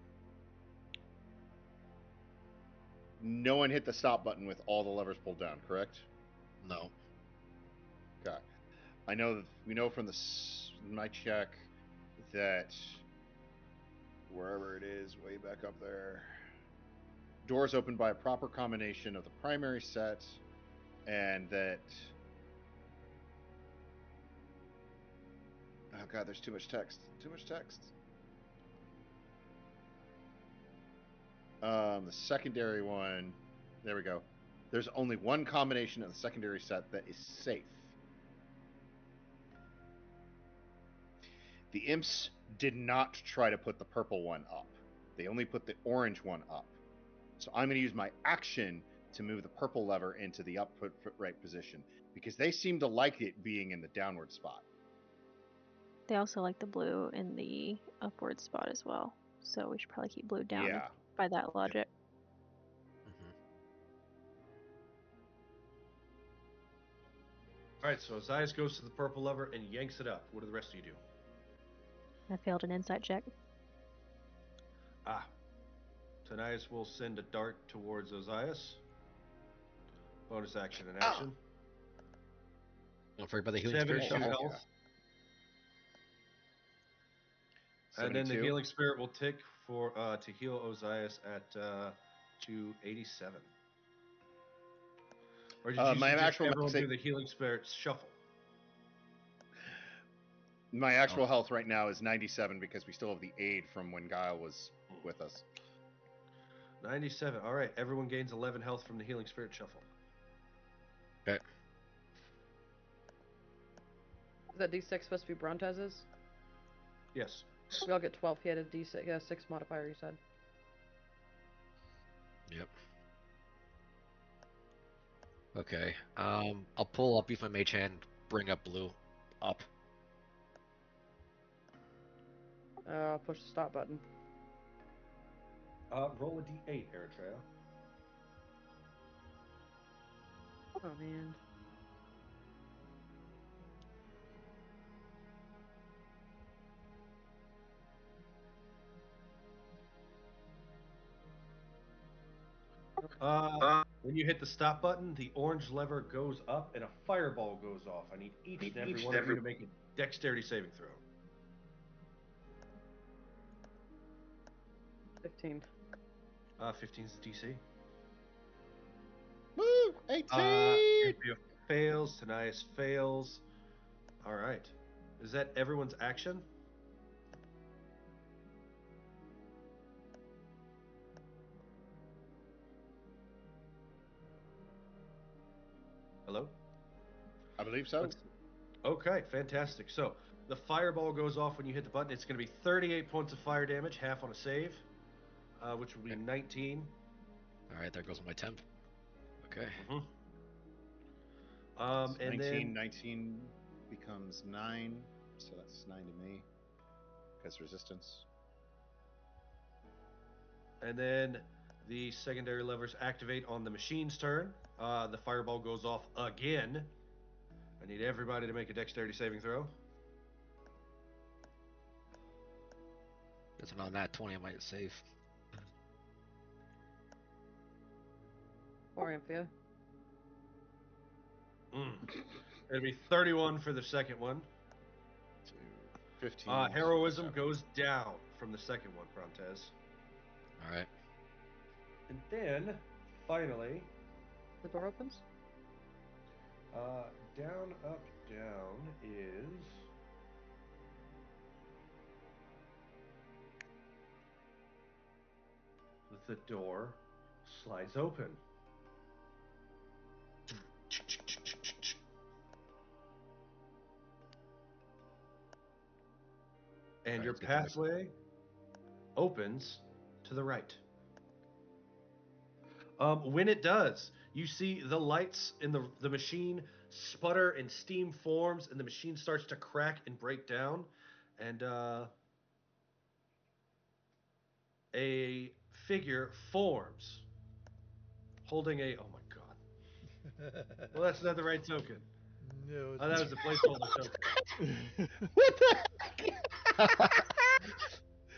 No one hit the stop button with all the levers pulled down, correct? No. Okay. I know we know from my check that wherever it is, way back up there, doors opened by a proper combination of the primary set, and that. Oh god, there's too much text. The secondary one. There we go. There's only one combination of the secondary set that is safe. The imps did not try to put the purple one up. They only put the orange one up. So I'm going to use my action to move the purple lever into the upward right position because they seem to like it being in the downward spot. They also like the blue in the upward spot as well. So we should probably keep blue down by that logic. All right, so Ozias goes to the purple lever and yanks it up. What do the rest of you do? I failed an insight check. Tanias will send a dart towards Ozias. Bonus action and action. Don't forget about the healing spirit 72 shuffle. health. And then the healing spirit will tick for to heal Ozias at 287. Or did you suggest everyone do the healing spirit shuffle? My actual health right now is 97 because we still have the aid from when Guile was with us. 97. All right, everyone gains 11 health from the healing spirit shuffle. Okay. Is that D6 supposed to be Brontez's? Yes. We all get 12. He had a D6. Yeah, 6 modifier, you said. Yep. Okay. I'll pull up, use my mage hand, bring up blue. Up. I'll push the stop button. Roll a d8, Eritrea. Oh, man. When you hit the stop button, the orange lever goes up and a fireball goes off. I need each and every one of you to make a dexterity saving throw. 15. 15's the DC. Woo! 18! Fails. Tanias fails. All right. Is that everyone's action? Hello? I believe so. Okay, fantastic. So the fireball goes off when you hit the button. It's going to be 38 points of fire damage, half on a save, which will be 19. All right, there goes my temp. Okay. So And 19 becomes 9, so that's 9 to me. Because resistance. And then the secondary levers activate on the machine's turn. The fireball goes off again. I need everybody to make a dexterity saving throw. It's on that 20, I might save. Or Amphia. It'll be 31 for the second one. 15. Heroism goes down from the second one, Brontez. All right. And then, finally, The door opens? down, up, down is... The door slides open. And your let's get to this. pathway opens to the right. When it does, you see the lights in the machine sputter and steam forms, and the machine starts to crack and break down. And a figure forms holding a... Oh my god. Well, that's not the right token. No, Oh, that was the placeholder token. What the heck?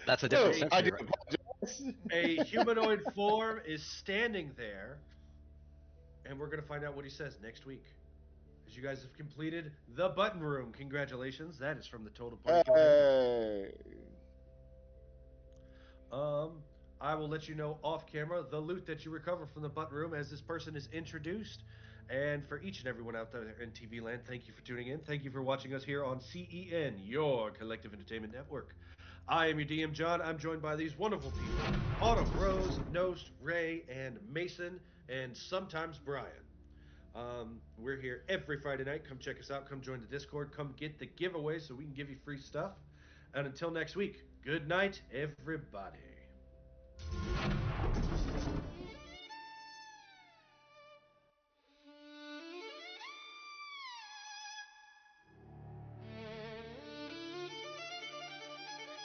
That's a different I century, do right? apologize. A humanoid form is standing there, and we're going to find out what he says next week. As you guys have completed the button room. Congratulations. That is from the Total Party Kill. Hey. I will let you know off camera the loot that you recover from the button room as this person is introduced. And for each and everyone out there in TV land, thank you for tuning in. Thank you for watching us here on CEN, your collective entertainment network. I am your DM, John. I'm joined by these wonderful people: Autumn, Rose, Nost, Ray, and Mason, and sometimes Brian. We're here every Friday night. Come check us out. Come join the Discord. Come get the giveaway so we can give you free stuff. And until next week, good night, everybody.